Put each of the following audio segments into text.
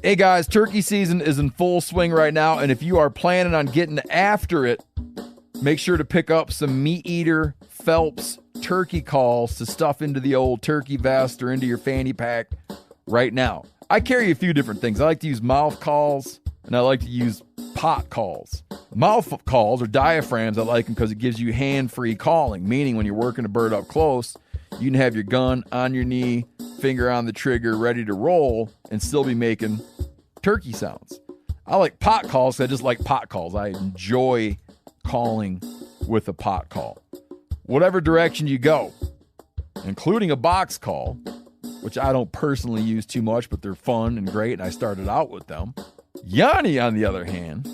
Hey guys, turkey season is in full swing right now, and if you are planning on getting after it, make sure to pick up some Meat Eater Phelps turkey calls to stuff into the old turkey vest or into your fanny pack right now. I carry a few different things. I like to use mouth calls, and I like to use pot calls. Mouth calls or diaphragms, I like them because it gives you hand-free calling, meaning when you're working a bird up close, you can have your gun on your knee, finger on the trigger, ready to roll, and still be making turkey sounds. I like pot calls because I just like pot calls. I enjoy calling with a pot call. Whatever direction you go, including a box call, which I don't personally use too much, but they're fun and great, and I started out with them. Yanni, on the other hand,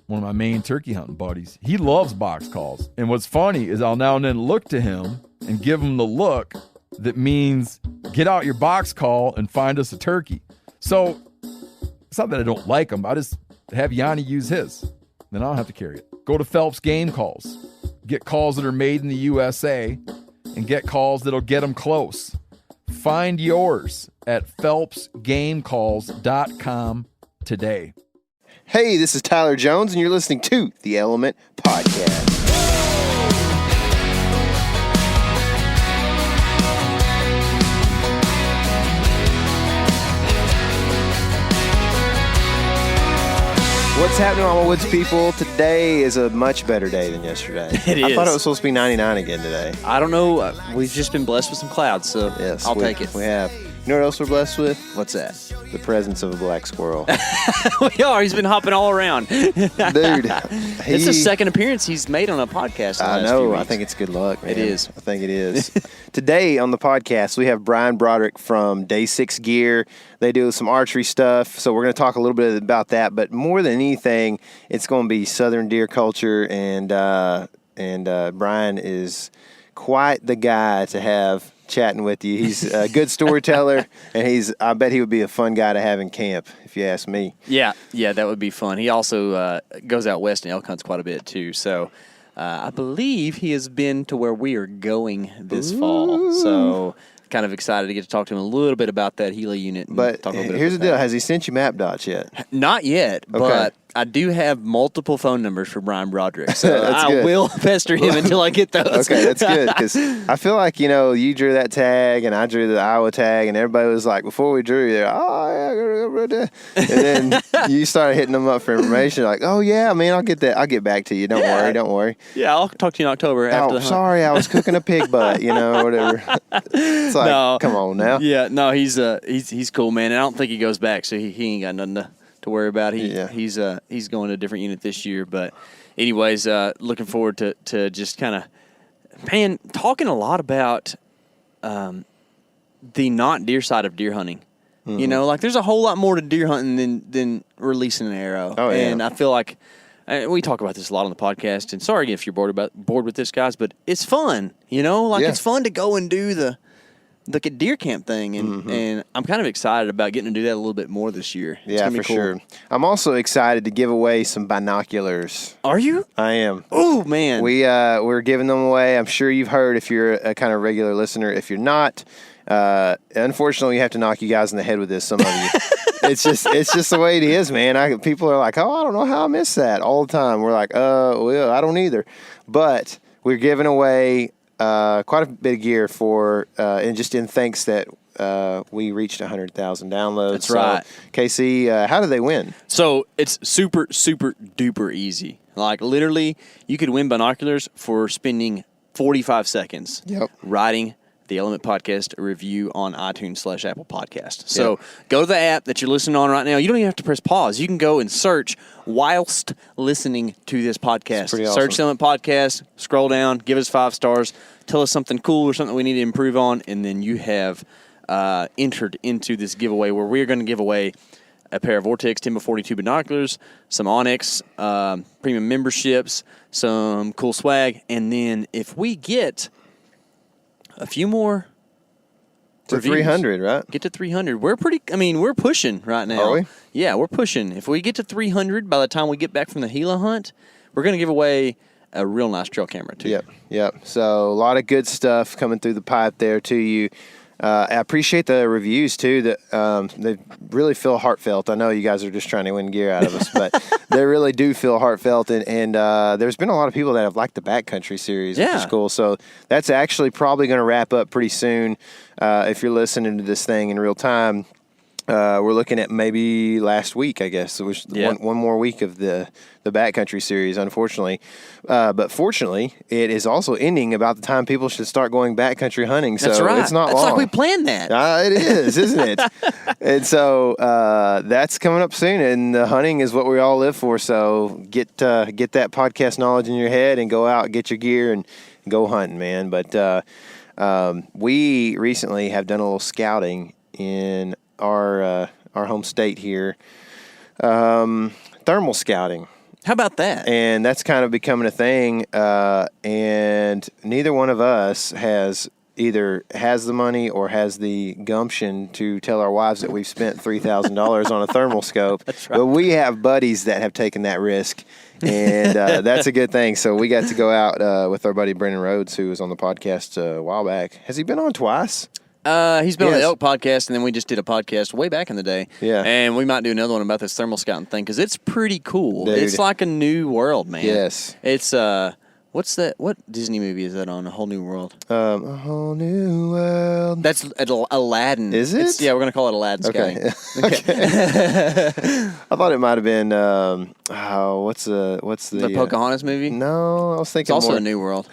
one of my main turkey hunting buddies, he loves box calls. And what's funny is I'll now and then look to him and give him the look that means get out your box call and find us a turkey. So it's not that I don't like him. I just have Yanni use his. Then I don't have to carry it. Go to Phelps Game Calls. Get calls that are made in the USA and get calls that'll get them close. Find yours at phelpsgamecalls.com today. Hey, this is Tyler Jones, and you're listening to the Element Podcast. What's happening, Mama Woods people? Today is a much better day than yesterday. It is. I thought it was supposed to be 99 again today. I don't know. We've just been blessed with some clouds, so Yes, I'll take it. We have. You know what else we're blessed with? What's that? The presence of a black squirrel. We are. He's been hopping all around. Dude. It's the second appearance he's made on a podcast in the I last few know. weeks. I think it's good luck, man. It is. I think it is. Today on the podcast, we have Brian Broderick from Sitka Gear. They do some archery stuff, so we're going to talk a little bit about that. But more than anything, it's going to be Southern deer culture, and Brian is quite the guy to have chatting with you. He's a good storyteller, and I bet he would be a fun guy to have in camp, if you ask me. Yeah, that would be fun. He also goes out west and elk hunts quite a bit, too. So I believe he has been to where we are going this fall. So kind of excited to get to talk to him a little bit about that Hela unit. And But talk a little bit here's the about deal. that. Has he sent you map dots yet? Not yet, Okay. but I do have multiple phone numbers for Brian Broderick, so That's I good. will pester him until I get those. Okay, that's good, because I feel like, you drew that tag, and I drew the Iowa tag, and everybody was like, before we drew, they're, oh, yeah, and then you started hitting them up for information, like, oh, yeah, man, I'll get that. I'll get back to you. Don't worry. Yeah, I'll talk to you in October after the hunt. Sorry, I was cooking a pig butt, whatever. It's like, No. come on now. Yeah, no, he's cool, man. And I don't think he goes back, so he ain't got nothing to worry about. He's going to a different unit this year. But anyways, looking forward to just kind of, man, talking a lot about the not deer side of deer hunting. Mm-hmm. There's a whole lot more to deer hunting than releasing an arrow. Oh, yeah. And I feel like we talk about this a lot on the podcast. And sorry if you're bored with this, guys, but it's fun. It's fun to go and do the deer camp thing, and I'm kind of excited about getting to do that a little bit more this year. It's Yeah, gonna be for cool. sure. I'm also excited to give away some binoculars. Are you? I am. Oh, man. We're giving them away. I'm sure you've heard if you're a kind of regular listener. If you're not, unfortunately, we have to knock you guys in the head with this. Some of you. It's just the way it is, man. People are like, oh, I don't know how I missed that all the time. We're like, well, I don't either. But we're giving away quite a bit of gear for, and just in thanks that we reached 100,000 downloads. That's right. KC, how did they win? So it's super, super duper easy. Literally, you could win binoculars for spending 45 seconds writing the Element Podcast review on iTunes/Apple Podcast. So go to the app that you're listening on right now. You don't even have to press pause. You can go and search whilst listening to this podcast. Pretty awesome. Search the Element Podcast, scroll down, give us 5 stars, tell us something cool or something we need to improve on, and then you have entered into this giveaway where we're going to give away a pair of VORTEX 10x42 binoculars, some OnX premium memberships, some cool swag, and then if we get a few more To reviews, 300, right? get to 300. We're pushing right now. Are we? Yeah, we're pushing. If we get to 300 by the time we get back from the Gila hunt, we're going to give away a real nice trail camera too. Yep. So a lot of good stuff coming through the pipe there to you. I appreciate the reviews too. That they really feel heartfelt. I know you guys are just trying to win gear out of us, but they really do feel heartfelt. And there's been a lot of people that have liked the backcountry series, which is cool. So that's actually probably going to wrap up pretty soon. If you're listening to this thing in real time. We're looking at maybe last week, I guess. It was one more week of the backcountry series, unfortunately. But fortunately, it is also ending about the time people should start going backcountry hunting. So that's right. It's not long. It's like we planned that. It is, isn't it? And so that's coming up soon, and the hunting is what we all live for. So get that podcast knowledge in your head and go out, get your gear, and go hunting, man. But we recently have done a little scouting in our home state here, thermal scouting. How about that? And that's kind of becoming a thing. And neither one of us has the money or has the gumption to tell our wives that we've spent $3,000 on a thermal scope. That's right. But we have buddies that have taken that risk, and that's a good thing. So we got to go out with our buddy Brendan Rhodes, who was on the podcast a while back. Has he been on twice? He's been on the Elk podcast, and then we just did a podcast way back in the day. Yeah. And we might do another one about this thermal scouting thing, because it's pretty cool. Dude. It's like a new world, man. Yes. It's, what's that? What Disney movie is that on? A Whole New World? A Whole New World. That's Aladdin. Is it? Yeah, we're going to call it Aladdin Okay. Okay. I thought it might have been, what's the Pocahontas movie? No, I was thinking It's also more, a new world.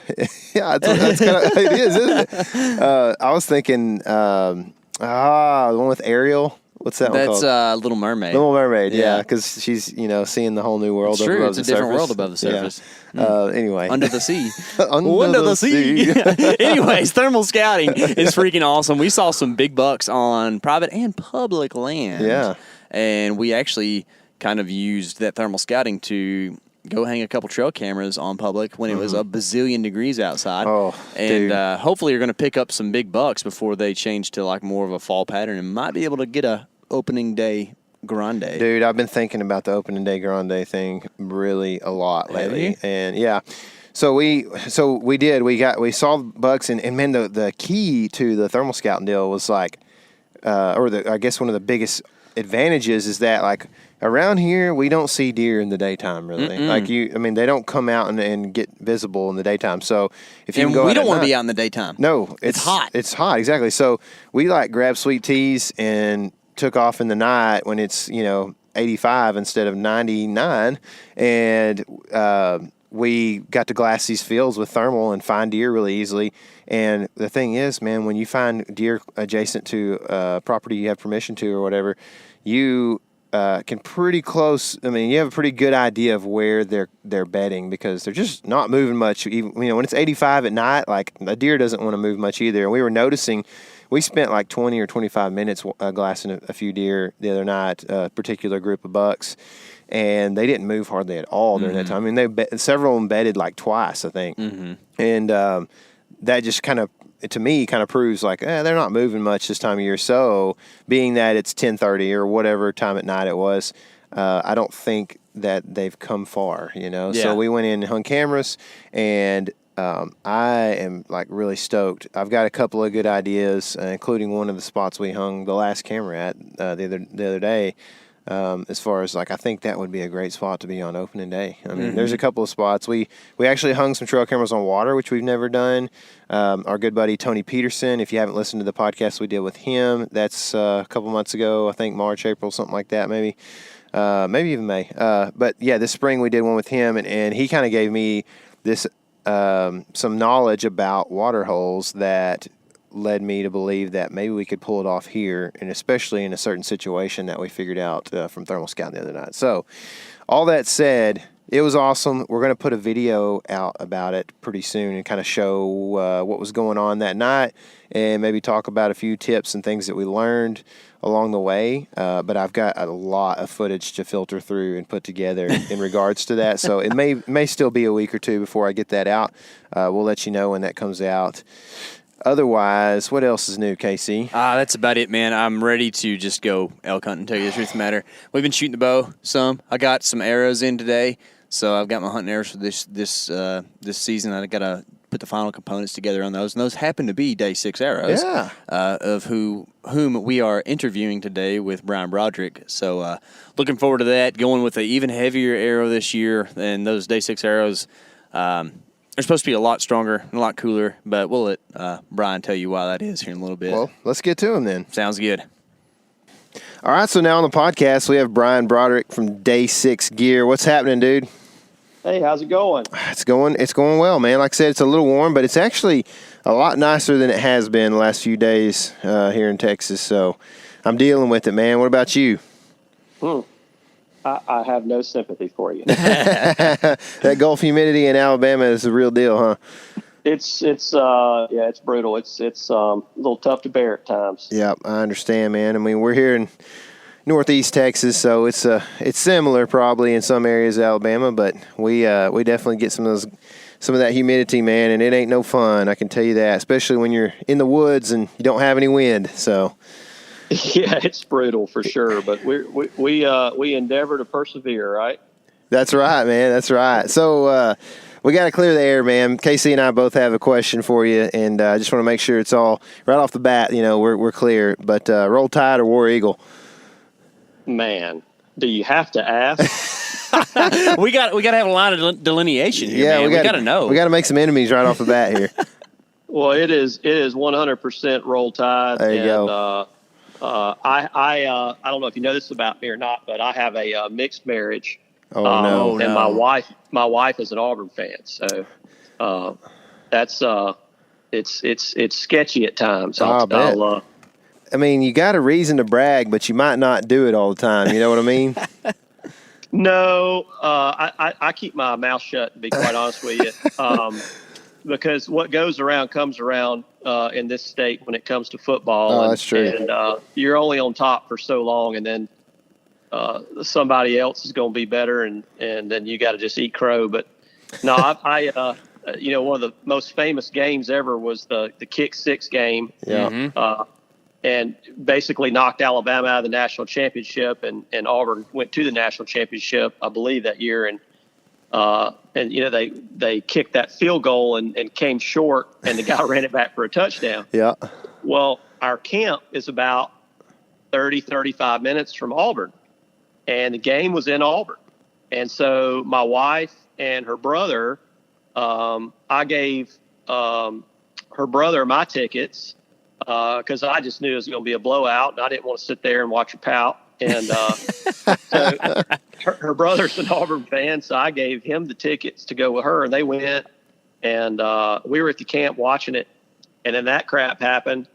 Yeah, that's kind of, it is, isn't it? I was thinking, the one with Ariel. What's that one called? That's Little Mermaid. Little Mermaid, yeah, because she's, seeing the whole new world It's above true. the It's a surface. different world above the surface. Yeah. Anyway. Under the sea. Under the sea. Anyways, thermal scouting is freaking awesome. We saw some big bucks on private and public land. Yeah. And we actually kind of used that thermal scouting to go hang a couple trail cameras on public when it was a bazillion degrees outside. Oh, and hopefully you're going to pick up some big bucks before they change to like more of a fall pattern, and might be able to get a opening day grande. Dude, I've been thinking about the opening day grande thing really a lot lately. And yeah. So we saw bucks, and man, the key to the thermal scouting deal was like, I guess one of the biggest advantages is that like around here we don't see deer in the daytime really. Like they don't come out and get visible in the daytime. So if you can go, we don't want to be out in the daytime. No, it's hot. It's hot, exactly. So we like grabbed sweet teas and took off in the night when it's 85 instead of 99, and we got to glass these fields with thermal and find deer really easily. And the thing is, man, when you find deer adjacent to property you have permission to or whatever, you can pretty close. I mean, you have a pretty good idea of where they're bedding, because they're just not moving much. Even when it's 85 at night, like a deer doesn't want to move much either. And we were noticing. We spent like 20 or 25 minutes glassing a few deer the other night, a particular group of bucks, and they didn't move hardly at all during that time. I mean, several of them bedded like twice, I think. And that just kind of, to me, kind of proves like they're not moving much this time of year. So being that it's 10:30 or whatever time at night it was, I don't think that they've come far, Yeah. So we went in and hung cameras, and I am like really stoked. I've got a couple of good ideas, including one of the spots we hung the last camera at the other day. As far as like, I think that would be a great spot to be on opening day. I mean, there's a couple of spots. We actually hung some trail cameras on water, which we've never done. Our good buddy Tony Peterson, if you haven't listened to the podcast we did with him, that's a couple months ago. I think March, April, something like that, maybe even May. But yeah, this spring we did one with him, and he kind of gave me this. Some knowledge about water holes that led me to believe that maybe we could pull it off here, and especially in a certain situation that we figured out from thermal scouting the other night. So all that said, it was awesome. We're going to put a video out about it pretty soon and kind of show what was going on that night, and maybe talk about a few tips and things that we learned along the way. But I've got a lot of footage to filter through and put together in regards to that. So it may still be a week or two before I get that out. We'll let you know when that comes out. Otherwise, what else is new, Casey? That's about it, man. I'm ready to just go elk hunting, tell you the truth of the matter. We've been shooting the bow some. I got some arrows in today, so I've got my hunting arrows for this season. I got a put the final components together on those. And those happen to be Day 6 arrows, of whom we are interviewing today with Brian Broderick. So looking forward to that, going with an even heavier arrow this year. And those Day 6 arrows, they're supposed to be a lot stronger and a lot cooler, but we'll let Brian tell you why that is here in a little bit. Well, let's get to him then. Sounds good. All right, so now on the podcast, we have Brian Broderick from Day 6 Gear. What's happening, dude? Hey, how's it going? It's going well, man. Like I said, it's a little warm, but it's actually a lot nicer than it has been the last few days here in Texas. So I'm dealing with it, man. What about you? I have no sympathy for you. That Gulf humidity in Alabama is the real deal, huh? It's brutal. It's a little tough to bear at times. Yeah, I understand, man. I mean, we're here in Northeast Texas, so it's similar probably in some areas of Alabama, but we definitely get some of that humidity, man, and it ain't no fun. I can tell you that, especially when you're in the woods and you don't have any wind. So. Yeah, it's brutal for sure, but we endeavor to persevere, right? That's right, man. That's right. So we got to clear the air, man. Casey and I both have a question for you, and I just want to make sure it's all right off the bat. You know, we're clear. But Roll Tide or War Eagle? Man, do you have to ask? we got to have a line of delineation here, man. We got to know. We got to make some enemies right off the bat here. Well, it is 100% Roll Tide. There you go. I don't know if you know this about me or not, but I have a mixed marriage. Oh no! And my wife is an Auburn fan, so that's it's sketchy at times. I mean, you got a reason to brag, but you might not do it all the time. You know what I mean? No, I keep my mouth shut, to be quite honest with you, because what goes around comes around in this state when it comes to football. That's true. And you're only on top for so long, and then somebody else is going to be better, and then you got to just eat crow. But no, I one of the most famous games ever was the Kick 6 game. Yeah. Mm-hmm. And basically knocked Alabama out of the national championship, and Auburn went to the national championship, I believe, that year. And they kicked that field goal and came short, and the guy ran it back for a touchdown. Yeah. Well, our camp is about 35 minutes from Auburn, and the game was in Auburn. And so my wife and her brother, I gave her brother my tickets, because I just knew it was going to be a blowout, and I didn't want to sit there and watch her pout. And so her brother's an Auburn fan, so I gave him the tickets to go with her, and they went. And we were at the camp watching it, and then that crap happened.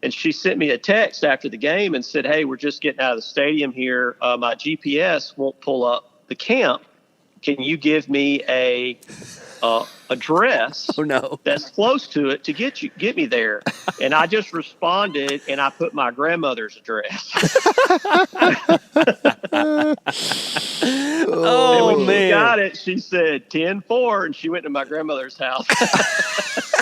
And she sent me a text after the game and said, "Hey, we're just getting out of the stadium here. My GPS won't pull up the camp. Can you give me a address that's close to it to get me there?" And I just responded, and I put my grandmother's address. Oh, and when man. she got it, she said 10-4, and she went to my grandmother's house. That's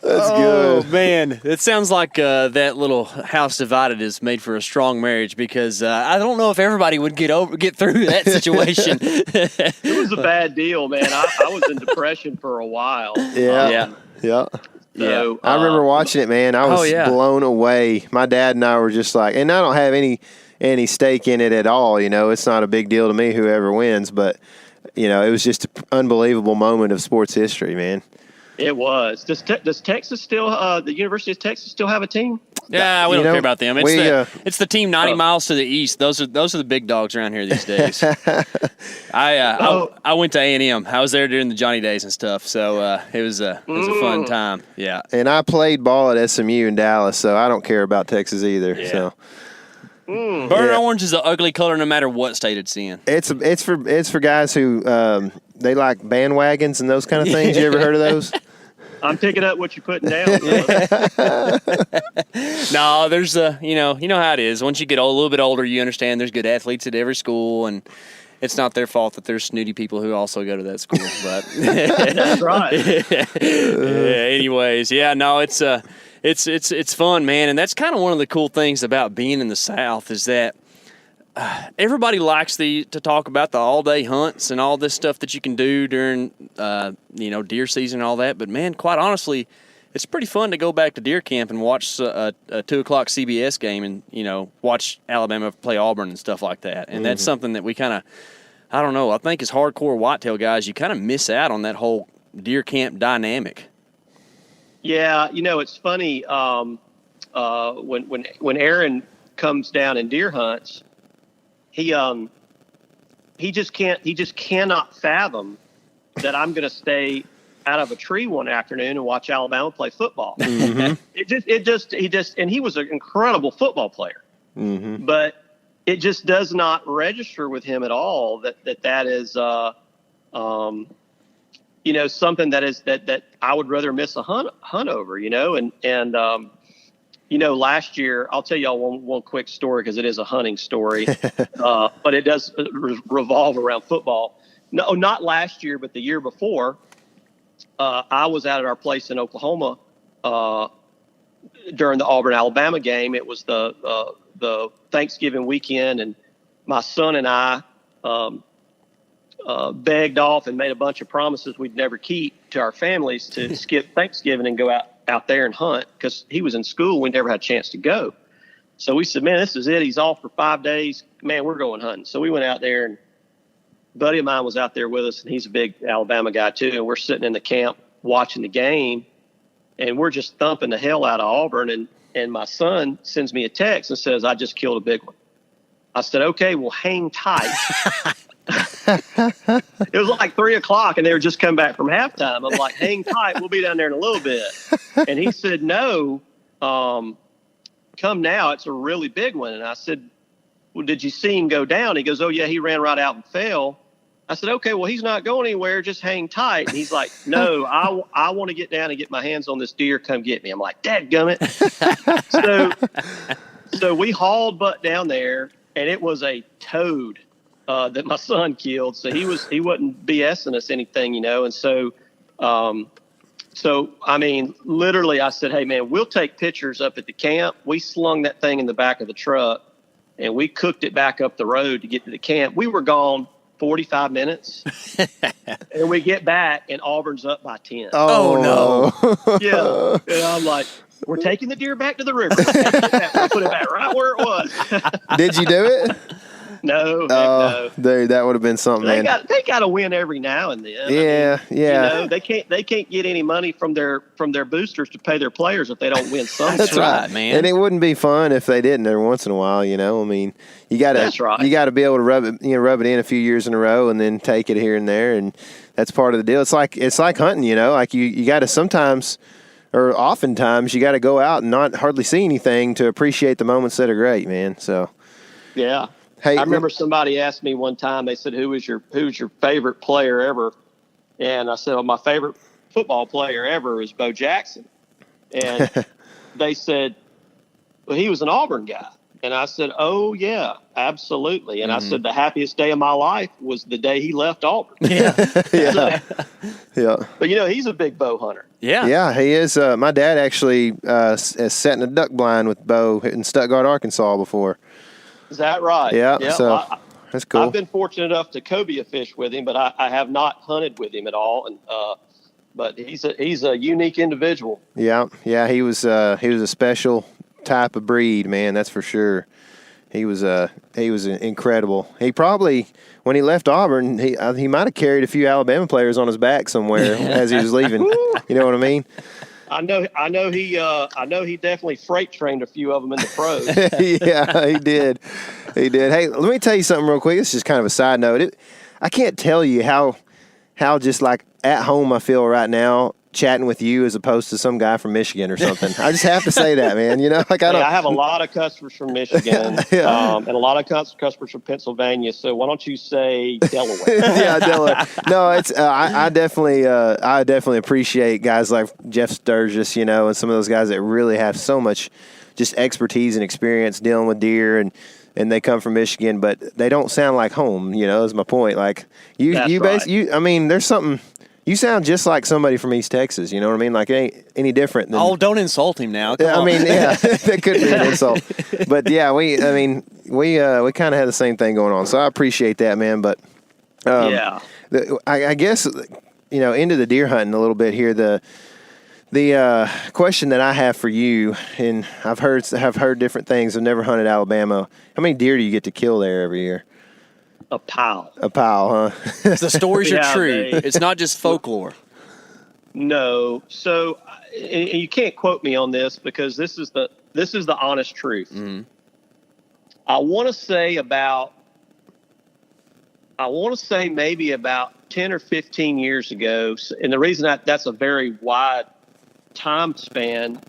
good. Oh, man. It sounds like that little house divided is made for a strong marriage, because I don't know if everybody would get through that situation. It was a bad deal, man. I was in depression for a while. Yeah. So, I remember watching it, man. I was blown away. My dad and I were just like, and I don't have any stake in it at all. You know, it's not a big deal to me whoever wins, but you know, it was just an unbelievable moment of sports history, man. It was. Does Texas still, the University of Texas still have a team? Yeah, we don't care about them. It's the team 90 miles to the east. Those are the big dogs around here these days. I went to A&M. I was there during the Johnny days and stuff, so it was a fun time. Yeah. And I played ball at SMU in Dallas, so I don't care about Texas either. Yeah. So. Burnt orange is an ugly color no matter what state it's in. It's for guys who they like bandwagons and those kind of things. You ever heard of those? I'm picking up what you're putting down. No, there's you know how it is. Once you get a little bit older, you understand there's good athletes at every school, and it's not their fault that there's snooty people who also go to that school. But that's right. Anyways, it's fun, man, and that's kind of one of the cool things about being in the South is that everybody likes to talk about the all-day hunts and all this stuff that you can do during, deer season and all that. But, man, quite honestly, it's pretty fun to go back to deer camp and watch a 2 o'clock CBS game and, watch Alabama play Auburn and stuff like that. And that's something that we kind of, I don't know, I think as hardcore whitetail guys, you kind of miss out on that whole deer camp dynamic. Yeah, it's funny. When Aaron comes down and deer hunts, he just cannot fathom that I'm going to stay out of a tree one afternoon and watch Alabama play football. And he was an incredible football player, but it just does not register with him at all that is, something that I would rather miss a hunt over, last year, I'll tell y'all one quick story because it is a hunting story, but it does revolve around football. No, not last year, but the year before. I was out at our place in Oklahoma during the Auburn-Alabama game. It was the Thanksgiving weekend, and my son and I begged off and made a bunch of promises we'd never keep to our families to skip Thanksgiving and go out there and hunt because he was in school. We never had a chance to go. So we said, man, this is it. He's off for 5 days. Man, we're going hunting. So we went out there, and a buddy of mine was out there with us, and he's a big Alabama guy too. And we're sitting in the camp watching the game, and we're just thumping the hell out of Auburn. And my son sends me a text and says, I just killed a big one. I said, okay, well, hang tight. It was like 3 o'clock, and they were just coming back from halftime. I'm like, hang tight. We'll be down there in a little bit. And he said, no, come now. It's a really big one. And I said, well, did you see him go down? He goes, oh, yeah, he ran right out and fell. I said, okay, well, he's not going anywhere. Just hang tight. And he's like, no, I want to get down and get my hands on this deer. Come get me. I'm like, dadgummit. So we hauled butt down there, and it was a toad that my son killed. So he wasn't BSing us anything, And so, I mean, literally I said, hey, man, we'll take pictures up at the camp. We slung that thing in the back of the truck, and we cooked it back up the road to get to the camp. We were gone 45 minutes, and we get back, and Auburn's up by 10. Oh no. Yeah. And I'm like, we're taking the deer back to the river. We'll put it back right where it was. Did you do it? No, no. Dude, that would have been something, man. They got to win every now and then. Yeah, yeah. They can't get any money from their boosters to pay their players if they don't win some. That's right, man. And it wouldn't be fun if they didn't every once in a while. I mean, you got to be able to rub it in a few years in a row and then take it here and there, and that's part of the deal. It's like hunting, like you got to sometimes. Or oftentimes you got to go out and not hardly see anything to appreciate the moments that are great, man. So, yeah. Hey, I remember somebody asked me one time. They said, "Who's your favorite player ever?" And I said, "Well, my favorite football player ever is Bo Jackson." And they said, "Well, he was an Auburn guy." And I said, "Oh yeah, absolutely." And I said, "The happiest day of my life was the day he left Auburn." Yeah, yeah, yeah. But he's a big bow hunter. Yeah, yeah, he is. My dad actually has sat in a duck blind with Bo in Stuttgart, Arkansas before. Is that right? Yeah. So that's cool. I've been fortunate enough to cobia fish with him, but I have not hunted with him at all. And but he's a unique individual. Yeah, yeah. He was a special type of breed, man. That's for sure. He was incredible. He probably, when he left Auburn, he might have carried a few Alabama players on his back somewhere as he was leaving. You know what I mean? I know he definitely freight trained a few of them in the pros. Yeah, he did. Hey, let me tell you something real quick. It's just kind of a side note. I can't tell you how just like at home I feel right now chatting with you as opposed to some guy from Michigan or something. I just have to say that, man. I have a lot of customers from Michigan, yeah. And a lot of customers from Pennsylvania. So why don't you say Delaware? Yeah, Delaware. No, it's I definitely appreciate guys like Jeff Sturgis, and some of those guys that really have so much just expertise and experience dealing with deer, and they come from Michigan, but they don't sound like home. Is my point. Like you right. I mean, there's something. You sound just like somebody from East Texas. You know what I mean? Like, ain't any different than. Oh, don't insult him now. Come on. I mean, yeah, that could be an insult. But yeah, we kind of had the same thing going on. So I appreciate that, man. But I guess into the deer hunting a little bit here. The question that I have for you, and have heard different things. I've never hunted Alabama. How many deer do you get to kill there every year? A pile. A pile, huh? The stories are true. It's not just folklore. No. So, and you can't quote me on this because this is the honest truth. Mm-hmm. I want to say maybe about 10 or 15 years ago, and the reason that's a very wide time span,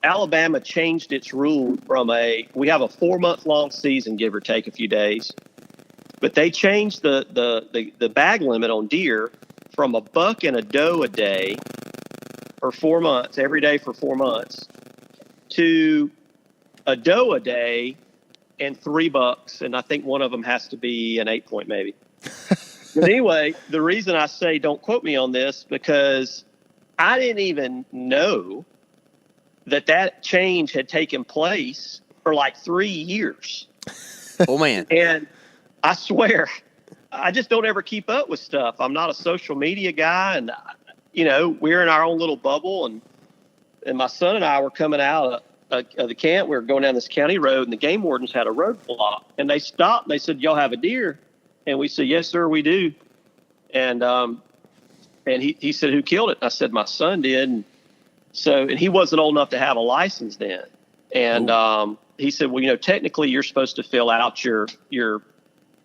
Alabama changed its rule from we have a 4-month-long season, give or take a few days, but they changed the bag limit on deer from a buck and a doe a day for 4 months, every day for 4 months, to a doe a day and 3 bucks, and I think one of them has to be an 8-point maybe. But anyway, the reason I say don't quote me on this because I didn't even know that change had taken place for like 3 years. Oh, man. And I swear, I just don't ever keep up with stuff. I'm not a social media guy. And, we're in our own little bubble. And my son and I were coming out of the camp. We were going down this county road, and the game wardens had a roadblock. And they stopped, and they said, "Y'all have a deer?" And we said, "Yes, sir, we do." And he said, "Who killed it?" I said, "My son did." And he wasn't old enough to have a license then. And he said, "Well, technically you're supposed to fill out your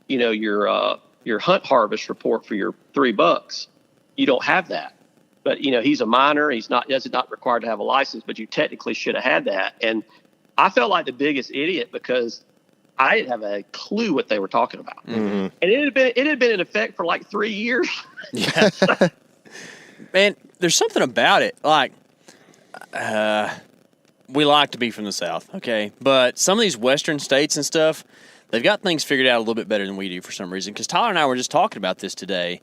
hunt harvest report for your 3 bucks. You don't have that." But he's a minor. He's not required to have a license, but you technically should have had that. And I felt like the biggest idiot because I didn't have a clue what they were talking about. Mm-hmm. And it had been in effect for like 3 years. Yeah. Man, there's something about it. Like, we like to be from the South, okay? But some of these western states and stuff, they've got things figured out a little bit better than we do for some reason. Because Tyler and I were just talking about this today.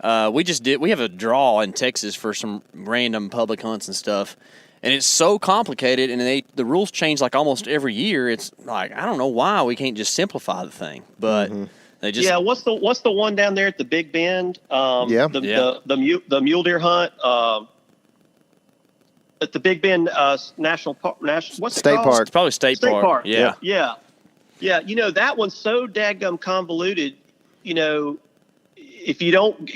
We have a draw in Texas for some random public hunts and stuff. And it's so complicated, and the rules change like almost every year. It's like, I don't know why we can't just simplify the thing. But they just... Yeah, what's the one down there at the Big Bend? The mule deer hunt at the Big Bend National Park. What's State it called? Park. It's probably State Park. Yeah. Yeah. That one's so dadgum convoluted. If you don't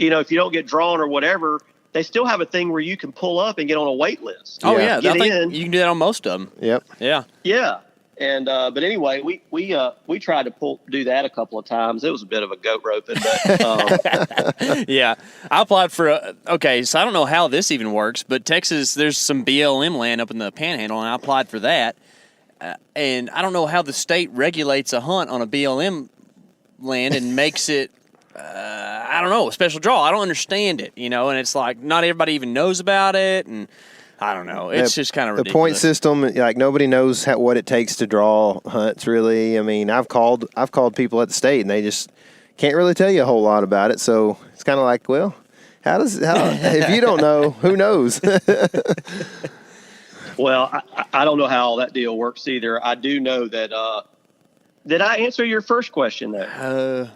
get drawn or whatever, they still have a thing where you can pull up and get on a wait list. Oh yeah, I think you can do that on most of them. Yep. Yeah. Yeah. And but anyway, we tried to do that a couple of times. It was a bit of a goat roping, but yeah. I applied for so I don't know how this even works, but Texas, there's some BLM land up in the Panhandle, and I applied for that. And I don't know how the state regulates a hunt on a BLM land and makes it I don't know, a special draw. I don't understand it, and it's like not everybody even knows about it, and I don't know. It's just kind of ridiculous. The point system, like nobody knows what it takes to draw hunts. Really, I mean, I've called people at the state, and they just can't really tell you a whole lot about it. So it's kind of like, well, if you don't know, who knows? Well, I don't know how all that deal works either. I do know that. Did I answer your first question there?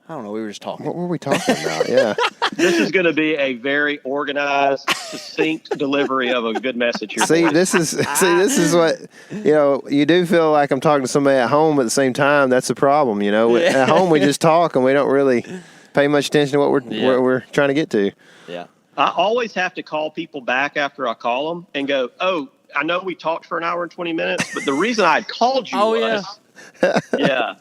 I don't know. We were just talking. What were we talking about? Yeah. This is going to be a very organized, succinct delivery of a good message here. This is what, you do feel like I'm talking to somebody at home at the same time. That's the problem, At home, we just talk and we don't really pay much attention to what we're trying to get to. Yeah. I always have to call people back after I call them and go, "Oh, I know we talked for an hour and 20 minutes, but the reason I called you was..." Yeah.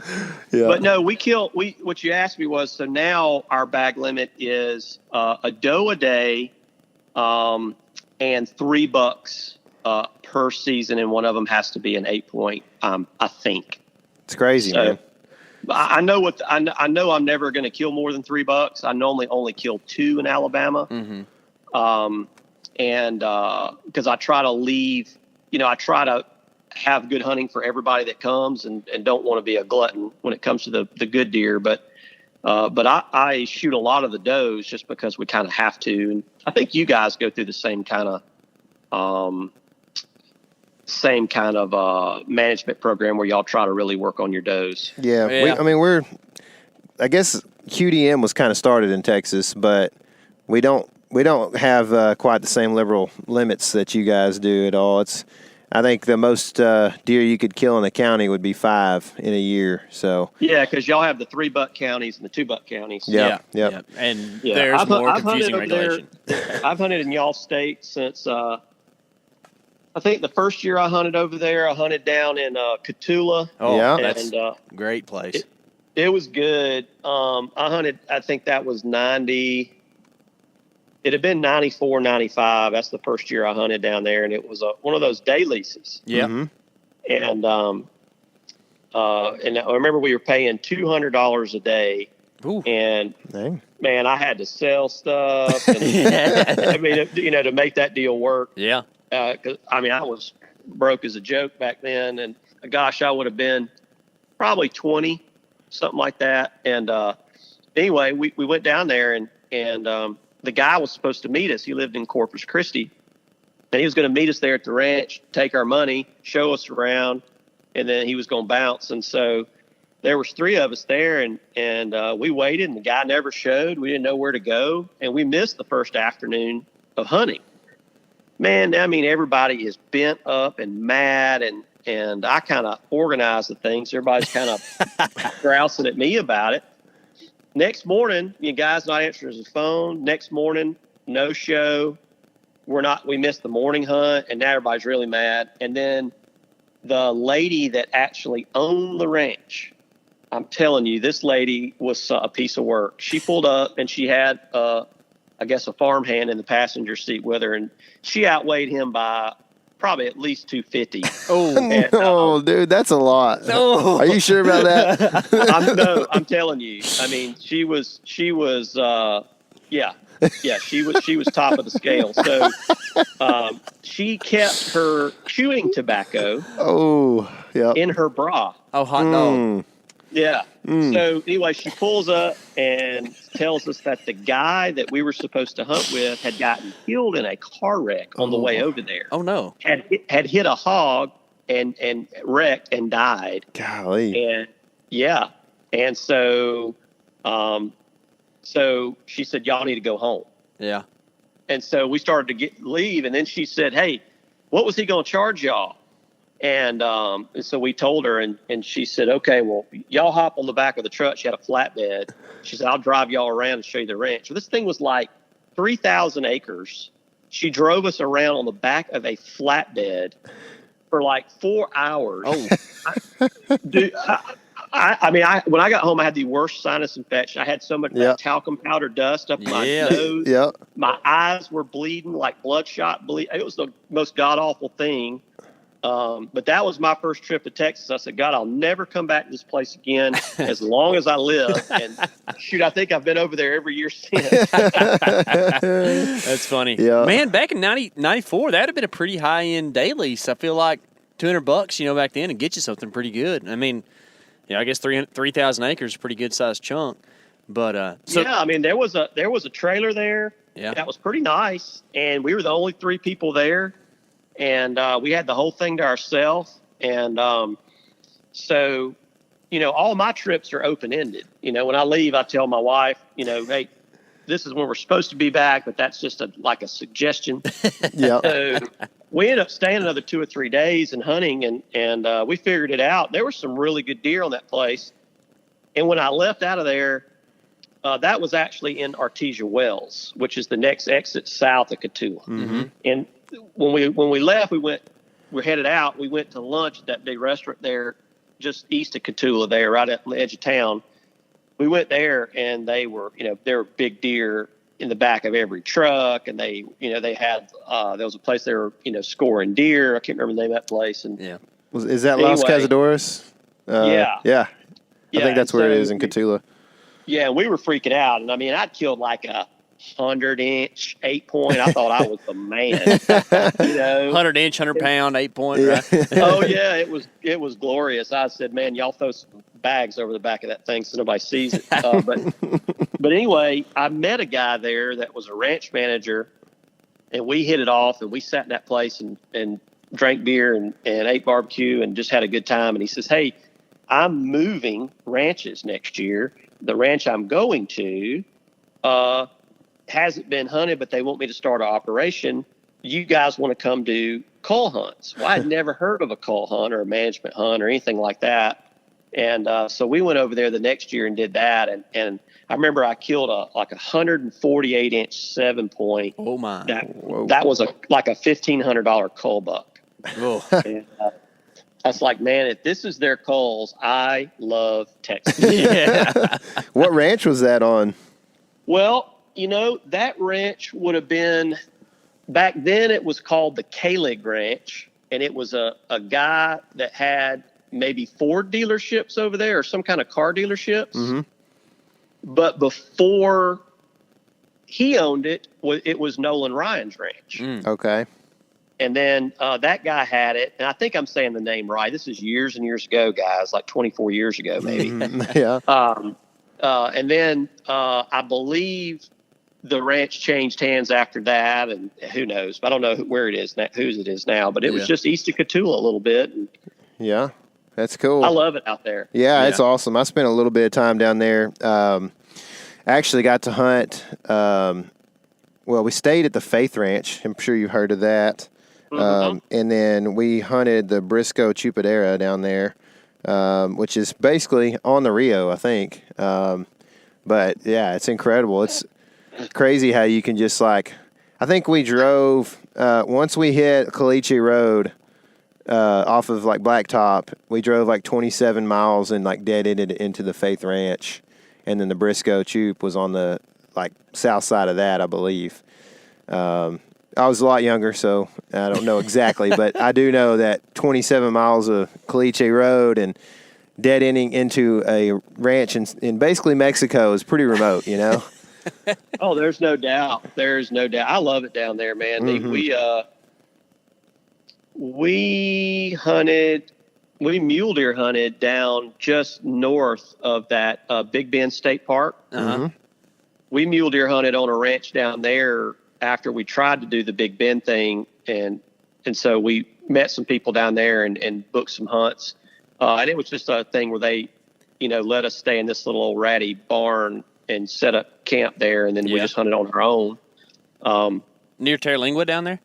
But no, what you asked me was, so now our bag limit is a doe a day and 3 bucks per season, and one of them has to be an 8-point, I think. It's crazy, man. I know I know I'm never going to kill more than 3 bucks. I normally only kill 2 in Alabama. Mm-hmm. And because I try to leave, I try to have good hunting for everybody that comes and don't want to be a glutton when it comes to the good deer. But But I shoot a lot of the does just because we kind of have to. And I think you guys go through the same kind of management program where y'all try to really work on your does. Yeah. I guess QDM was kind of started in Texas, but we don't have quite the same liberal limits that you guys do at all. I think the most deer you could kill in the county would be 5 in a year. So yeah, because y'all have the 3-buck counties and the 2-buck counties. Yeah. And there's more confusing regulation. I've hunted in y'all state since I think the first year I hunted over there, I hunted down in Cotulla. Oh, yeah, that's great place. It was good. I hunted, I think that was 90. It had been 94, 95. That's the first year I hunted down there. And it was one of those day leases. Yeah. Mm-hmm. And I remember we were paying $200 a day. Ooh. And Dang. man, I had to sell stuff. And, I mean, to make that deal work. Yeah. 'Cause I was broke as a joke back then. And gosh, I would have been probably 20. Something like that. And anyway, we went down there and the guy was supposed to meet us. He lived in Corpus Christi. And he was going to meet us there at the ranch, take our money, show us around, and then he was going to bounce. And so there was 3 of us there, and we waited, and the guy never showed. We didn't know where to go, and we missed the first afternoon of hunting. Man, I mean, everybody is bent up and mad, and I kind of organized the things. Everybody's kind of grousing at me about it. Next morning, you guys not answering his phone. Next morning, no show. We missed the morning hunt, and now everybody's really mad. And then the lady that actually owned the ranch, I'm telling you, this lady was a piece of work. She pulled up, and she had, I guess, a farmhand in the passenger seat with her, and she outweighed him by probably at least 250. Oh, dude, that's a lot. No. Are you sure about that? I'm telling you. I mean, she was she was top of the scale. So she kept her chewing tobacco in her bra. Oh, hot dog. Yeah. So anyway, she pulls up and tells us that the guy that we were supposed to hunt with had gotten killed in a car wreck on the way over there. Oh no! Had hit a hog and wrecked and died. Golly. And yeah, and so she said, "Y'all need to go home." Yeah. And so we started to leave, and then she said, "Hey, what was he going to charge y'all?" And so we told her, and she said, "Okay, well, y'all hop on the back of the truck." She had a flatbed. She said, "I'll drive y'all around and show you the ranch." So this thing was like 3,000 acres. She drove us around on the back of a flatbed for like 4 hours. Oh, when I got home, I had the worst sinus infection. I had so much talcum powder dust up my nose. Yep. My eyes were bleeding like bloodshot bleed. It was the most god awful thing. But that was my first trip to Texas. I said, God, I'll never come back to this place again as long as I live. And shoot, I think I've been over there every year since. that's funny. Yeah. Man, back in 94, that would have been a pretty high-end day lease. I feel like $200, back then, and get you something pretty good. I mean, I guess 3,000 acres is a pretty good-sized chunk. But there was a trailer there. Yeah. That was pretty nice, and we were the only 3 people there. And we had the whole thing to ourselves. And so, all my trips are open-ended. When I leave, I tell my wife, hey, this is when we're supposed to be back, but that's just like a suggestion. Yeah. So we ended up staying another 2 or 3 days and hunting, and we figured it out. There were some really good deer on that place. And when I left out of there, that was actually in Artesia Wells, which is the next exit south of Cotulla. Mm-hmm. And when we left, we're headed out. We went to lunch at that big restaurant there, just east of Cotulla, there, right at the edge of town. We went there, and they were big deer in the back of every truck, and they had there was a place they were scoring deer. I can't remember the name of that place. And is that Los Cazadores? Yeah. I think that's where it is in Cotulla. Yeah, and we were freaking out, and I'd killed like a 100-inch 8-point. I thought I was the man. 100-inch, 100-pound 8-point. Right? Oh yeah, it was glorious. I said, man, y'all throw some bags over the back of that thing so nobody sees it. But anyway, I met a guy there that was a ranch manager, and we hit it off, and we sat in that place and drank beer and ate barbecue and just had a good time. And he says, hey, I'm moving ranches next year. The ranch I'm going to hasn't been hunted, but they want me to start an operation. You guys want to come do cull hunts? Well, I'd never heard of a cull hunt or a management hunt or anything like that. And so we went over there the next year and did that. And I remember I killed a 148-inch 7-point. Oh my! That was like a $1,500 cull buck. Oh. And, that's like, man, if this is their culls, I love Texas. Yeah. What ranch was that on? Well, that ranch would have been, back then it was called the Kalig Ranch, and it was a guy that had maybe Ford dealerships over there or some kind of car dealerships. Mm-hmm. But before he owned it, it was Nolan Ryan's ranch. Okay. And then that guy had it, and I think I'm saying the name right. This is years and years ago, guys, like 24 years ago, maybe. Yeah. And then I believe the ranch changed hands after that, and who knows? I don't know where it is, whose it is now, but it was just east of Cotulla a little bit. And yeah, that's cool. I love it out there. Yeah, it's awesome. I spent a little bit of time down there. Actually got to hunt. Well, we stayed at the Faith Ranch. I'm sure you've heard of that. And then we hunted the Briscoe Chupadera down there, which is basically on the Rio, I think. But yeah, it's incredible. It's crazy how you can just I think we drove, once we hit Caliche Road, off of Blacktop, we drove 27 miles and dead-ended into the Faith Ranch. And then the Briscoe Chup was on the south side of that, I believe. I was a lot younger, so I don't know exactly, but I do know that 27 miles of Caliche Road and dead ending into a ranch in basically Mexico is pretty remote, Oh, there's no doubt. There's no doubt. I love it down there, man. Mm-hmm. We mule deer hunted down just north of that Big Bend State Park. Uh-huh. We mule deer hunted on a ranch down there after we tried to do the Big Bend thing, and so we met some people down there and booked some hunts. And it was just a thing where they, let us stay in this little old ratty barn and set up camp there, and then we just hunted on our own. Near Terlingua down there?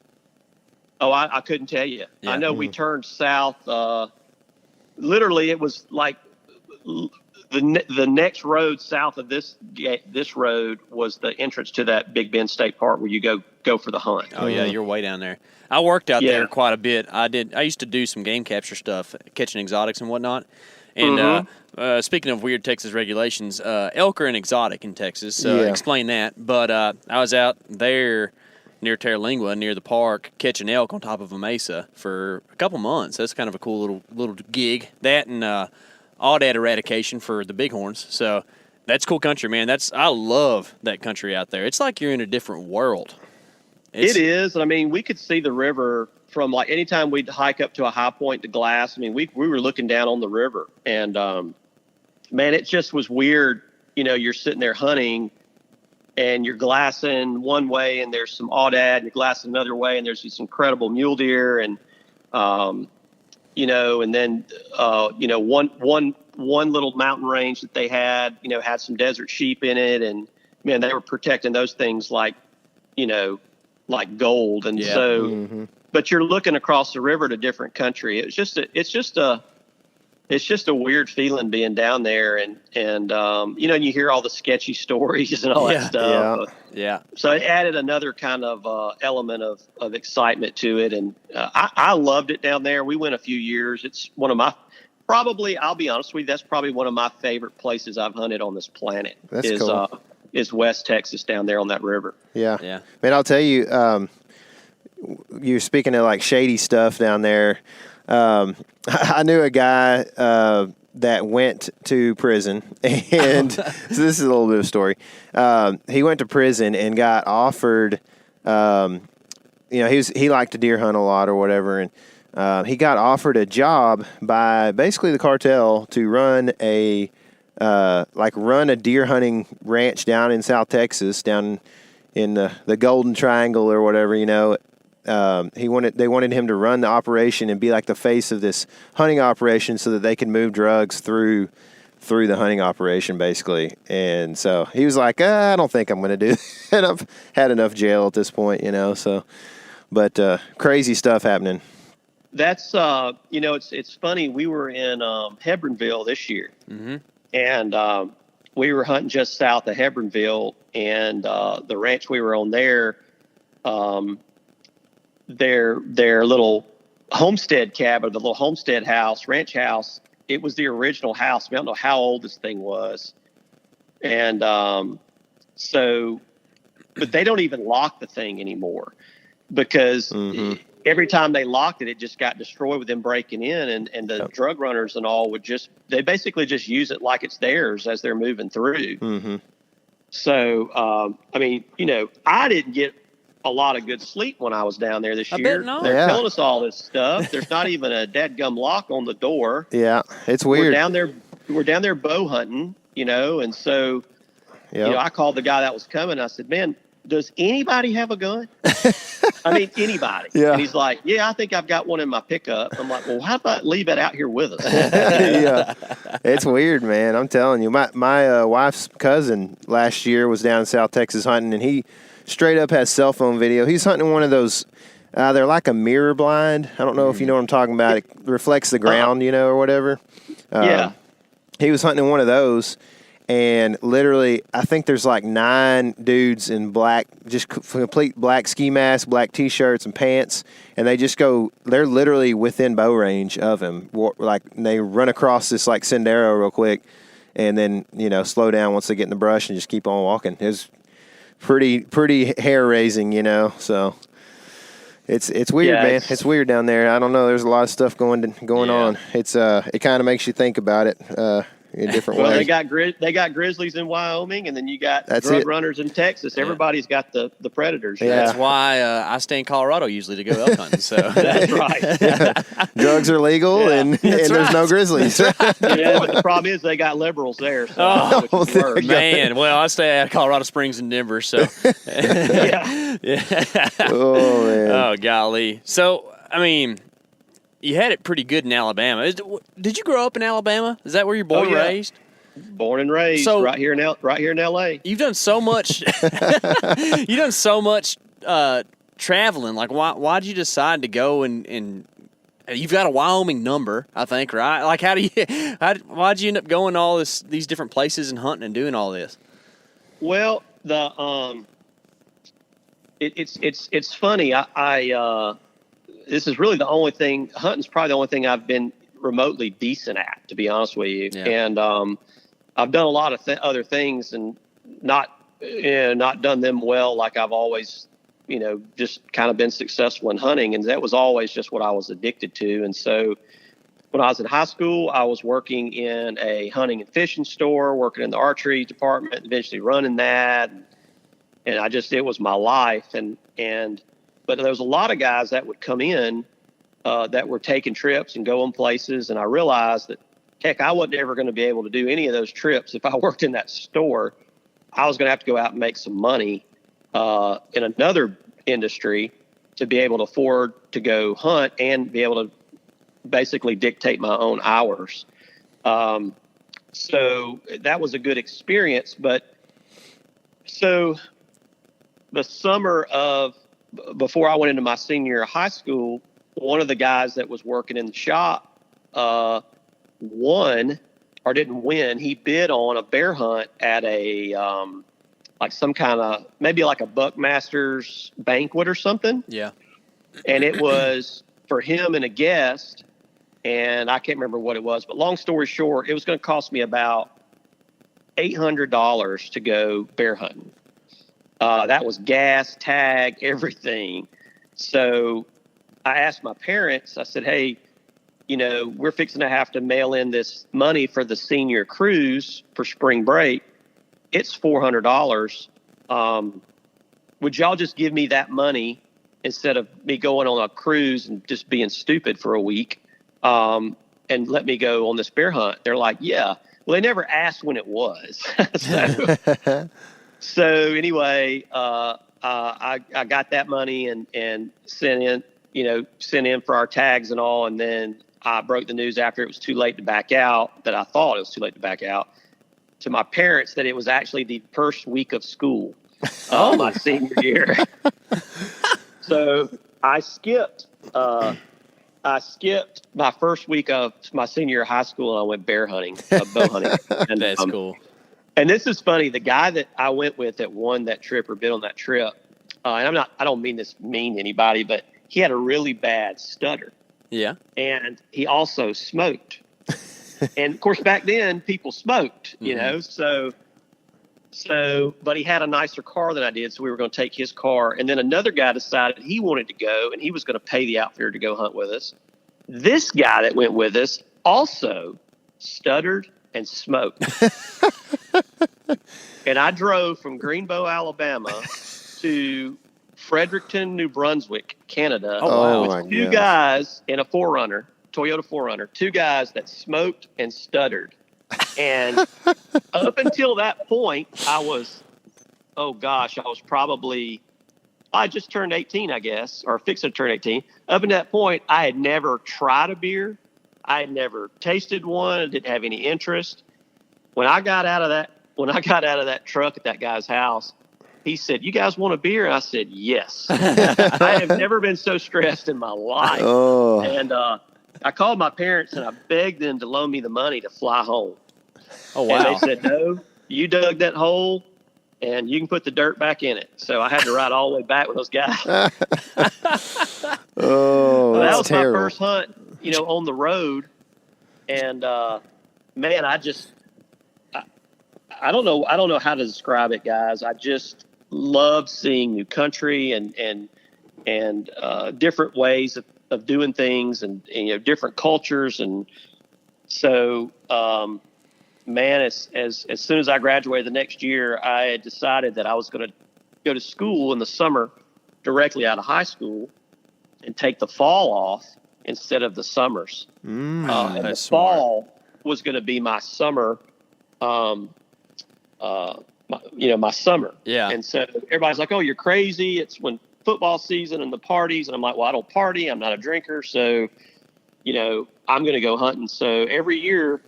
Oh, I couldn't tell you. Yeah. I know we turned south. Literally, it was the next road south of this road was the entrance to that Big Bend State Park where you go for the hunt. Oh yeah, you're way down there. I worked out there quite a bit. I used to do some game capture stuff, catching exotics and whatnot. And speaking of weird Texas regulations, elk are an exotic in Texas. So explain that. But I was out there near Terlingua, near the park, catching elk on top of a mesa for a couple months. That's kind of a cool little gig. That and aoudad eradication for the bighorns. So that's cool country, man. I love that country out there. It's like you're in a different world. It is. I mean, we could see the river from anytime we'd hike up to a high point to Glass. I mean, we were looking down on the river, and man, it just was weird. You're sitting there hunting, and you're glassing one way, and there's some aoudad, and you're glassing another way, and there's these incredible mule deer, and and then one little mountain range that they had some desert sheep in it, and man, they were protecting those things like gold, and so. Mm-hmm. But you're looking across the river to different country. It's just a weird feeling being down there, and you hear all the sketchy stories and all that stuff. Yeah. So it added another kind of element of excitement to it, and I loved it down there. We went a few years. It's one of my I'll be honest with you, that's probably one of my favorite places I've hunted on this planet. That's cool. Is West Texas down there on that river. Yeah. Man, I'll tell you. You're speaking of shady stuff down there. I knew a guy that went to prison, and so this is a little bit of a story. He went to prison and got offered. He liked to deer hunt a lot or whatever, and he got offered a job by basically the cartel to run a deer hunting ranch down in South Texas, down in the Golden Triangle or whatever. They wanted him to run the operation and be like the face of this hunting operation so that they could move drugs through the hunting operation, basically. And so he was like, I don't think I'm going to do that. I've had enough jail at this point, so. But crazy stuff happening. That's, it's funny. We were in Hebronville this year, and we were hunting just south of Hebronville, and the ranch we were on there, their little homestead cabin, the little homestead house, ranch house, it was the original house. We don't know how old this thing was. And but they don't even lock the thing anymore, because every time they locked it, it just got destroyed with them breaking in, and the drug runners and all they basically just use it like it's theirs as they're moving through. So, I didn't get a lot of good sleep when I was down there this year. Bet not. They're telling us all this stuff. There's not even a dadgum lock on the door. Yeah, it's weird. We're down there bow hunting, and so, I called the guy that was coming. I said, man, does anybody have a gun? I mean, anybody. Yeah. And he's like, yeah, I think I've got one in my pickup. I'm like, well, how about leave it out here with us? Yeah, it's weird, man. I'm telling you. My wife's cousin last year was down in South Texas hunting, and he straight up has cell phone video. He's hunting one of those, they're like a mirror blind. I don't know if you know what I'm talking about. It reflects the ground, or whatever. Yeah. He was hunting one of those, and literally, I think there's like 9 dudes in black, just complete black ski masks, black T-shirts and pants, and they're literally within bow range of him. Like, they run across this like sendero real quick, and then, slow down once they get in the brush and just keep on walking. It was pretty hair raising, so it's weird, man. It's weird down there. I don't know. There's a lot of stuff going on. It's it kind of makes you think about it in different ways. Well, they got grizzlies in Wyoming, and then you got drug runners in Texas. Everybody's got the predators. Yeah. That's why I stay in Colorado usually to go elk hunting. So that's right. Yeah. Drugs are legal, and there's no grizzlies. But the problem is they got liberals there. So which is worse. Man, well, I stay at Colorado Springs and Denver, so yeah. Oh man. Oh golly. So you had it pretty good in Alabama. Did you grow up in Alabama? Is that where you're born and raised? Born and raised, right here in L.A. You've done so much. You've done so much traveling. Like, why'd you decide to go and you've got a Wyoming number, I think, right? Like, why'd you end up going to all these different places and hunting and doing all this? Well, it's funny. I this is really the only thing. Hunting's probably the only thing I've been remotely decent at, to be honest with you. Yeah. And I've done a lot of other things and not done them well. Like I've always, just kind of been successful in hunting, and that was always just what I was addicted to. And so, when I was in high school, I was working in a hunting and fishing store, working in the archery department, eventually running that, and it was my life. But there was a lot of guys that would come in that were taking trips and going places. And I realized that, heck, I wasn't ever going to be able to do any of those trips. If I worked in that store, I was going to have to go out and make some money in another industry to be able to afford to go hunt and be able to basically dictate my own hours. So that was a good experience. But so the summer before I went into my senior year of high school, one of the guys that was working in the shop won or didn't win. He bid on a bear hunt at a like some kind of maybe like a Buckmaster's banquet or something. Yeah. And it was for him and a guest, and I can't remember what it was. But long story short, it was going to cost me about $800 to go bear hunting. That was gas, tag, everything. So I asked my parents, I said, hey, we're fixing to have to mail in this money for the senior cruise for spring break. It's $400. Would y'all just give me that money instead of me going on a cruise and just being stupid for a week, and let me go on this bear hunt? They're like, yeah. Well, they never asked when it was. So anyway, I got that money and sent in for our tags and all. And then I broke the news after it was too late to back out, that I thought it was too late to back out, to my parents, that it was actually the first week of school, my senior year. So I skipped my first week of my senior year of high school, and I went bear hunting, bow hunting. And, that's cool. And this is funny. The guy that I went with that won that trip or been on that trip, and I don't mean this mean to anybody, but he had a really bad stutter. Yeah. And he also smoked. And of course, back then people smoked, but he had a nicer car than I did. So we were going to take his car. And then another guy decided he wanted to go, and he was going to pay the outfitter to go hunt with us. This guy that went with us also stuttered and smoked. And I drove from Greenbow, Alabama to Fredericton, New Brunswick, Canada, with two guys in a Toyota 4Runner, two guys that smoked and stuttered. And up until that point, I just turned 18, I guess, or fixing to turn 18. Up until that point, I had never tried a beer. I had never tasted one. I didn't have any interest. When I got out of that truck at that guy's house, he said, "You guys want a beer?" And I said, "Yes." I have never been so stressed in my life. Oh. And I called my parents and I begged them to loan me the money to fly home. Oh, wow. And they said, "No, you dug that hole and you can put the dirt back in it." So I had to ride all the way back with those guys. Oh, that that's was terrible. my first hunt, on the road. And man, I don't know how to describe it, guys. I just love seeing new country and different ways of doing things, and different cultures. And so, man, as soon as I graduated the next year, I had decided that I was going to go to school in the summer directly out of high school and take the fall off instead of the summers. And the fall was going to be my summer, my summer. Yeah. And so everybody's like, "Oh, you're crazy. It's when football season and the parties." And I'm like, "Well, I don't party. I'm not a drinker. So, I'm going to go hunting." So every year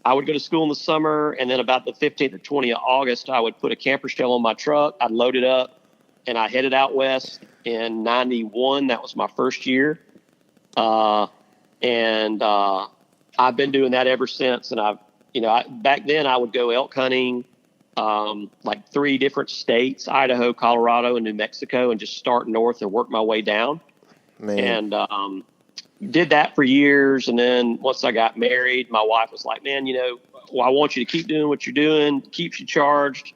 I would go to school in the summer, and then about the 15th or 20th of August, I would put a camper shell on my truck. I'd load it up, and I headed out west in 91. That was my first year. And I've been doing that ever since. And back then I would go elk hunting, like 3 different states, Idaho, Colorado, and New Mexico, and just start north and work my way down. Man. And, did that for years. And then once I got married, my wife was like, "Man, I want you to keep doing what you're doing. Keeps you charged,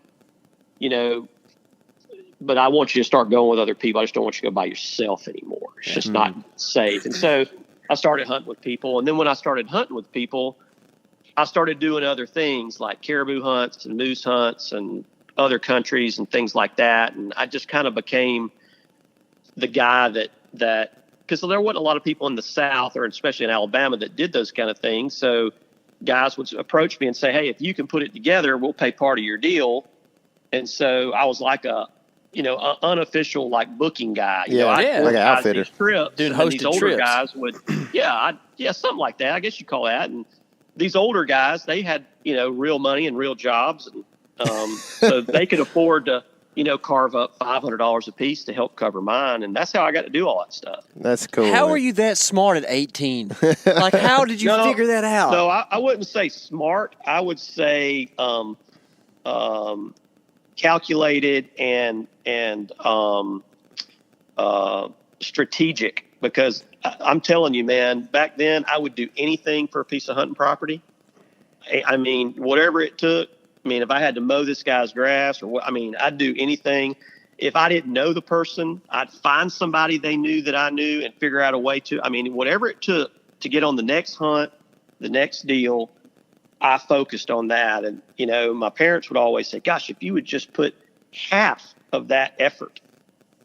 but I want you to start going with other people. I just don't want you to go by yourself anymore. It's just not safe." And so I started hunting with people. And then when I started hunting with people, I started doing other things like caribou hunts and moose hunts and other countries and things like that. And I just kind of became the guy that because there wasn't a lot of people in the South, or especially in Alabama, that did those kind of things. So guys would approach me and say, "Hey, if you can put it together, we'll pay part of your deal." And so I was like an unofficial booking guy. Like an outfitter. Trips, doing and hosted these older trips. Guys would, something like that. I guess you call that. And these older guys, they had real money and real jobs, and so they could afford to carve up $500 a piece to help cover mine. And that's how I got to do all that stuff. That's cool. How are you that smart at 18? Like, how did you figure that out? No, I wouldn't say smart. I would say calculated and strategic, because I'm telling you, man, back then I would do anything for a piece of hunting property. I mean, whatever it took. I mean, if I had to mow this guy's grass I'd do anything. If I didn't know the person, I'd find somebody they knew that I knew and figure out a way to, whatever it took to get on the next hunt, the next deal, I focused on that. And, you know, my parents would always say, gosh, if you would just put half of that effort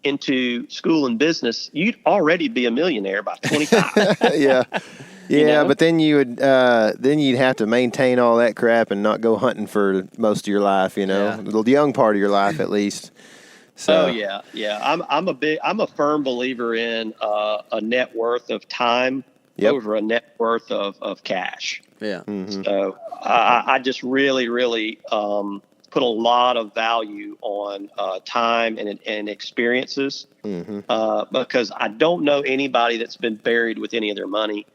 into school and business, you'd already be a millionaire by 25. Yeah. Yeah, You know? but then you'd have to maintain all that crap and not go hunting for most of your life, you know, the young part of your life at least. So. Oh yeah. I'm a firm believer in a net worth of time over a net worth of cash. Yeah. Mm-hmm. So I just really, really put a lot of value on time and experiences because I don't know anybody that's been buried with any of their money.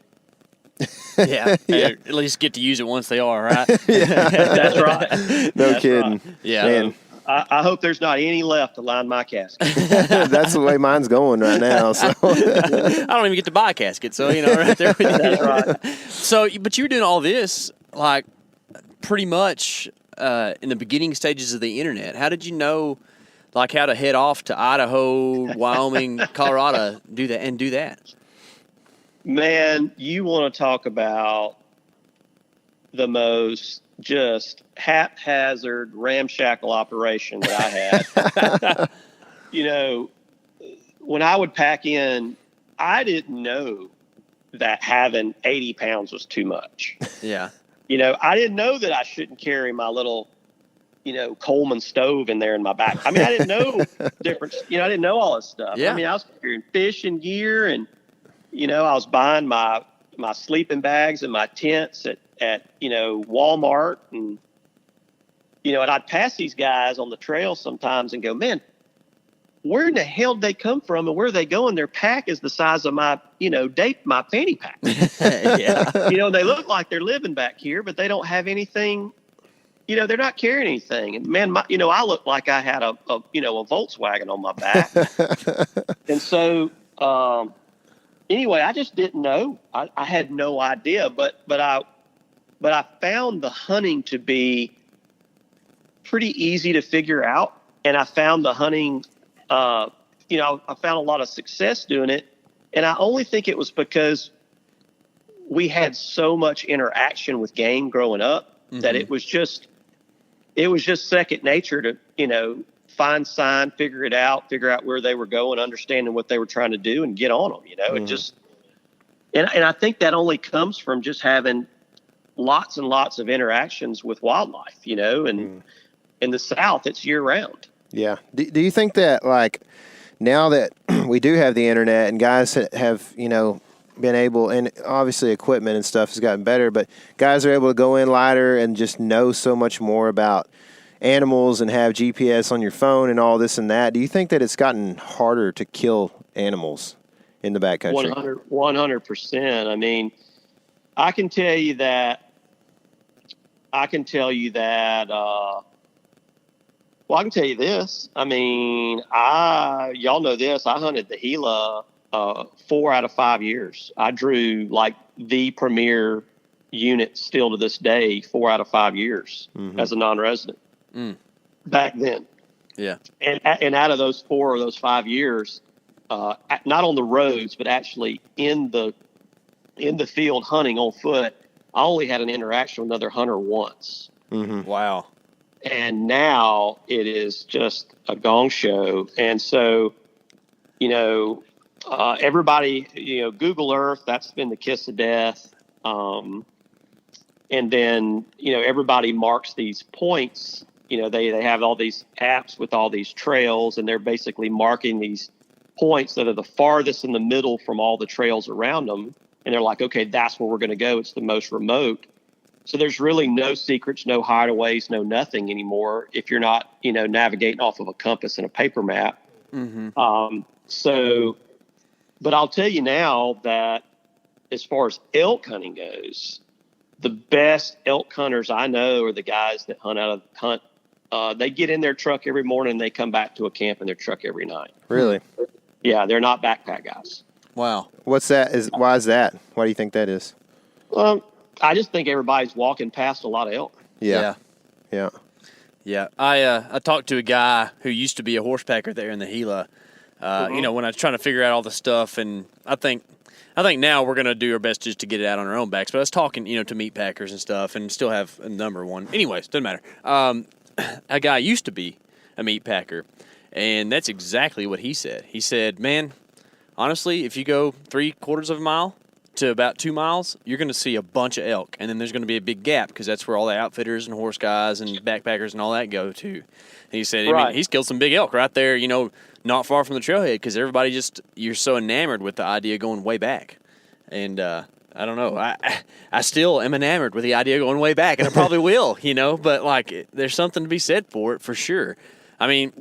Yeah. At least get to use it once they are, right? That's right. No That's kidding. Right. Yeah. Man. I hope there's not any left to line my casket. That's the way mine's going right now. So I don't even get to buy a casket, so, you know, right there with you. That's right. So, but you're doing all this, like, pretty much in the beginning stages of the internet. How did you know, like, how to head off to Idaho, Wyoming, Colorado, do that? Man, you want to talk about the most just haphazard, ramshackle operation that I had. You know, when I would pack in, I didn't know that having 80 pounds was too much. Yeah. You know, I didn't know that I shouldn't carry my little, you know, Coleman stove in there in my back. I mean, I didn't know different, you know, I didn't know all this stuff. Yeah. I mean, I was carrying fishing gear and, you know, I was buying my sleeping bags and my tents at, you know, Walmart. And, you know, and I'd pass these guys on the trail sometimes and go, man, where in the hell did they come from and where are they going? Their pack is the size of my, you know, my fanny pack. Yeah. You know, they look like they're living back here, but they don't have anything, you know, they're not carrying anything. And man, you know, I looked like I had a Volkswagen on my back. And so, anyway, I just didn't know. I had no idea, but I found the hunting to be pretty easy to figure out. And I found the hunting, you know, I found a lot of success doing it. And I only think it was because we had so much interaction with game growing up that it was just second nature to, you know, find sign, figure out where they were going, understanding what they were trying to do and get on them, you know, it just, and I think that only comes from just having lots and lots of interactions with wildlife, you know, and in the South, it's year round. Yeah. Do you think that, like, now that we do have the internet and guys have, you know, been able, and obviously equipment and stuff has gotten better, but guys are able to go in lighter and just know so much more about animals and have GPS on your phone and all this and that. Do you think that it's gotten harder to kill animals in the backcountry? 100%. I mean, I can tell you that, well, I can tell you this. I mean, y'all know this. I hunted the Gila 4 out of 5 years. I drew like the premier unit still to this day, 4 out of 5 years as a non-resident back then. Yeah. And out of those 4 or those 5 years, not on the roads, but actually in the field hunting on foot, I only had an interaction with another hunter once. Wow. And now it is just a gong show. And so, you know, everybody, you know, Google Earth, that's been the kiss of death. And then, you know, everybody marks these points. You know, they have all these apps with all these trails, and they're basically marking these points that are the farthest in the middle from all the trails around them. And they're like, okay, that's where we're going to go. It's the most remote. So there's really no secrets, no hideaways, no nothing anymore if you're not, you know, navigating off of a compass and a paper map. So, but I'll tell you now that as far as elk hunting goes, the best elk hunters I know are the guys that hunt. They get in their truck every morning and they come back to a camp in their truck every night. Really? Yeah, they're not backpack guys. Wow. What's that? Why is that? Why do you think that is? I just think everybody's walking past a lot of elk. Yeah. I talked to a guy who used to be a horsepacker there in the Gila. You know, when I was trying to figure out all the stuff, and I think I think now we're going to do our best just to get it out on our own backs. But I was talking, to meat packers and stuff, and still have a number one. Anyways, doesn't matter. A guy used to be a meat packer, and that's exactly what he said. He said, man, honestly, if you go 3/4 of a mile to about 2 miles, you're going to see a bunch of elk, and then there's going to be a big gap because that's where all the outfitters and horse guys and backpackers and all that go to. And he said, I mean, he's killed some big elk right there, not far from the trailhead because everybody you're so enamored with the idea of going way back. And I don't know. I still am enamored with the idea of going way back, and I probably will, but, there's something to be said for it for sure. I mean,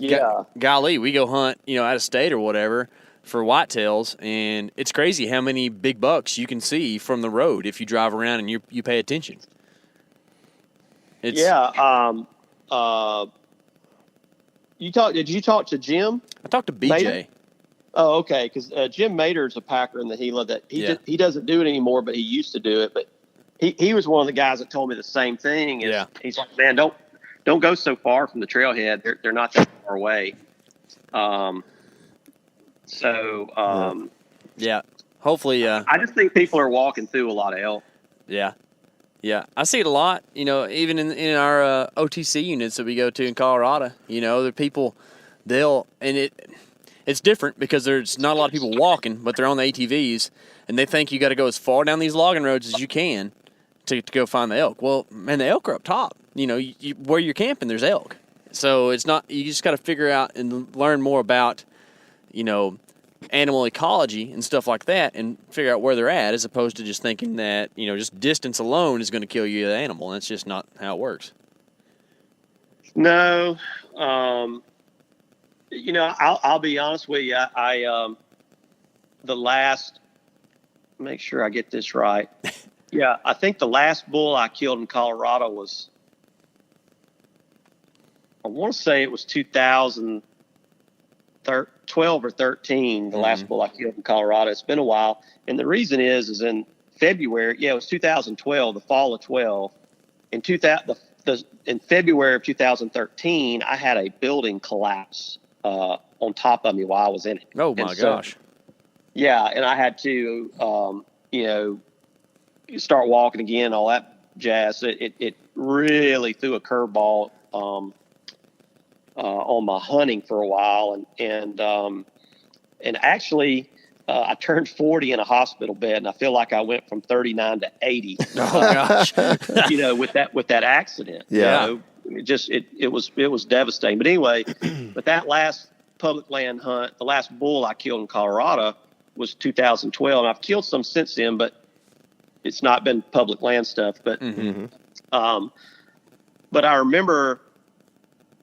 golly, we go hunt, out of state or whatever for whitetails, and it's crazy how many big bucks you can see from the road if you drive around and you pay attention. Did you talk to Jim? I talked to BJ. Mater? Oh, okay, because Jim Mater's a packer in the Gila that he doesn't do it anymore, but he used to do it. But he was one of the guys that told me the same thing. He's like, man, don't go so far from the trailhead. They're not that far away. Hopefully. I just think people are walking through a lot of elk. Yeah. I see it a lot, even in our OTC units that we go to in Colorado, the people, it's different because there's not a lot of people walking, but they're on the ATVs, and they think you got to go as far down these logging roads as you can to go find the elk. Well, man, the elk are up top. Where you're camping, there's elk. So it's not, you just got to figure out and learn more about, animal ecology and stuff like that and figure out where they're at as opposed to just thinking that, just distance alone is going to kill you, the animal. That's just not how it works. No. I'll be honest with you. Make sure I get this right. Yeah. I think the last bull I killed in Colorado was, I want to say it was 2012 or 13, the last bull I killed in Colorado. It's been a while. And the reason is in February, it was 2012, the fall of 12. In February of 2013, I had a building collapse on top of me while I was in it. Oh, my gosh. Yeah, and I had to, start walking again, all that jazz. It really threw a curveball on my hunting for a while, and actually I turned 40 in a hospital bed, and I feel like I went from 39 to 80. Oh gosh. With that accident. Yeah. It was devastating. But anyway, but that last public land hunt, the last bull I killed in Colorado was 2012, and I've killed some since then, but it's not been public land stuff. But but I remember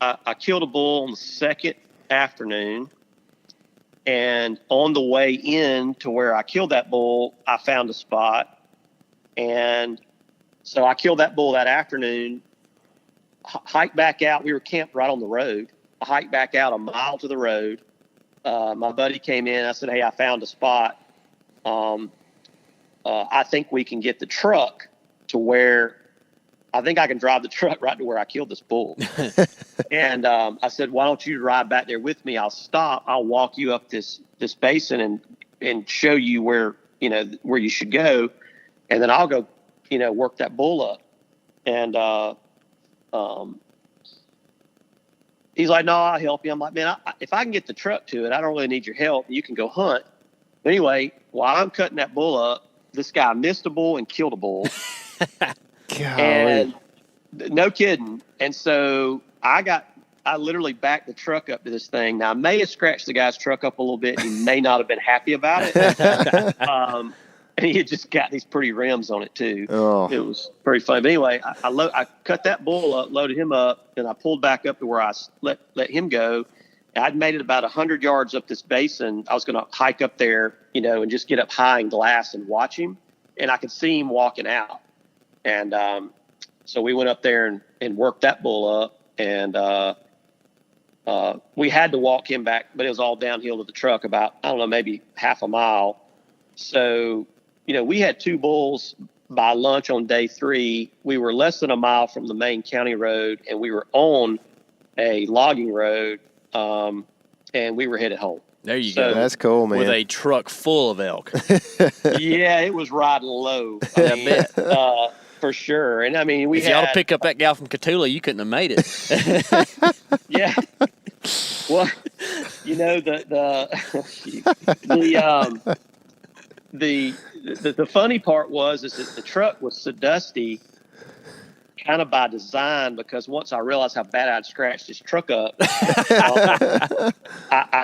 I killed a bull on the second afternoon, and on the way in to where I killed that bull, I found a spot. And so I killed that bull that afternoon, hiked back out. We were camped right on the road. I hiked back out a mile to the road. My buddy came in. I said, hey, I found a spot. I think we can get the truck to where I think I can drive the truck right to where I killed this bull. And I said, why don't you ride back there with me? I'll stop. I'll walk you up this basin and show you where you should go. And then I'll go, work that bull up. And he's like, no, I'll help you. I'm like, man, if I can get the truck to it, I don't really need your help. You can go hunt. But anyway, while I'm cutting that bull up, this guy missed a bull and killed a bull. And no kidding. And so I literally backed the truck up to this thing. Now I may have scratched the guy's truck up a little bit. He may not have been happy about it. And he had just got these pretty rims on it too. Oh. It was pretty funny. But anyway, I cut that bull up, loaded him up, and I pulled back up to where I let him go. I'd made it about 100 yards up this basin. I was going to hike up there, and just get up high in glass and watch him. And I could see him walking out. And so we went up there and worked that bull up. And we had to walk him back, but it was all downhill to the truck about, I don't know, maybe half a mile. So, we had 2 bulls by lunch on day 3. We were less than a mile from the main county road, and we were on a logging road, and we were headed home. There you go. That's cool, man. With a truck full of elk. Yeah, it was riding low. I bet. For sure. And I mean, if y'all to pick up that gal from Cotulla, you couldn't have made it. Yeah. Well, you know, the funny part was that the truck was so dusty, kind of by design, because once I realized how bad I'd scratched his truck up, I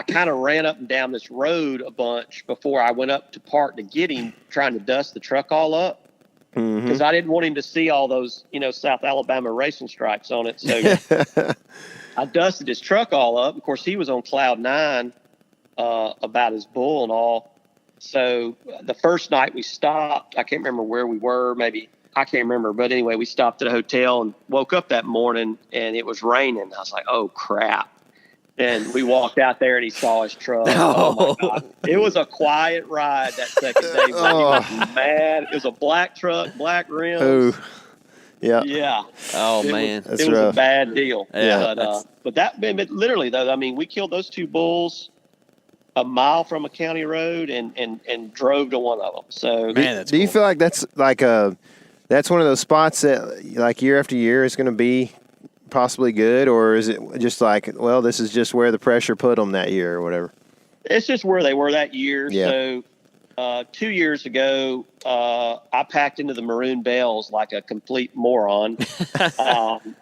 kind of ran up and down this road a bunch before I went up to park to get him, trying to dust the truck all up. Because I didn't want him to see all those, South Alabama racing stripes on it. So I dusted his truck all up. Of course, he was on cloud nine about his bull and all. So the first night we stopped, I can't remember where we were, I can't remember. But anyway, we stopped at a hotel and woke up that morning and it was raining. I was like, oh, crap. And we walked out there and he saw his truck. Oh, my God. It was a quiet ride that second day. He was mad. It was a black truck, black rims. Oh, yeah. Yeah. Oh, man. It was a bad deal. Yeah. But literally, though, I mean, we killed those two bulls a mile from a county road and drove to one of them. So, man, do you feel like that's that's one of those spots that like year after year is going to be possibly good, or is it just like, well, this is just where the pressure put them that year or whatever? It's just where they were that year. Yeah. So 2 years ago, I packed into the Maroon Bells like a complete moron. Isn't that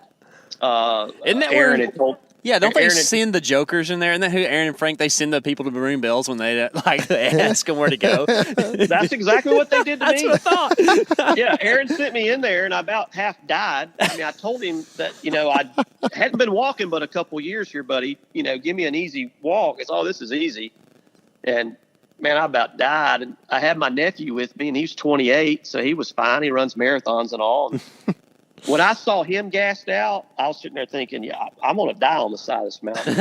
Aaron where? had told, Yeah, don't Aaron they send the jokers in there? Isn't that who Aaron and Frank? They send the people to Maroon Bells when they ask them where to go. That's exactly what they did to me. That's what I thought. Yeah, Aaron sent me in there, and I about half died. I mean, I told him that, I hadn't been walking but a couple years here, buddy. Give me an easy walk. It's, this is easy. And, man, I about died. And I had my nephew with me, and he was 28, so he was fine. He runs marathons and all. And when I saw him gassed out, I was sitting there thinking, yeah, I'm going to die on the side of this mountain.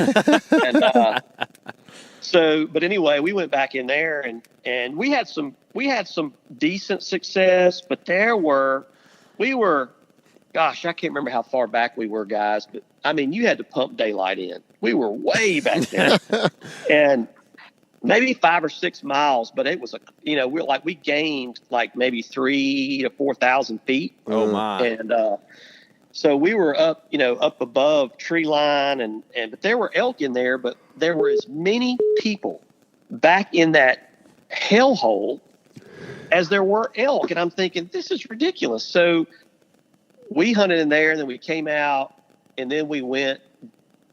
But anyway, we went back in there and we had some decent success, but gosh, I can't remember how far back we were, guys, but I mean, you had to pump daylight in. We were way back there and maybe 5 or 6 miles, but it was we gained like maybe 3,000 to 4,000 feet. Oh my. And, so we were up above tree line but there were elk in there, but there were as many people back in that hellhole as there were elk. And I'm thinking, this is ridiculous. So we hunted in there and then we came out and then we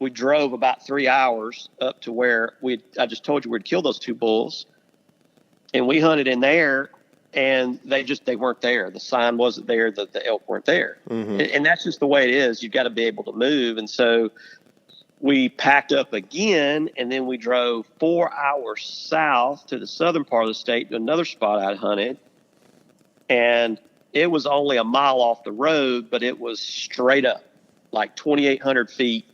drove about 3 hours up to where I just told you we'd kill those two bulls, and we hunted in there and they weren't there. The sign wasn't there that the elk weren't there. Mm-hmm. And that's just the way it is. You've got to be able to move. And so we packed up again and then we drove 4 hours south to the southern part of the state to another spot I'd hunted. And it was only a mile off the road, but it was straight up like 2,800 feet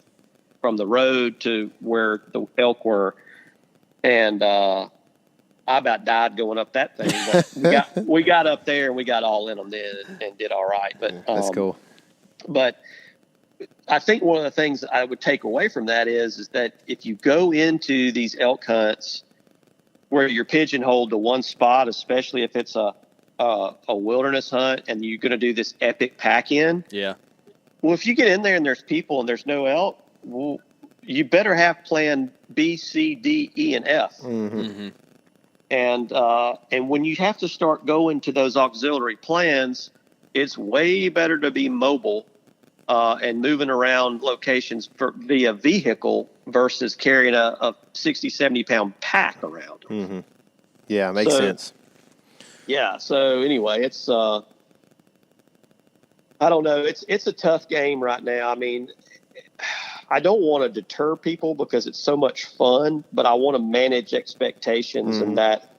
from the road to where the elk were. And, I about died going up that thing, but we got up there and we got all in them then and did all right. But that's cool. But I think one of the things I would take away from that is that if you go into these elk hunts where you're pigeonholed to one spot, especially if it's a wilderness hunt and you're going to do this epic pack in. Yeah. Well, if you get in there and there's people and there's no elk, well, you better have plan B, C, D, E, and F. Mm-hmm. Mm-hmm. And when you have to start going to those auxiliary plans, it's way better to be mobile and moving around locations via vehicle versus carrying a 60, 70-pound pack around. Mm-hmm. Yeah, makes sense. Yeah. So anyway, it's I don't know. It's a tough game right now. I mean, I don't want to deter people because it's so much fun, but I want to manage expectations and that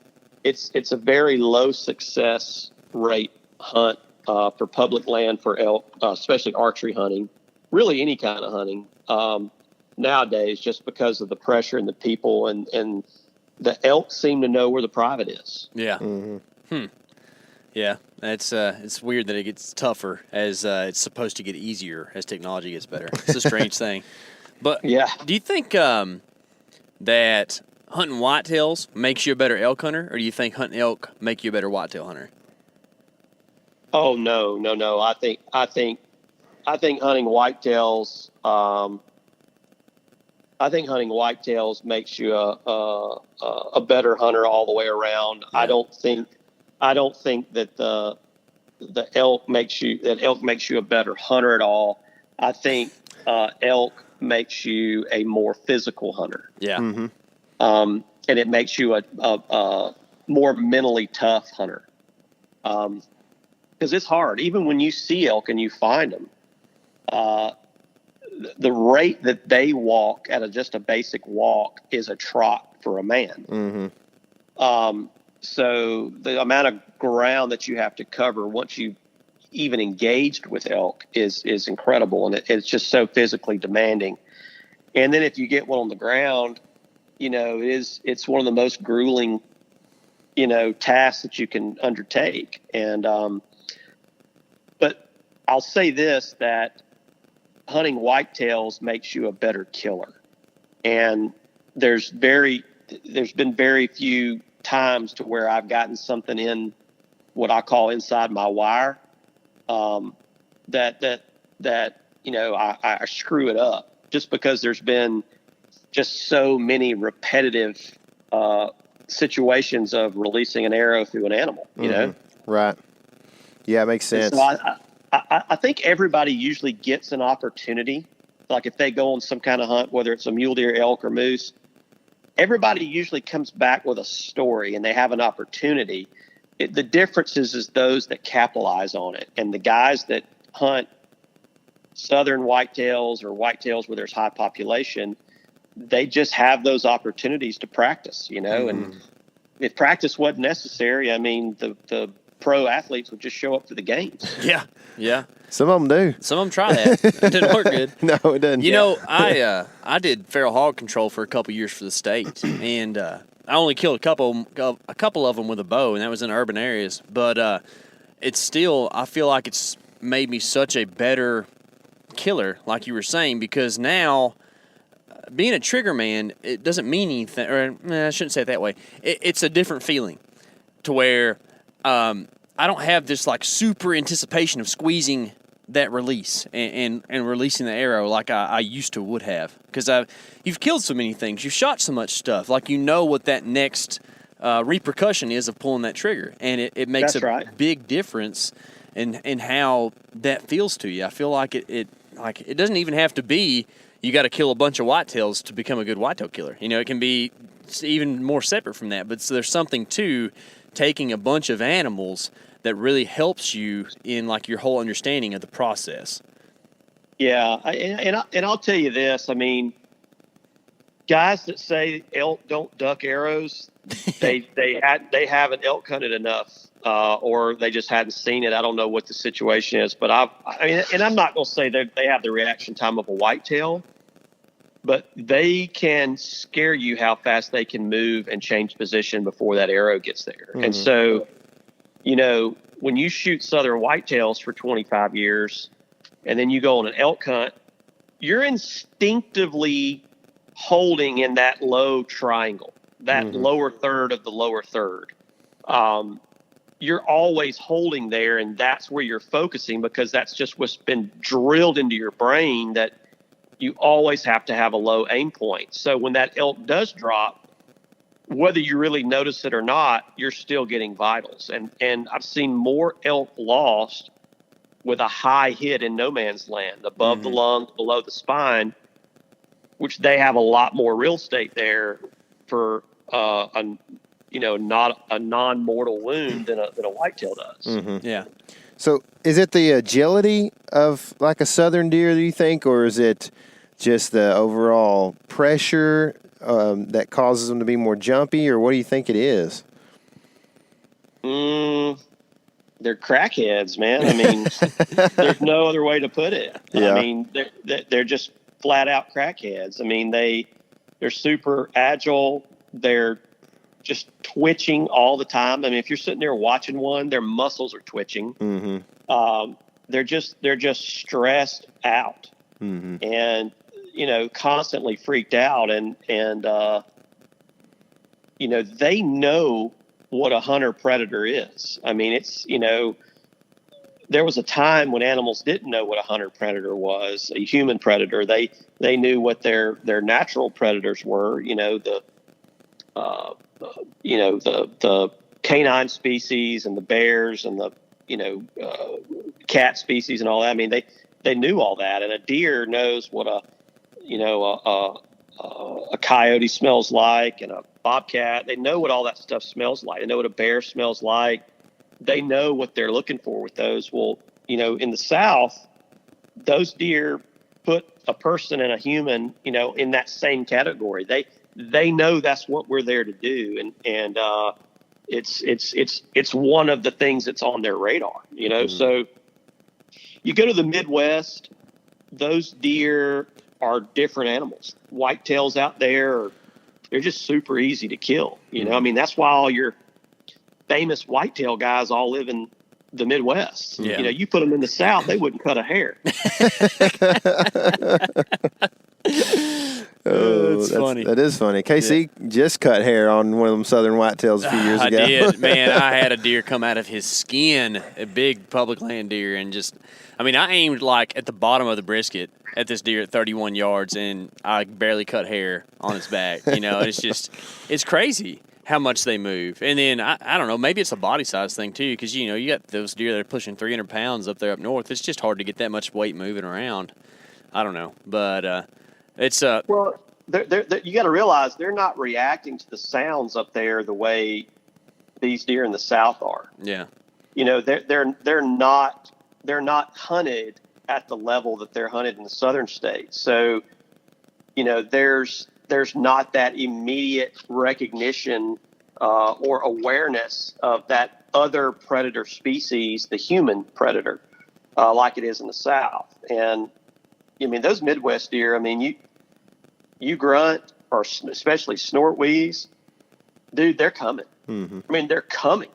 it's a very low success rate hunt for public land for elk, especially archery hunting, really any kind of hunting nowadays, just because of the pressure and the people and the elk seem to know where the private is. Yeah. Mm-hmm. Yeah, it's weird that it gets tougher as it's supposed to get easier as technology gets better. It's a strange thing. But yeah, do you think that hunting whitetails makes you a better elk hunter, or do you think hunting elk make you a better whitetail hunter? Oh no. I think hunting whitetails. I think hunting whitetails makes you a better hunter all the way around. Yeah. I don't think that the elk makes you a better hunter at all. I think elk makes you a more physical hunter. Yeah. Mm-hmm. And it makes you a more mentally tough hunter. Because it's hard, even when you see elk and you find them. The rate that they walk at just a basic walk is a trot for a man. Mm-hmm. So the amount of ground that you have to cover once you even engaged with elk is incredible, and it's just so physically demanding. And then if you get one on the ground, it's one of the most grueling, tasks that you can undertake. And but I'll say this, that hunting whitetails makes you a better killer. And there's been very few times to where I've gotten something in what I call inside my wire, that I screw it up just because there's been just so many repetitive situations of releasing an arrow through an animal, Right. Yeah, it makes sense. So I think everybody usually gets an opportunity. Like if they go on some kind of hunt, whether it's a mule deer, elk, or moose, everybody usually comes back with a story and they have an opportunity. The difference is those that capitalize on it. And the guys that hunt southern whitetails or whitetails where there's high population, they just have those opportunities to practice, and if practice wasn't necessary, I mean, the pro athletes would just show up for the games. Yeah. Some of them do. Some of them try that. It didn't work good. No, it doesn't. I did feral hog control for a couple years for the state, and I only killed a couple of them with a bow, and that was in urban areas. But it's still, I feel like it's made me such a better killer, like you were saying, because now being a trigger man, it doesn't mean anything, or I shouldn't say it that way. It's a different feeling to where I don't have this like super anticipation of squeezing that release and releasing the arrow like I used to would have, because you've killed so many things, you've shot so much stuff, like what that next repercussion is of pulling that trigger, and it makes big difference in how that feels to you. I feel like it doesn't even have to be you got to kill a bunch of whitetails to become a good whitetail killer. It can be even more separate from that, but there's something to taking a bunch of animals that really helps you in like your whole understanding of the process. Yeah. And I'll tell you this, I mean, guys that say elk don't duck arrows, they haven't elk hunted enough, or they just hadn't seen it. I don't know what the situation is, but I mean, and I'm not going to say that they have the reaction time of a whitetail, but they can scare you how fast they can move and change position before that arrow gets there. Mm-hmm. And so, when you shoot southern whitetails for 25 years and then you go on an elk hunt, you're instinctively holding in that low triangle, that lower third of the lower third. You're always holding there, and that's where you're focusing, because that's just what's been drilled into your brain, that you always have to have a low aim point. So when that elk does drop, whether you really notice it or not, you're still getting vitals. And I've seen more elk lost with a high hit in no man's land, above the lung, below the spine, which they have a lot more real estate there for not a non-mortal wound than a whitetail does. Mm-hmm. Yeah. So is it the agility of like a southern deer, do you think, or is it just the overall pressure that causes them to be more jumpy, or what do you think it is? They're crackheads, man. I mean, there's no other way to put it. Yeah. I mean, they're just flat out crackheads. I mean, they're super agile. They're just twitching all the time. I mean, if you're sitting there watching one, their muscles are twitching. Mm-hmm. They're just stressed out, and constantly freaked out. And they know what a hunter predator is. I mean, it's, there was a time when animals didn't know what a hunter predator was, a human predator. They knew what their natural predators were, the canine species and the bears and the, cat species and all that. I mean, they knew all that. And a deer knows what a coyote smells like, and a bobcat. They know what all that stuff smells like. They know what a bear smells like. They know what they're looking for with those. Well, in the South, those deer put a person and a human, in that same category. They know that's what we're there to do. And it's one of the things that's on their radar, So you go to the Midwest, those deer are different animals. Whitetails out there, they're just super easy to kill. I mean, that's why all your famous whitetail guys all live in the Midwest. Yeah. You put them in the South, they wouldn't cut a hair. That's funny. That is funny. KC just cut hair on one of them southern whitetails a few years ago. I did. Man, I had a deer come out of his skin, a big public land deer, and I aimed like at the bottom of the brisket at this deer at 31 yards, and I barely cut hair on its back. It's crazy how much they move. And then, I don't know, maybe it's a body size thing too, because, you got those deer that are pushing 300 pounds up there up north. It's just hard to get that much weight moving around. I don't know. But it's... Well, you got to realize they're not reacting to the sounds up there the way these deer in the South are. Yeah. They're not hunted at the level that they're hunted in the southern states. So, there's not that immediate recognition or awareness of that other predator species, the human predator, like it is in the South. And those Midwest deer, you grunt, or especially snort wheeze, dude, they're coming. Mm-hmm. They're coming.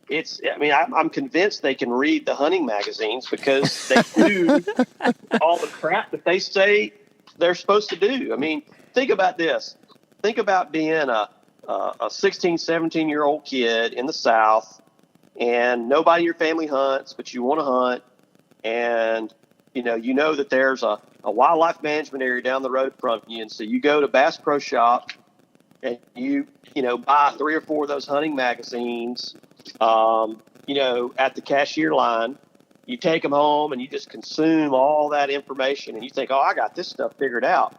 I'm convinced they can read the hunting magazines because they do all the crap that they say they're supposed to do. Think about this. Think about being a 16, 17-year-old kid in the South, and nobody in your family hunts, but you want to hunt, and you know that there's a wildlife management area down the road from you, and so you go to Bass Pro Shop and you buy 3 or 4 of those hunting magazines, at the cashier line. You take them home and you just consume all that information, and you think, oh, I got this stuff figured out.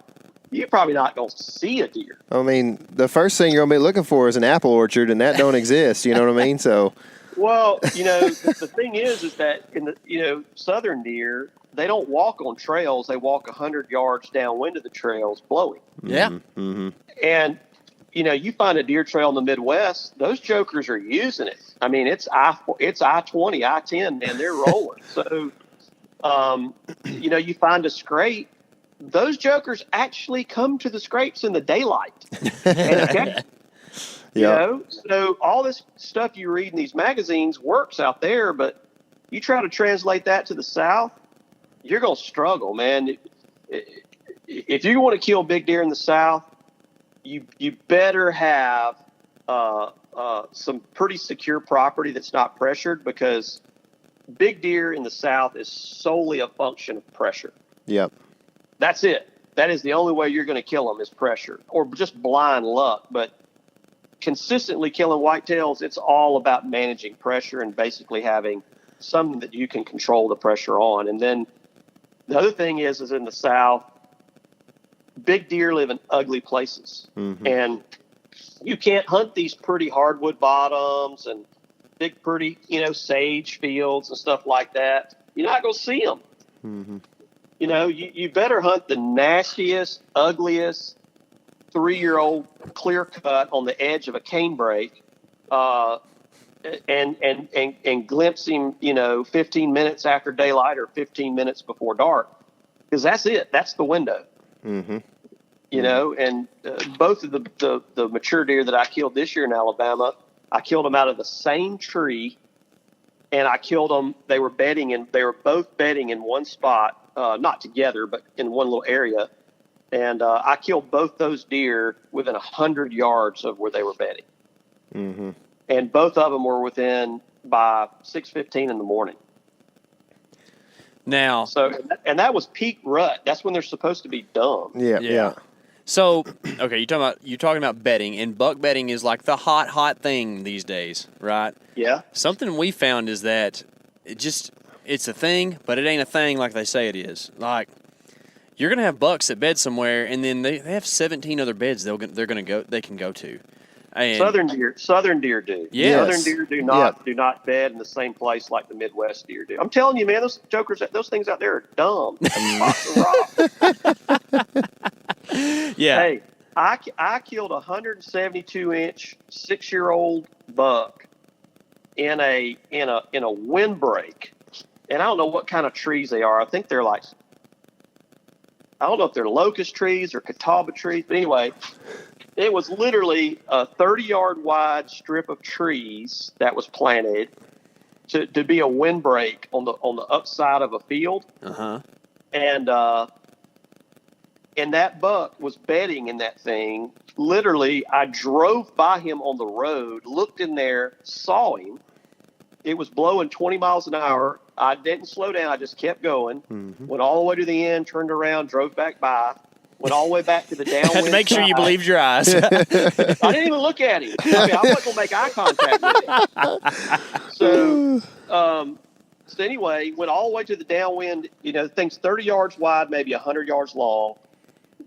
You're probably not going to see a deer. The first thing you're going to be looking for is an apple orchard, and that don't exist. You know what I mean? So, well, the thing is that in the southern deer, they don't walk on trails. They walk 100 yards downwind of the trails, blowing. Yeah. Mm-hmm. And you find a deer trail in the Midwest, those jokers are using it. It's I-20, I-10, man, they're rolling. So, you find a scrape. Those jokers actually come to the scrapes in the daylight. And so all this stuff you read in these magazines works out there, but you try to translate that to the South, you're going to struggle, man. If you want to kill big deer in the South, you better have some pretty secure property that's not pressured, because big deer in the South is solely a function of pressure. Yep. That's it. That is the only way you're going to kill them, is pressure, or just blind luck. But consistently killing whitetails, it's all about managing pressure and basically having something that you can control the pressure on. And then the other thing is in the South, big deer live in ugly places. Mm-hmm. And you can't hunt these pretty hardwood bottoms and big, pretty, sage fields and stuff like that. You're not going to see them. Mm-hmm. You better hunt the nastiest, ugliest 3-year-old clear cut on the edge of a canebrake, and glimpse him, 15 minutes after daylight or 15 minutes before dark, because that's it. That's the window. Mm-hmm. And both of the mature deer that I killed this year in Alabama, I killed them out of the same tree, and I killed them. They were both bedding in one spot. Not together, but in one little area. And I killed both those deer within 100 yards of where they were bedding. Mm-hmm. And both of them were within by 6:15 in the morning. Now, So, and that was peak rut. That's when they're supposed to be dumb. Yeah. So, okay, you're talking about bedding, and buck bedding is like the hot thing these days, right? Yeah. Something we found is that it's a thing, but it ain't a thing like they say it is. Like, you're gonna have bucks that bed somewhere, and then they have 17 other beds they can go to. And Southern deer do. Yes. Southern deer do not bed in the same place like the Midwest deer do. I'm telling you, man, those things out there are dumb. Yeah. Hey, I killed a 172-inch 6-year-old buck in a windbreak, and I don't know what kind of trees they are. I think they're like, I don't know if they're locust trees or catawba trees, but anyway. It was literally a 30-yard wide strip of trees that was planted to be a windbreak on the upside of a field. Uh-huh. And that buck was bedding in that thing. Literally, I drove by him on the road, looked in there, saw him. It was blowing 20 miles an hour. I didn't slow down. I just kept going. Mm-hmm. Went all the way to the end, turned around, drove back by. Went all the way back to the downwind Had to make sure you believed your eyes. I didn't even look at him. I mean, I wasn't going to make eye contact with him. So anyway, went all the way to the downwind. The thing's 30 yards wide, maybe 100 yards long.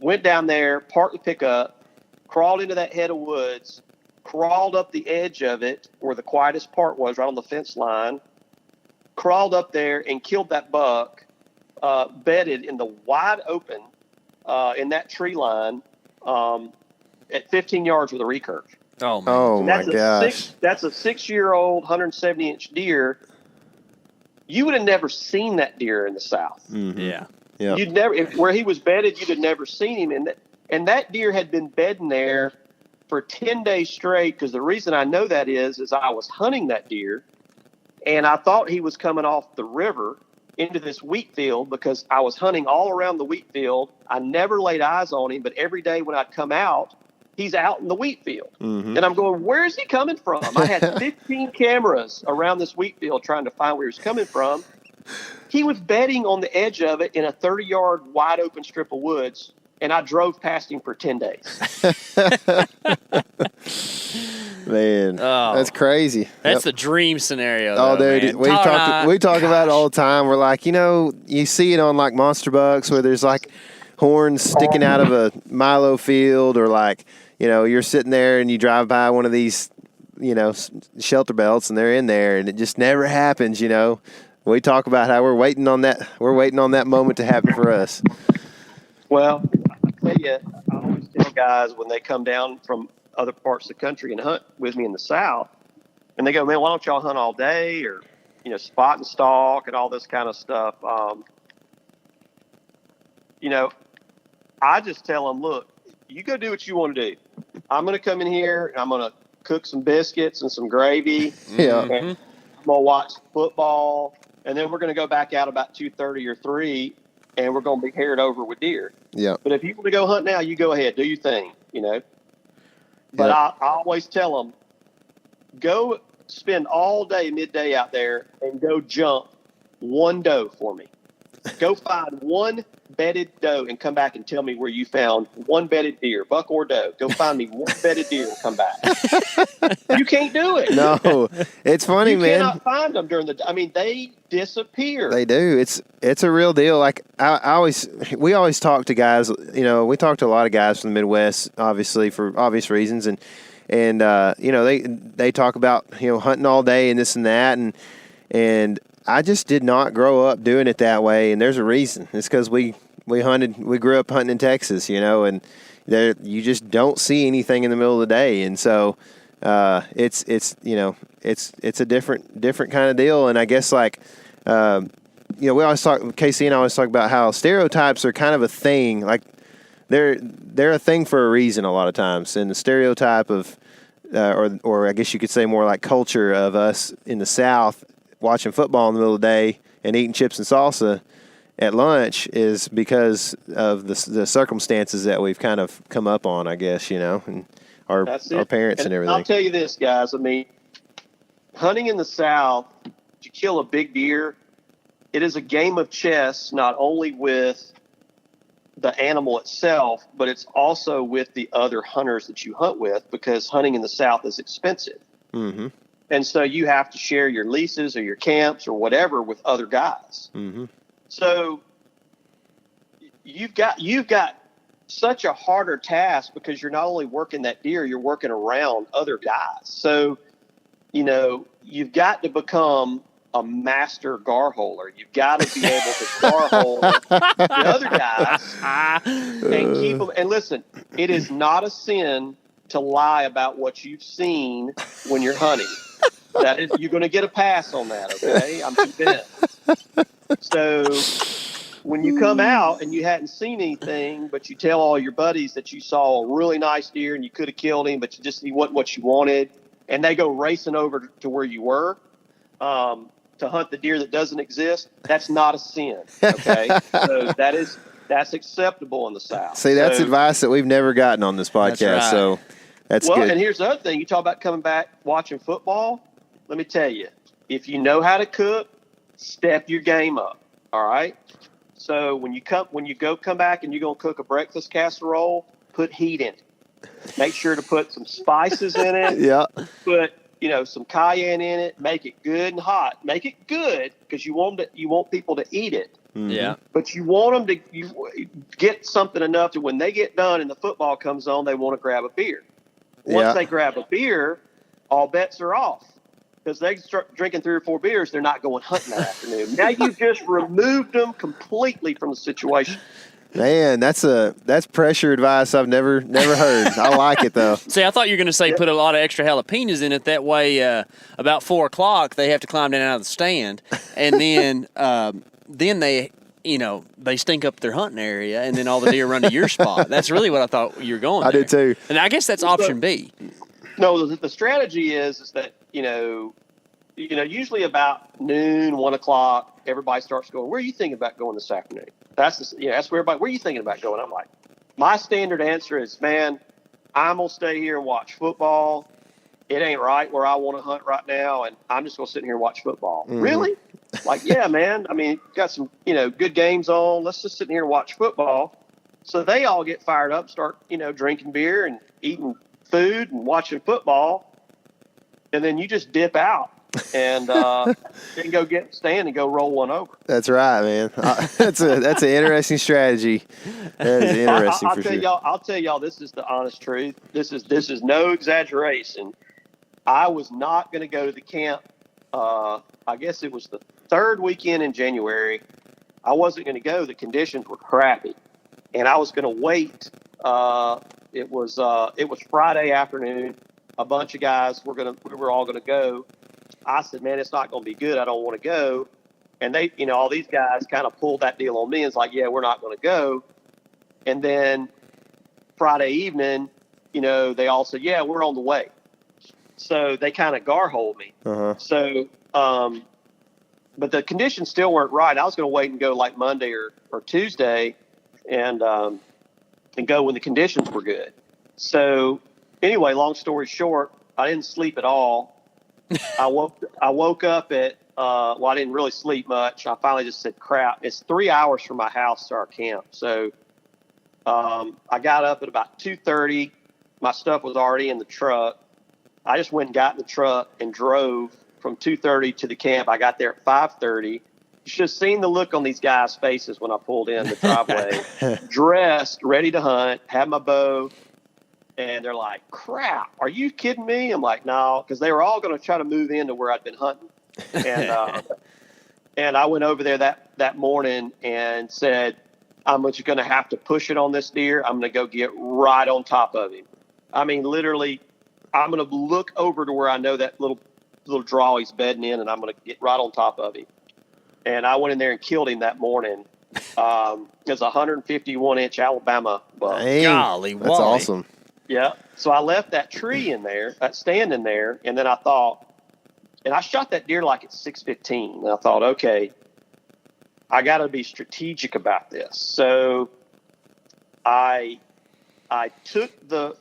Went down there, parked the pickup, crawled into that head of woods, crawled up the edge of it where the quietest part was, right on the fence line, crawled up there and killed that buck, bedded in the wide open, in that tree line, at 15 yards with a recurve. Oh, man. Oh, my gosh. That's a 6-year-old, 170-inch deer. You would have never seen that deer in the South. Mm-hmm. Yeah. You'd never, where he was bedded, you'd have never seen him. And that deer had been bedding there for 10 days straight, because the reason I know that is I was hunting that deer, and I thought he was coming off the river into this wheat field because I was hunting all around the wheat field. I never laid eyes on him, but every day when I'd come out, he's out in the wheat field. Mm-hmm. And I'm going, where is he coming from? I had 15 cameras around this wheat field trying to find where he was coming from. He was bedding on the edge of it in a 30-yard wide open strip of woods, and I drove past him for 10 days. Man, that's crazy. That's the dream scenario. Oh, dude, man. we talk about it all the time. We're like, you see it on like monster bucks where there's like horns sticking out of a Milo field, or like, you're sitting there and you drive by one of these, shelter belts and they're in there, and it just never happens. We talk about how we're waiting on that moment to happen for us. Well, I tell you, I always tell guys when they come down from other parts of the country and hunt with me in the South, and they go, man, why don't y'all hunt all day, or spot and stalk and all this kind of stuff. I just tell them, look, you go do what you want to do. I'm going to come in here and I'm going to cook some biscuits and some gravy. Yeah. And I'm going to watch football, and then we're going to go back out about 2:30 or 3, and we're going to be haired over with deer. Yeah. But if you want to go hunt now, you go ahead, do your thing, But I always tell them, go spend all day, midday out there, and go jump one doe for me. Go find one bedded doe and come back and tell me where you found one bedded deer, buck or doe. Go find me one bedded deer and come back. You can't do it. No, it's funny, man. You cannot find them during they disappear. They do. It's a real deal. Like we always talk to guys. We talk to a lot of guys from the Midwest, obviously for obvious reasons, and they talk about hunting all day and this and that, and I just did not grow up doing it that way, and there's a reason. It's because we grew up hunting in Texas, and there you just don't see anything in the middle of the day, and so it's a different kind of deal. And I guess we always talk, Casey and I always talk about how stereotypes are kind of a thing, like they're a thing for a reason a lot of times, and the stereotype of or I guess you could say more like culture of us in the South watching football in the middle of the day and eating chips and salsa at lunch is because of the circumstances that we've kind of come up on, I guess, and our parents and everything. I'll tell you this, guys. I mean, hunting in the South, to kill a big deer, it is a game of chess, not only with the animal itself, but it's also with the other hunters that you hunt with, because hunting in the South is expensive. Mm-hmm. And so you have to share your leases or your camps or whatever with other guys. Mm-hmm. So you've got such a harder task, because you're not only working that deer, you're working around other guys. So, you've got to become a master gar holer. You've got to be able to gar hole the other guys and keep them. And listen, it is not a sin to lie about what you've seen when you're hunting. That is, you're going to get a pass on that. Okay, I'm convinced. So when you come out and you hadn't seen anything, but you tell all your buddies that you saw a really nice deer and you could have killed him, but he wasn't what you wanted, and they go racing over to where you were to hunt the deer that doesn't exist, that's not a sin. Okay, so that's acceptable in the South. See, that's advice that we've never gotten on this podcast. That's right. So that's good. Well, and here's the other thing: you talk about coming back watching football. Let me tell you, if you know how to cook, step your game up. All right. So when you come back and you're gonna cook a breakfast casserole, put heat in it. Make sure to put some spices in it. Yeah. Put some cayenne in it. Make it good and hot. Make it good, because you want people to eat it. Mm-hmm. Yeah. But you want them to get something enough that when they get done and the football comes on, they want to grab a beer. Once they grab a beer, all bets are off. Because they start drinking 3 or 4 beers, they're not going hunting that afternoon. Now you've just removed them completely from the situation. Man, that's pressure advice I've never heard. I like it though. See, I thought you were going to say put a lot of extra jalapenos in it. That way, about 4 o'clock, they have to climb down out of the stand, and then they they stink up their hunting area, and then all the deer run to your spot. That's really what I thought you were going. I did too. And I guess that's option B. No, the strategy is that usually about noon, 1 o'clock, everybody starts going, "Where are you thinking about going this afternoon?" That's where everybody. Where are you thinking about going? I'm like, my standard answer is, man, I'm gonna stay here and watch football. It ain't right where I want to hunt right now, and I'm just gonna sit here and watch football. Mm-hmm. Really? Like, yeah, man. I mean, got some good games on. Let's just sit here and watch football. So they all get fired up, start drinking beer and eating food and watching football, and then you just dip out and then go get stand and go roll one over. That's right, man. That's an interesting strategy. That is interesting. I'll tell y'all, this is the honest truth. This is no exaggeration. I was not going to go to the camp. I guess it was the 3rd weekend in January. I wasn't going to go. The conditions were crappy, and I was going to wait. It was Friday afternoon. A bunch of guys we were all going to go. I said, man, it's not going to be good. I don't want to go. And they, all these guys kind of pulled that deal on me. It's like, yeah, we're not going to go. And then Friday evening, they all said, yeah, we're on the way. So they kind of gar-holed me. Uh-huh. So, but the conditions still weren't right. I was going to wait and go like Monday or Tuesday and go when the conditions were good. So anyway, long story short, I didn't sleep at all. I woke up at, I didn't really sleep much. I finally just said, crap, it's 3 hours from my house to our camp. So I got up at about 2:30. My stuff was already in the truck. I just went and got in the truck and drove from 2:30 to the camp. I got there at 5:30. You should have seen the look on these guys' faces when I pulled in the driveway, dressed, ready to hunt, had my bow. And they're like, crap, are you kidding me? I'm like, no, because they were all going to try to move into where I'd been hunting. And and I went over there that morning and said, I'm just going to have to push it on this deer. I'm going to go get right on top of him. I mean, literally, I'm going to look over to where I know that little draw he's bedding in, and I'm going to get right on top of him. And I went in there and killed him that morning. It was a 151-inch Alabama buck. Golly, that's awesome. Yeah. So I left that tree in there, that stand in there, and then I thought, and I shot that deer like at 6:15. And I thought, okay, I got to be strategic about this. So I took the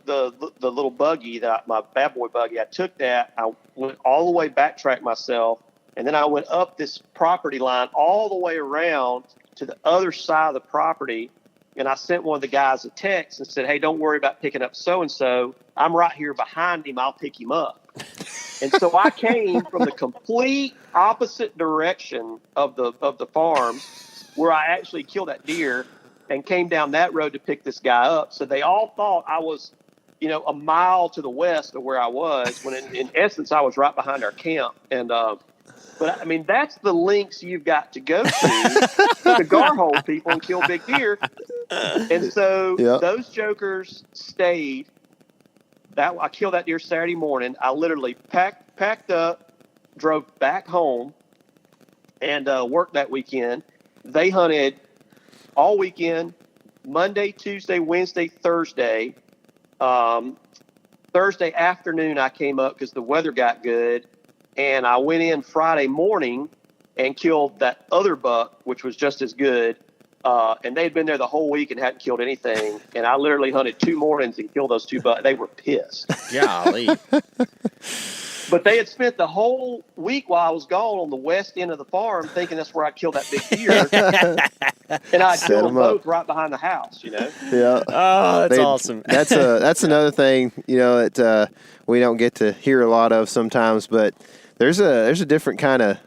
little buggy, my bad boy buggy. I took that. I went all the way, backtracked myself, and then I went up this property line all the way around to the other side of the property. And I sent one of the guys a text and said, "Hey, don't worry about picking up so-and-so. I'm right here behind him. I'll pick him up." And so I came from the complete opposite direction of the farm where I actually killed that deer, and came down that road to pick this guy up. So they all thought I was, a mile to the west of where I was, when in essence I was right behind our camp. And but I mean, that's the links you've got to go to gar hold people and kill big deer. And so those jokers stayed. I killed that deer Saturday morning. I literally packed up, drove back home, and worked that weekend. They hunted all weekend, Monday, Tuesday, Wednesday, Thursday. Thursday afternoon, I came up because the weather got good, and I went in Friday morning and killed that other buck, which was just as good. And they'd been there the whole week and hadn't killed anything. And I literally hunted 2 mornings and killed those 2 bucks. They were pissed. Golly. But they had spent the whole week while I was gone on the west end of the farm thinking that's where I killed that big deer. And I killed them both right behind the house, Yeah. Oh, that's awesome. That's another thing, that we don't get to hear a lot of sometimes, but there's a different kind of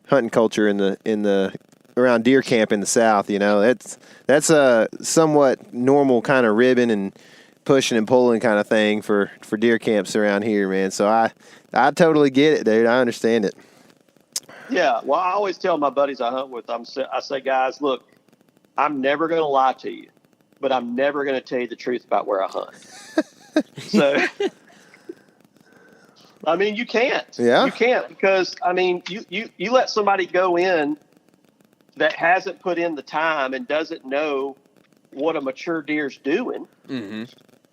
hunting culture in the around deer camp in the South. That's a somewhat normal kind of ribbon and pushing and pulling kind of thing for deer camps around here, man. So I totally get it, dude. I understand it. Yeah. Well, I always tell my buddies I hunt with, I say, guys, look, I'm never going to lie to you, but I'm never going to tell you the truth about where I hunt. So, I mean, you can't. Yeah. You can't, because, I mean, you let somebody go in that hasn't put in the time and doesn't know what a mature deer's doing. Mm-hmm.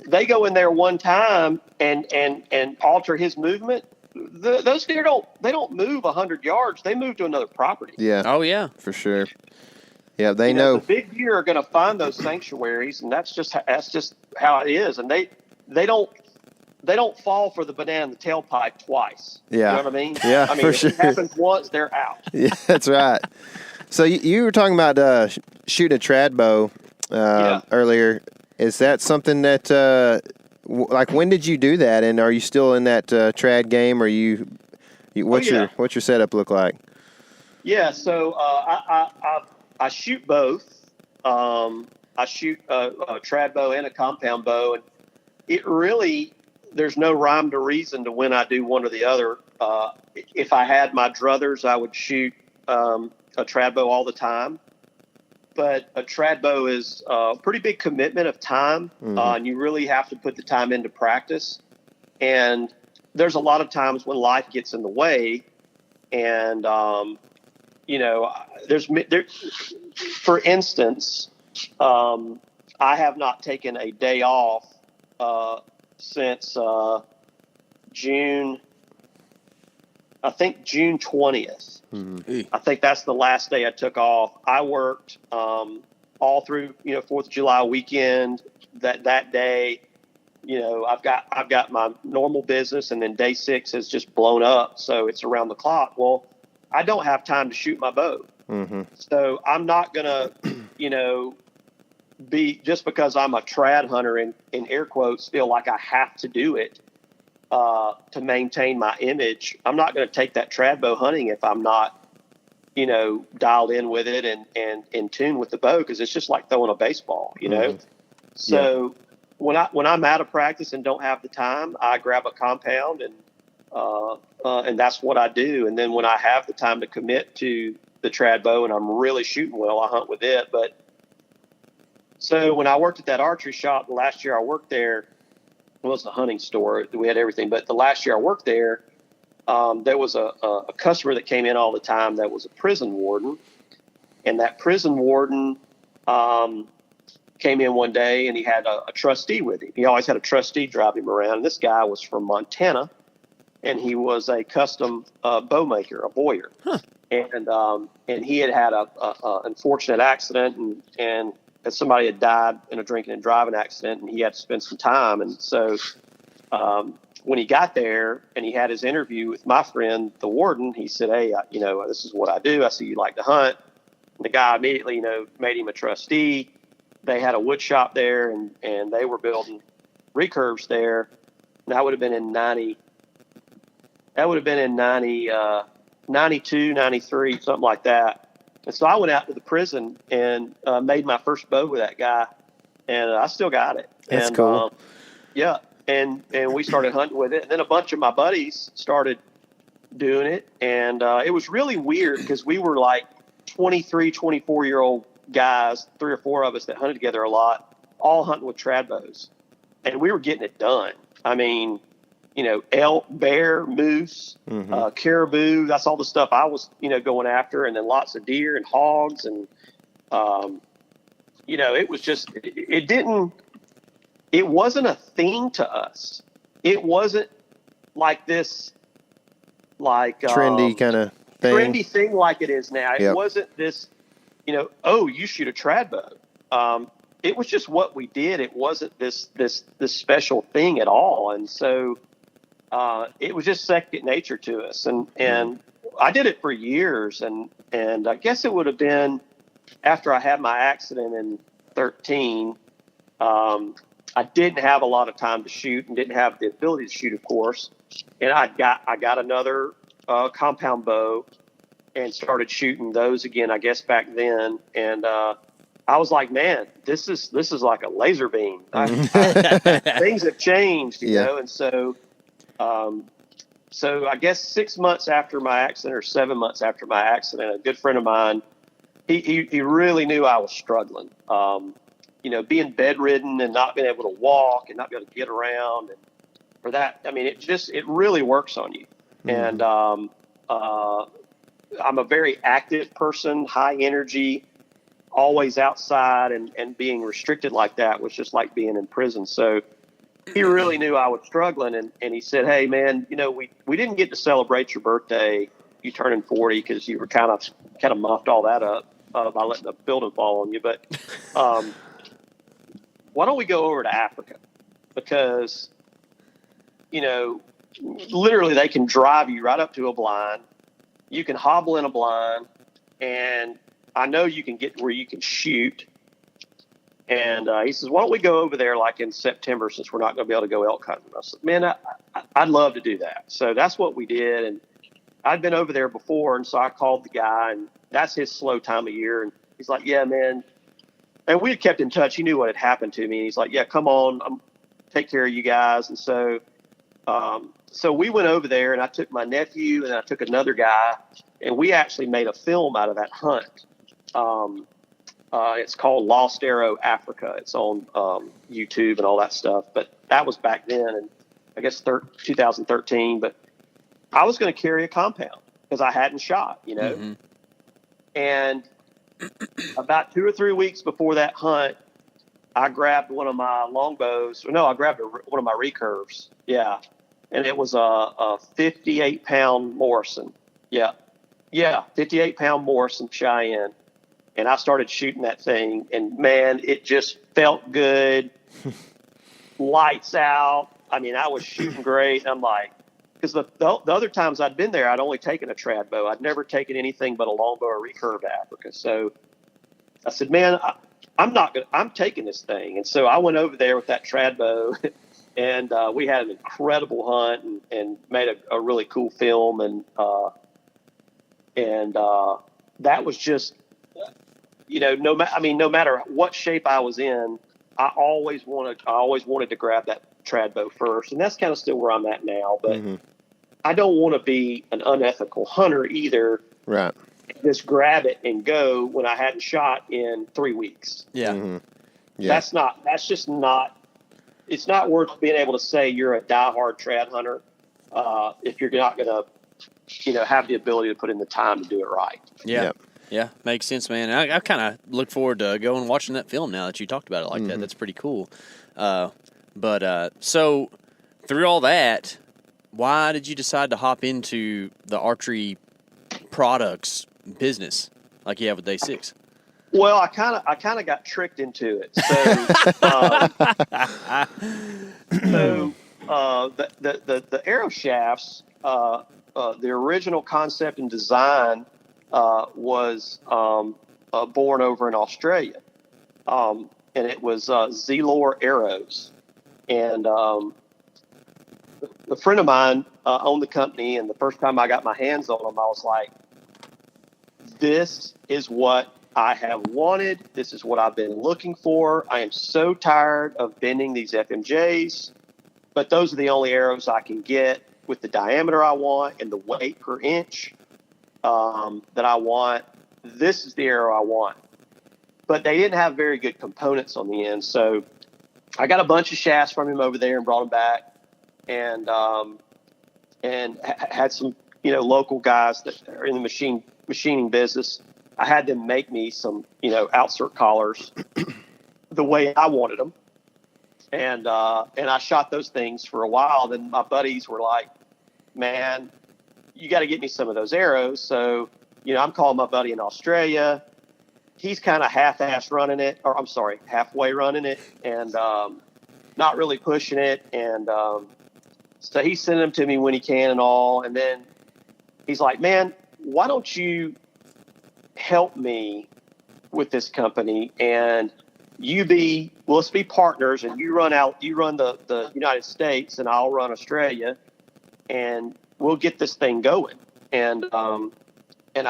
They go in there one time and alter his movement. Those deer don't move 100 yards. They move to another property. Yeah. Oh yeah, for sure. Yeah, they know. The big deer are going to find those sanctuaries, and that's just how it is. And they don't fall for the banana in the tailpipe twice. Yeah. You know what I mean? Yeah, I mean, for if sure. it happens once, they're out. Yeah, that's right. So you were talking about shooting a trad bow earlier. Is that something that when did you do that? And are you still in that trad game? Or what's your setup look like? Yeah, so I shoot both. I shoot a trad bow and a compound bow, and it really, there's no rhyme to reason to when I do one or the other. If I had my druthers, I would shoot a trad bow all the time. But a trad bow is a pretty big commitment of time, and you really have to put the time into practice. And there's a lot of times when life gets in the way, and for instance, I have not taken a day off since June 20th. Mm-hmm. I think that's the last day I took off. I worked all through 4th of July weekend. That day, I've got my normal business, and then day 6 has just blown up, so it's around the clock. Well, I don't have time to shoot my bow, so I'm not gonna be, just because I'm a trad hunter in air quotes, feel like I have to do it to maintain my image. I'm not going to take that trad bow hunting if I'm not, dialed in with it and in tune with the bow, because it's just like throwing a baseball, So when I'm out of practice and don't have the time, I grab a compound and that's what I do. And then when I have the time to commit to the trad bow and I'm really shooting well, I hunt with it. But so when I worked at that archery shop, the last year I worked there, it was a hunting store. We had everything. But the last year I worked there, there was a customer that came in all the time that was a prison warden. And that prison warden came in one day, and he had a trustee with him. He always had a trustee drive him around. And this guy was from Montana, and he was a custom bow maker, a Boyer. Huh. and he had a unfortunate accident, and somebody had died in a drinking and driving accident, and he had to spend some time. And so when he got there and he had his interview with my friend, the warden, he said, "Hey, this is what I do. I see you like to hunt." And the guy immediately, made him a trustee. They had a wood shop there, and they were building recurves there. And that would have been in 92, 93, something like that. And so I went out to the prison and made my first bow with that guy, and I still got it. That's and, cool. Yeah, and we started hunting with it. And then a bunch of my buddies started doing it, and it was really weird because we were like 23, 24-year-old guys, 3 or 4 of us that hunted together a lot, all hunting with trad bows. And we were getting it done. I mean, elk, bear, moose, caribou, that's all the stuff I was, going after. And then lots of deer and hogs. And, it was just, it wasn't a thing to us. It wasn't like this, trendy kind of thing. Trendy thing like it is now. It Yep. wasn't this, oh, you shoot a trad bow. It was just what we did. It wasn't this special thing at all. And so it was just second nature to us. And I did it for years. And I guess it would have been after I had my accident in 2013. I didn't have a lot of time to shoot and didn't have the ability to shoot, of course. And I got another compound bow and started shooting those again, I guess back then. And I was like, man, this is like a laser beam. Things have changed, you know. And so, I guess 6 months after my accident or 7 months after my accident, a good friend of mine, he really knew I was struggling. Being bedridden and not being able to walk and not be able to get around, and for that, I mean, it really works on you. And I'm a very active person, high energy, always outside, and being restricted like that was just like being in prison. So he really knew I was struggling, and he said, "Hey, man, we didn't get to celebrate your birthday, you turning 40, because you were kind of muffed all that up by letting the building fall on you. But why don't we go over to Africa? Because, literally they can drive you right up to a blind. You can hobble in a blind, and I know you can get where you can shoot." And he says, "Why don't we go over there like in September, since we're not going to be able to go elk hunting?" I said, "Man, I'd love to do that." So that's what we did. And I'd been over there before, and so I called the guy, and that's his slow time of year. And he's like, "Yeah, man." And we had kept in touch. He knew what had happened to me. And he's like, "Yeah, come on, I'm take care of you guys." And so, so we went over there, and I took my nephew and I took another guy, and we actually made a film out of that hunt. It's called Lost Arrow Africa. It's on YouTube and all that stuff. But that was back then, and I guess 2013. But I was going to carry a compound because I hadn't shot, And about 2 or 3 weeks before that hunt, I grabbed one of my longbows. I grabbed one of my recurves. Yeah. And it was a 58-pound Morrison. Yeah. 58-pound Morrison Cheyenne. And I started shooting that thing, and man, it just felt good. Lights out. I mean, I was shooting great. I'm like, because the other times I'd been there, I'd only taken a trad bow. I'd never taken anything but a longbow or recurve to Africa. So I said, man, I'm taking this thing. And so I went over there with that trad bow, and we had an incredible hunt and made a really cool film. And that was just, no matter what shape I was in, I always wanted to grab that trad bow first. And that's kind of still where I'm at now. But I don't want to be an unethical hunter either. Right. Just grab it and go when I hadn't shot in 3 weeks. Yeah. Yeah. That's just not, it's not worth being able to say you're a diehard trad hunter if you're not going to, have the ability to put in the time to do it right. Yeah. Yep. Yeah, makes sense, man. I kind of look forward to going and watching that film now that you talked about it like that. That's pretty cool. So through all that, why did you decide to hop into the archery products business like you have with Day 6? Well, I kind of got tricked into it. The arrow shafts, the original concept and design was born over in Australia, and it was Z-Lore arrows. And a friend of mine owned the company, and the first time I got my hands on them, I was like, "This is what I have wanted. This is what I've been looking for. I am so tired of bending these FMJs, but those are the only arrows I can get with the diameter I want and the weight per inch that I want. This is the arrow I want." But they didn't have very good components on the end. So I got a bunch of shafts from him over there and brought them back, and had some, local guys that are in the machining business. I had them make me some, outsert collars the way I wanted them. And I shot those things for a while. Then my buddies were like, "Man, you got to get me some of those arrows." So, I'm calling my buddy in Australia. He's kind of halfway running it, and not really pushing it. And so he's sending them to me when he can and all. And then he's like, "Man, why don't you help me with this company, and let's be partners, and you run the United States and I'll run Australia, and we'll get this thing going." And I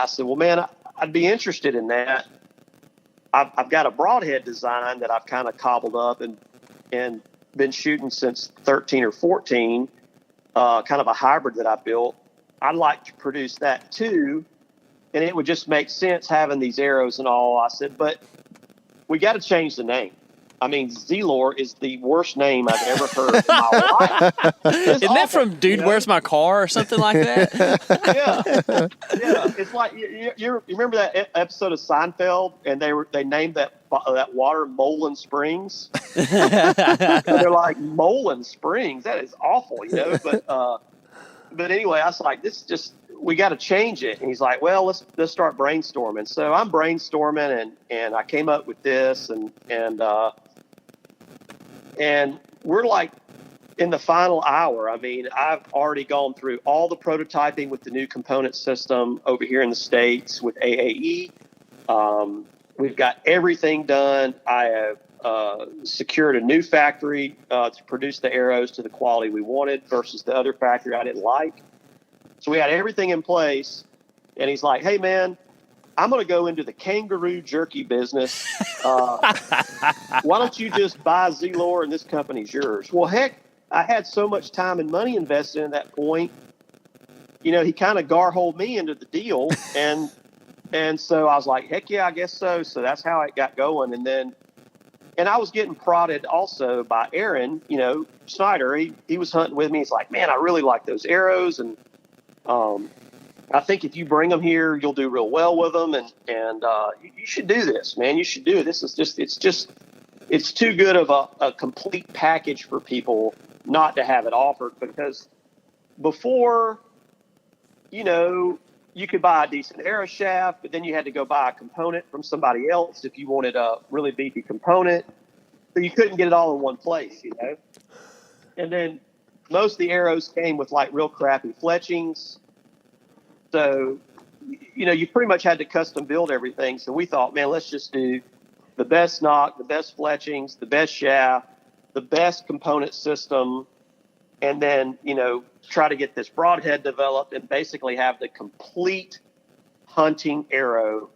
said, "Well, man, I'd be interested in that. I've got a broadhead design that I've kind of cobbled up and been shooting since 13 or 14, kind of a hybrid that I built. I'd like to produce that too. And it would just make sense having these arrows and all." I said, "But we got to change the name. I mean, Z-Lore is the worst name I've ever heard in my life." Isn't that from Dude, Where's My Car or something like that? Yeah. It's like, you remember that episode of Seinfeld, and they named that water Moulin Springs? They're like, "Moulin Springs? That is awful," But anyway, I was like, we got to change it. And he's like, "Well, let's start brainstorming." So I'm brainstorming, and I came up with this, and we're like in the final hour. I mean, I've already gone through all the prototyping with the new component system over here in the States with AAE. We've got everything done. I have secured a new factory to produce the arrows to the quality we wanted versus the other factory I didn't like. So we had everything in place, and he's like, "Hey, man, I'm going to go into the kangaroo jerky business. Why don't you just buy Z-Lore and this company's yours?" Well, heck, I had so much time and money invested in that point. He kind of garholed me into the deal, and so I was like, "Heck yeah, I guess so." So that's how it got going, and I was getting prodded also by Aaron, Snyder. He was hunting with me. He's like, "Man, I really like those arrows, and I think if you bring them here, you'll do real well with them, and you should do this, man. You should do it. It's too good of a complete package for people not to have it offered, because before, you could buy a decent arrow shaft, but then you had to go buy a component from somebody else if you wanted a really beefy component. So you couldn't get it all in one place, And then most of the arrows came with like real crappy fletchings. So, you pretty much had to custom build everything. So we thought, man, let's just do the best nock, the best fletchings, the best shaft, the best component system, and then, try to get this broadhead developed and basically have the complete hunting arrow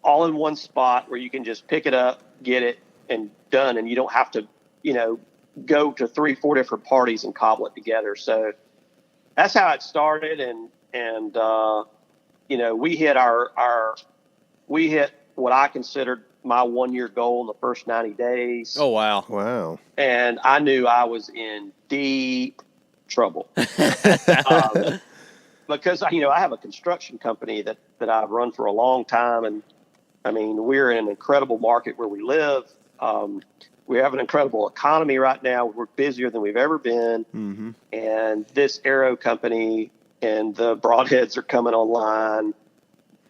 all in one spot where you can just pick it up, get it, and done. And you don't have to, go to 3-4 different parties and cobble it together. So that's how it started. And we hit we hit what I considered my 1-year goal in the first 90 days. Oh, wow. Wow. And I knew I was in deep trouble. Because, I have a construction company that I've run for a long time. And I mean, we're in an incredible market where we live. We have an incredible economy right now. We're busier than we've ever been. Mm-hmm. And this arrow company and the broadheads are coming online.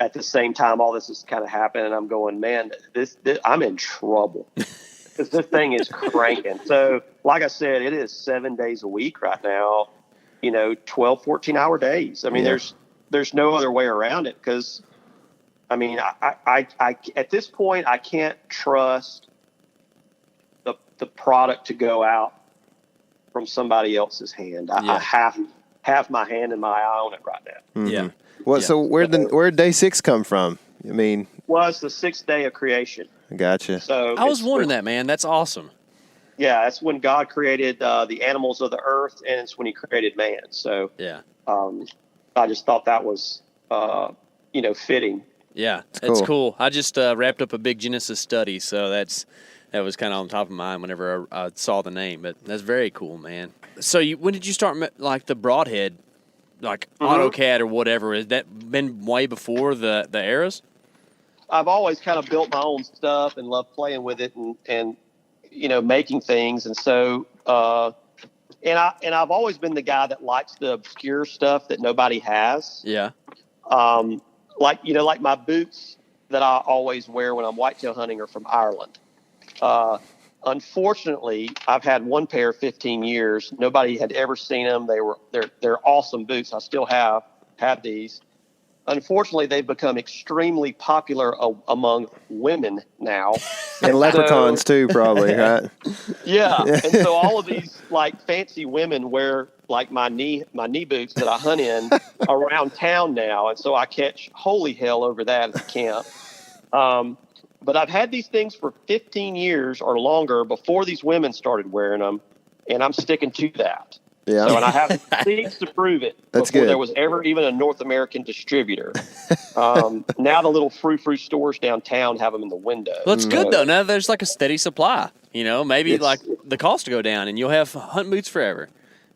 at the same time, all this is kind of happening, and I'm going, man, this I'm in trouble because this thing is cranking. So, like I said, it is 7 days a week right now, 12, 14-hour days. I mean, there's no other way around it because, I mean, I at this point, I can't trust the product to go out from somebody else's hand. I have my hand and my eye on it right now. Yeah. Well, so where'd day 6 come from? I mean, well, it's the 6th day of creation. Gotcha. So I was wondering that, man. That's awesome. Yeah, that's when God created the animals of the earth, and it's when He created man. So yeah, I just thought that was fitting. Yeah, it's cool. I just wrapped up a big Genesis study, so that was kind of on top of mine whenever I saw the name. But that's very cool, man. So when did you start like the broadhead, like AutoCAD or whatever? Has that been way before the eras? I've always kind of built my own stuff and loved playing with it and making things. And so and I've always been the guy that likes the obscure stuff that nobody has. Yeah. Like my boots that I always wear when I'm whitetail hunting are from Ireland. Unfortunately, I've had one pair 15 years. Nobody had ever seen them. They're awesome boots. I still have these. Unfortunately, they've become extremely popular among women now. And leprechauns too, probably, right? Yeah. And so all of these like fancy women wear like my knee boots that I hunt in around town now. And so I catch holy hell over that at the camp. But I've had these things for 15 years or longer before these women started wearing them, and I'm sticking to that. Yeah. So, and I have receipts to prove it before there was ever even a North American distributor. Now the little frou-frou stores downtown have them in the window. Well, it's good, though. Now there's like a steady supply. Maybe like the cost will go down, and you'll have hunting boots forever.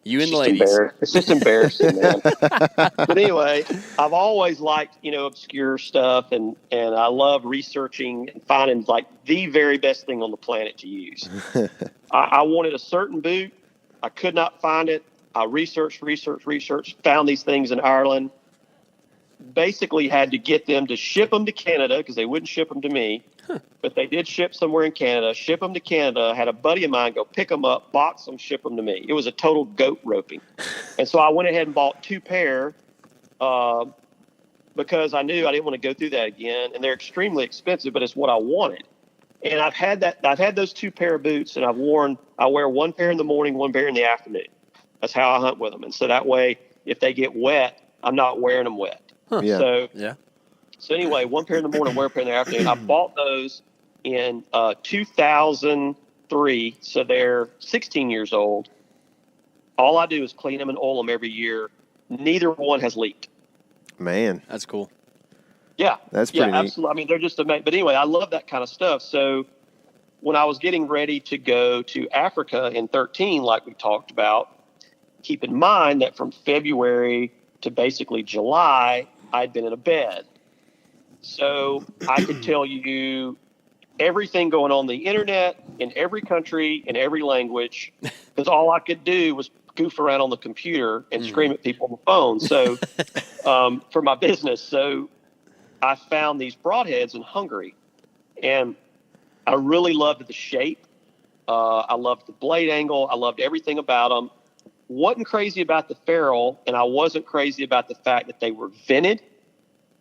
You and the ladies. It's just embarrassing, man. But anyway, I've always liked, obscure stuff, and I love researching and finding like the very best thing on the planet to use. I wanted a certain boot. I could not find it. I researched, found these things in Ireland. Basically had to get them to ship them to Canada because they wouldn't ship them to me. But they did ship somewhere in Canada, ship them to Canada. Had a buddy of mine go pick them up, box them, ship them to me. It was a total goat roping. And so I went ahead and bought 2 pair because I knew I didn't want to go through that again. And they're extremely expensive, but it's what I wanted. And I've had those 2 pair of boots, and I wear 1 pair in the morning, 1 pair in the afternoon. That's how I hunt with them. And so that way, if they get wet, I'm not wearing them wet. Huh. Yeah. So anyway, 1 pair in the morning, 1 pair in the afternoon. I bought those in 2003, so they're 16 years old. All I do is clean them and oil them every year. Neither one has leaked. Man, that's cool. Yeah, that's pretty neat. Absolutely. I mean, they're just amazing. But anyway, I love that kind of stuff. So when I was getting ready to go to Africa in 2013, like we talked about, keep in mind that from February to basically July, I'd been in a bed. So I could tell you everything going on the internet in every country, in every language, because all I could do was goof around on the computer and scream at people on the phone. So for my business. So I found these broadheads in Hungary, and I really loved the shape. I loved the blade angle. I loved everything about them. Wasn't crazy about the ferrule, and I wasn't crazy about the fact that they were vented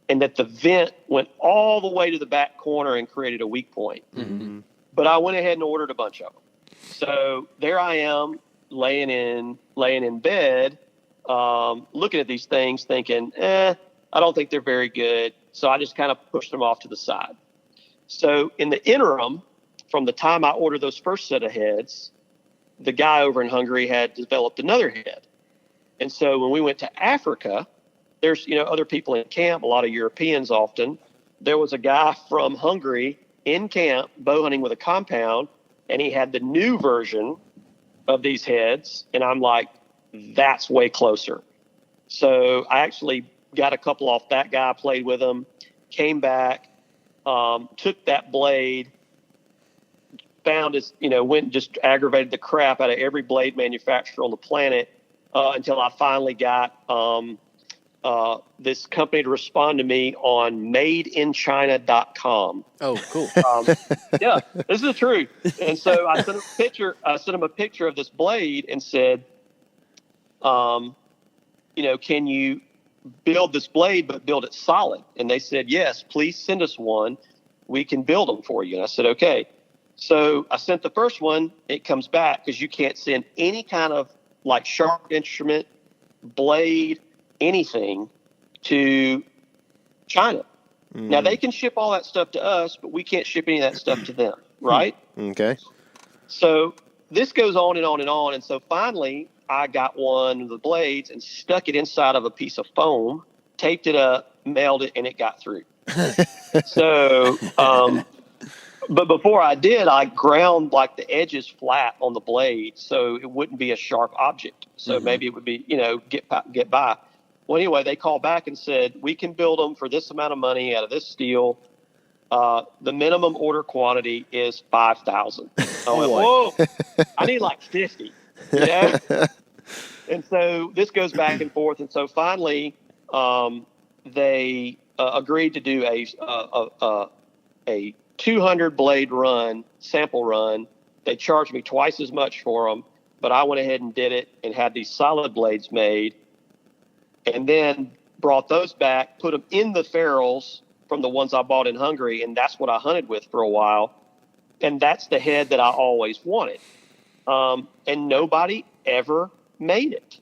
and that the vent went all the way to the back corner and created a weak point. Mm-hmm. But I went ahead and ordered a bunch of them. So there I am laying in bed, looking at these things thinking, I don't think they're very good. So I just kind of pushed them off to the side. So in the interim, from the time I ordered those first set of heads, the guy over in Hungary had developed another head. And so when we went to Africa, there's, other people in camp, a lot of Europeans often. There was a guy from Hungary in camp, bow hunting with a compound, and he had the new version of these heads. And I'm like, that's way closer. So I actually got a couple off that guy, played with them, came back, took that blade, found his, went and just aggravated the crap out of every blade manufacturer on the planet until I finally got this company to respond to me on madeinchina.com. Oh, cool. Yeah, this is the truth. And so I sent them a picture of this blade and said, can you build this blade, but build it solid? And they said, yes, please send us one. We can build them for you. And I said, okay. So I sent the first one. It comes back because you can't send any kind of like sharp instrument, blade, anything to China. Now they can ship all that stuff to us, but we can't ship any of that stuff to them, right? Okay. So this goes on and on and on. And so finally I got one of the blades and stuck it inside of a piece of foam, taped it up, mailed it, and it got through. So, but before I did, I ground like the edges flat on the blade so it wouldn't be a sharp object. So maybe it would be, get by. Well, anyway, they called back and said, we can build them for this amount of money out of this steel. The minimum order quantity is 5,000. I went, whoa, I need like 50. Yeah. And so this goes back and forth. And so finally, they agreed to do a 200 blade run, sample run. They charged me twice as much for them, but I went ahead and did it and had these solid blades made, and then brought those back, put them in the ferrules from the ones I bought in Hungary, and that's what I hunted with for a while. And that's the head that I always wanted. And nobody ever made it.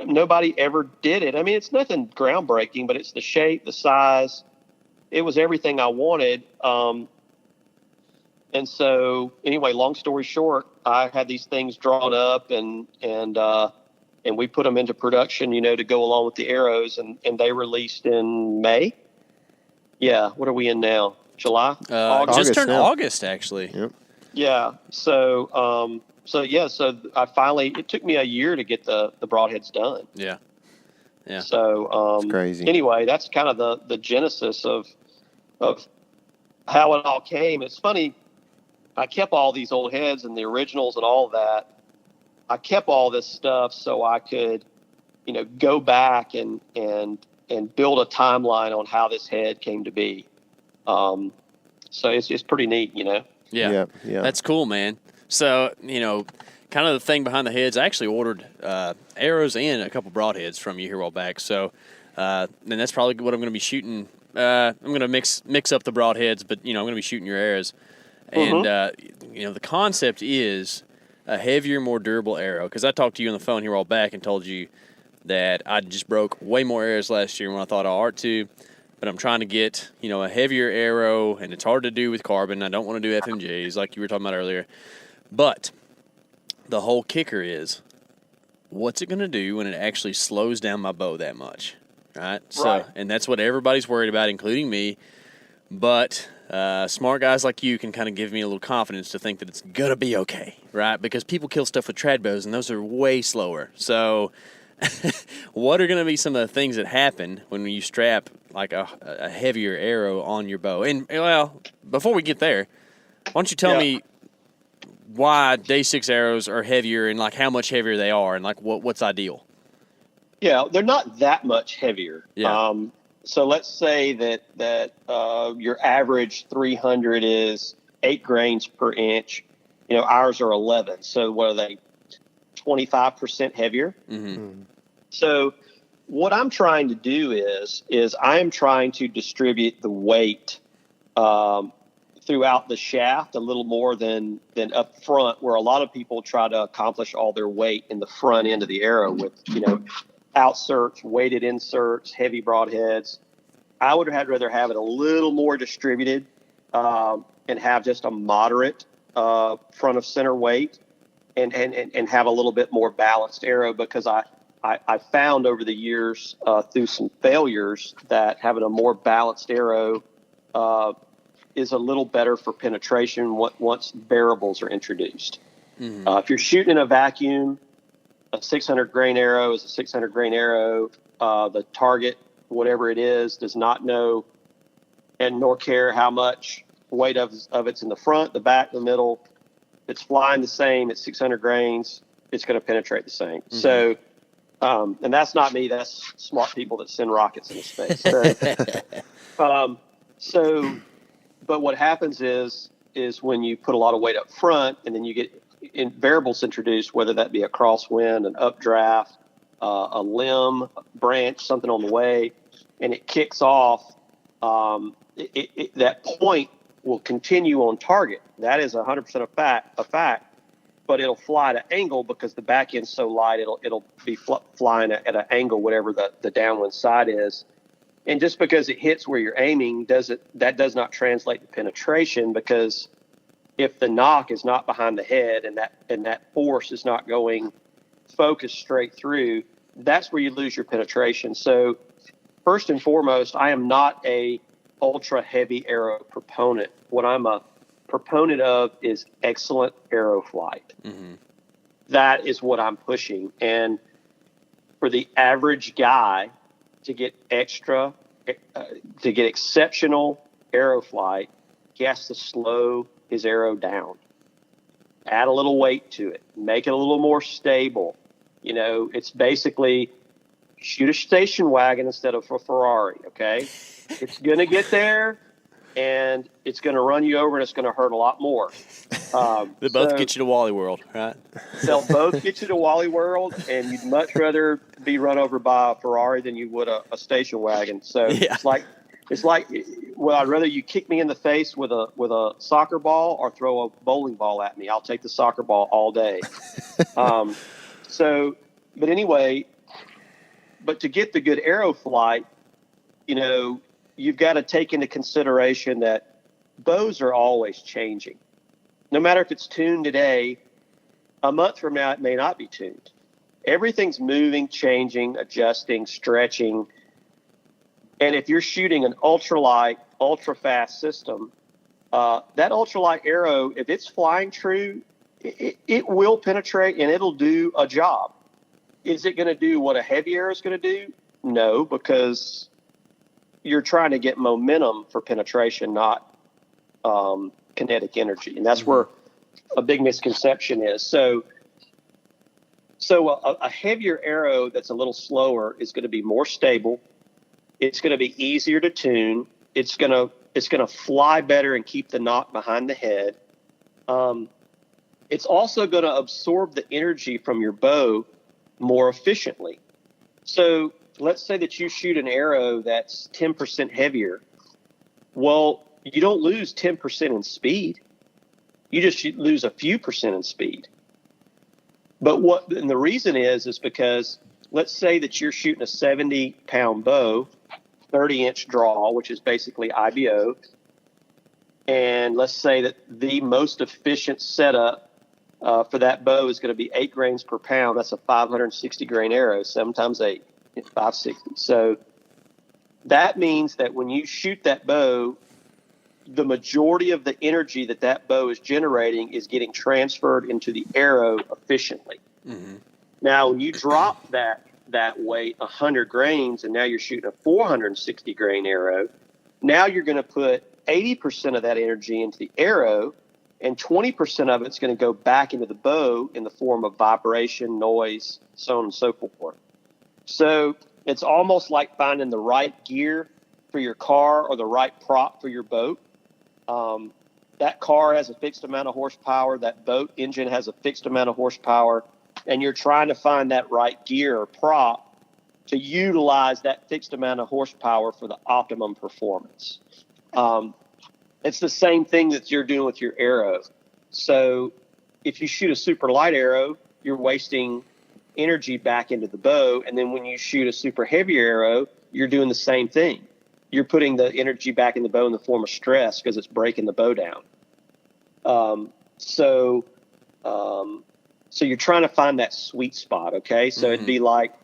Nobody ever did it. I mean, it's nothing groundbreaking, but it's the shape, the size. It was everything I wanted. And so anyway, long story short, I had these things drawn up and we put them into production, to go along with the arrows, and they released in May. Yeah. What are we in now? July? Just turned now. August, actually. Yep. Yeah. So I finally, it took me a year to get the broadheads done. Yeah. Yeah. So, it's crazy. Anyway, that's kind of the genesis of how it all came. It's funny. I kept all these old heads and the originals and all of that. I kept all this stuff so I could, go back and build a timeline on how this head came to be. So it's pretty neat, Yeah. That's cool, man. So, kind of the thing behind the heads, I actually ordered arrows and a couple broadheads from you here a while back. So, and that's probably what I'm going to be shooting. I'm going to mix up the broadheads, but, I'm going to be shooting your arrows. And, the concept is a heavier, more durable arrow. Because I talked to you on the phone here a while back and told you that I just broke way more arrows last year than I thought I ought to. But I'm trying to get, a heavier arrow, and it's hard to do with carbon. I don't want to do FMJs like you were talking about earlier. But the whole kicker is, what's it going to do when it actually slows down my bow that much? Right? So, and that's what everybody's worried about, including me. But smart guys like you can kind of give me a little confidence to think that it's going to be okay, right? Because people kill stuff with trad bows, and those are way slower. So what are going to be some of the things that happen when you strap like a heavier arrow on your bow? And, well, before we get there, why don't you tell me why Day 6 arrows are heavier and, like, how much heavier they are and, like, what's ideal? Yeah, they're not that much heavier. Yeah. So let's say that your average 300 is 8 grains per inch. Ours are 11. So what are they? 25% heavier. Mm-hmm. So what I'm trying to do is I am trying to distribute the weight throughout the shaft a little more than up front, where a lot of people try to accomplish all their weight in the front end of the arrow with, outserts, weighted inserts, heavy broadheads. I would rather have it a little more distributed and have just a moderate front of center weight and have a little bit more balanced arrow, because I found over the years through some failures that having a more balanced arrow is a little better for penetration once variables are introduced. Mm-hmm. If you're shooting in a vacuum, a 600 grain arrow is a 600 grain arrow. The target, whatever it is, does not know and nor care how much weight of it's in the front, the back, the middle. It's flying the same at 600 grains. It's going to penetrate the same. Mm-hmm. So And that's not me. That's smart people that send rockets into space. But what happens is when you put a lot of weight up front and then you get variables introduced, whether that be a crosswind, an updraft, a limb, a branch, something on the way, and it kicks off, that point will continue on target. That is 100% a fact, but it'll fly at an angle because the back end's so light, it'll be flying at an angle, whatever the downwind side is. And just because it hits where you're aiming, that does not translate to penetration, because if the knock is not behind the head and that force is not going focused straight through, that's where you lose your penetration. So first and foremost, I am not a ultra heavy arrow proponent. What I'm a proponent of is excellent arrow flight. Mm-hmm. That is what I'm pushing. And for the average guy to get exceptional arrow flight, he has to slow his arrow down, add a little weight to it, make it a little more stable. It's basically shoot a station wagon instead of a Ferrari. Okay. It's going to get there and it's going to run you over and it's going to hurt a lot more. They both get you to Wally World, right? They'll both get you to Wally World, and you'd much rather be run over by a Ferrari than you would a station wagon. So yeah. It's like, well, I'd rather you kick me in the face with a soccer ball or throw a bowling ball at me. I'll take the soccer ball all day. But anyway, but to get the good arrow flight, you've got to take into consideration that bows are always changing. No matter if it's tuned today, a month from now, it may not be tuned. Everything's moving, changing, adjusting, stretching. And if you're shooting an ultralight, ultra-fast system, that ultralight arrow, if it's flying true, it will penetrate and it'll do a job. Is it going to do what a heavy arrow is going to do? No, because you're trying to get momentum for penetration, not kinetic energy. And that's where a big misconception is. So a heavier arrow that's a little slower is going to be more stable. It's going to be easier to tune. It's going to fly better and keep the knock behind the head. It's also going to absorb the energy from your bow more efficiently. So let's say that you shoot an arrow that's 10% heavier. Well, you don't lose 10% in speed. You just lose a few percent in speed. And the reason is because let's say that you're shooting a 70-pound bow, 30-inch draw, which is basically IBO. And let's say that the most efficient setup for that bow is going to be 8 grains per pound. That's a 560 grain arrow, 7 times 8, 560. So that means that when you shoot that bow, the majority of the energy that bow is generating is getting transferred into the arrow efficiently. Mm-hmm. Now, when you drop that weight 100 grains and now you're shooting a 460 grain arrow, now you're going to put 80% of that energy into the arrow, and 20% of it's going to go back into the bow in the form of vibration, noise, so on and so forth. So it's almost like finding the right gear for your car or the right prop for your boat. That car has a fixed amount of horsepower. That boat engine has a fixed amount of horsepower. And you're trying to find that right gear or prop to utilize that fixed amount of horsepower for the optimum performance. It's the same thing that you're doing with your arrow. So if you shoot a super light arrow, you're wasting energy back into the bow. And then when you shoot a super heavy arrow, you're doing the same thing. You're putting the energy back in the bow in the form of stress because it's breaking the bow down. So you're trying to find that sweet spot. Okay. So it'd be like,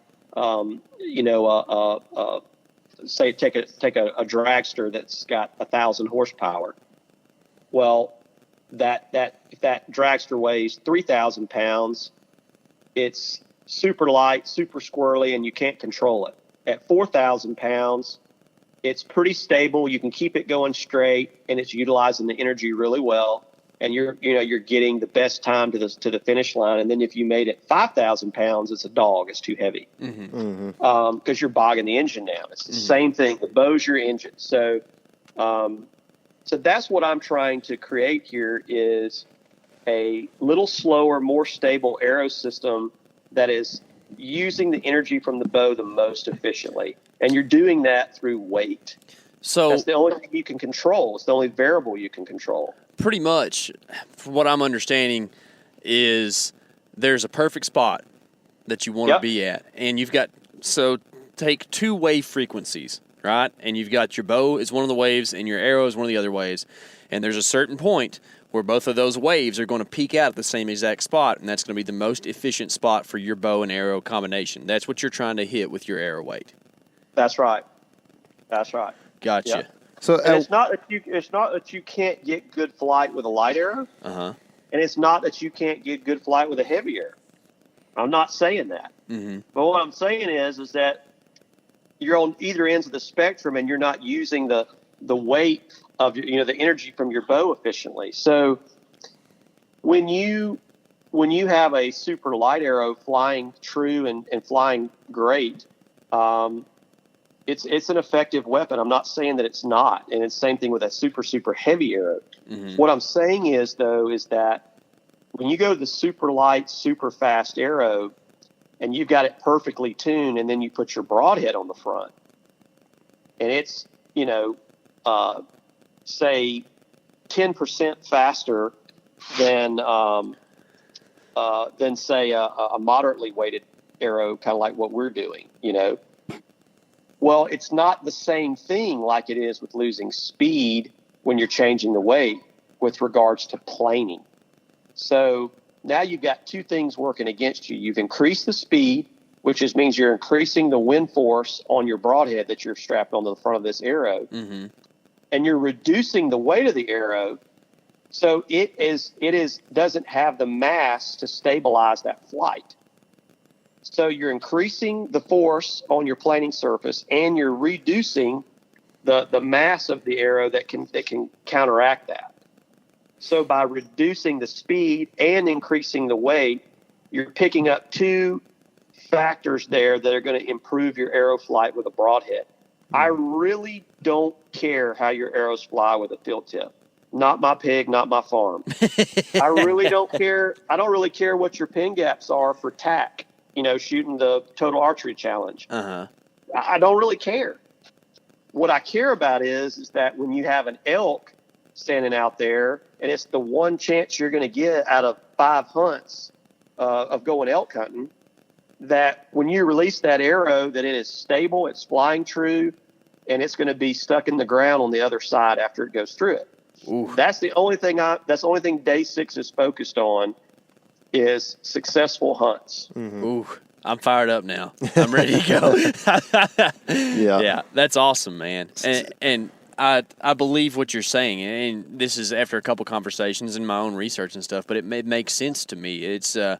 say take a dragster that's got 1,000 horsepower. Well, if that dragster weighs 3,000 pounds, it's super light, super squirrely, and you can't control it. At 4,000 pounds, it's pretty stable. You can keep it going straight, and it's utilizing the energy really well. and you're getting the best time to the finish line. And then if you made it 5,000 pounds, it's a dog. It's too heavy because you're bogging the engine down. It's the same thing. The bow's your engine. So that's what I'm trying to create here is a little slower, more stable arrow system that is using the energy from the bow the most efficiently. And you're doing that through weight. So that's the only thing you can control. It's the only variable you can control. Pretty much, from what I'm understanding, is there's a perfect spot that you want to be at. And you've got, so take 2 wave frequencies, right? And you've got your bow is one of the waves and your arrow is one of the other waves. And there's a certain point where both of those waves are going to peak out at the same exact spot, and that's going to be the most efficient spot for your bow and arrow combination. That's what you're trying to hit with your arrow weight. That's right. That's right. Gotcha. Yeah. So it's not that you can't get good flight with a light arrow, and it's not that you can't get good flight with a heavy arrow. I'm not saying that. But what I'm saying is that you're on either ends of the spectrum, and you're not using the weight of the energy from your bow efficiently. So when you have a super light arrow flying true and flying great, it's an effective weapon. I'm not saying that it's not. And it's the same thing with a super heavy arrow. What I'm saying is that when you go to the super light, super fast arrow and you've got it perfectly tuned, and then you put your broadhead on the front and it's, say 10% faster than say a moderately weighted arrow, kind of like what we're doing, Well, it's not the same thing like it is with losing speed when you're changing the weight with regards to planing. So now you've got 2 things working against you. You've increased the speed, which means you're increasing the wind force on your broadhead that you're strapped onto the front of this arrow. And you're reducing the weight of the arrow. So it doesn't have the mass to stabilize that flight. So you're increasing the force on your planing surface, and you're reducing the mass of the arrow that can counteract that. So by reducing the speed and increasing the weight, you're picking up 2 factors there that are going to improve your arrow flight with a broadhead. I really don't care how your arrows fly with a field tip. Not my pig, not my farm. I really don't care. I don't really care what your pin gaps are for tack, shooting the total archery challenge. I don't really care. What I care about is that when you have an elk standing out there, and it's the one chance you're going to get out of 5 hunts of going elk hunting, that when you release that arrow, that it is stable, it's flying true, and it's going to be stuck in the ground on the other side after it goes through it. Oof. That's the only thing day 6 is focused on, is successful hunts. Ooh, I'm fired up now. I'm ready to go. Yeah, that's awesome, man. And I believe what you're saying, and this is after a couple conversations and my own research and stuff, but it makes sense to me. It's a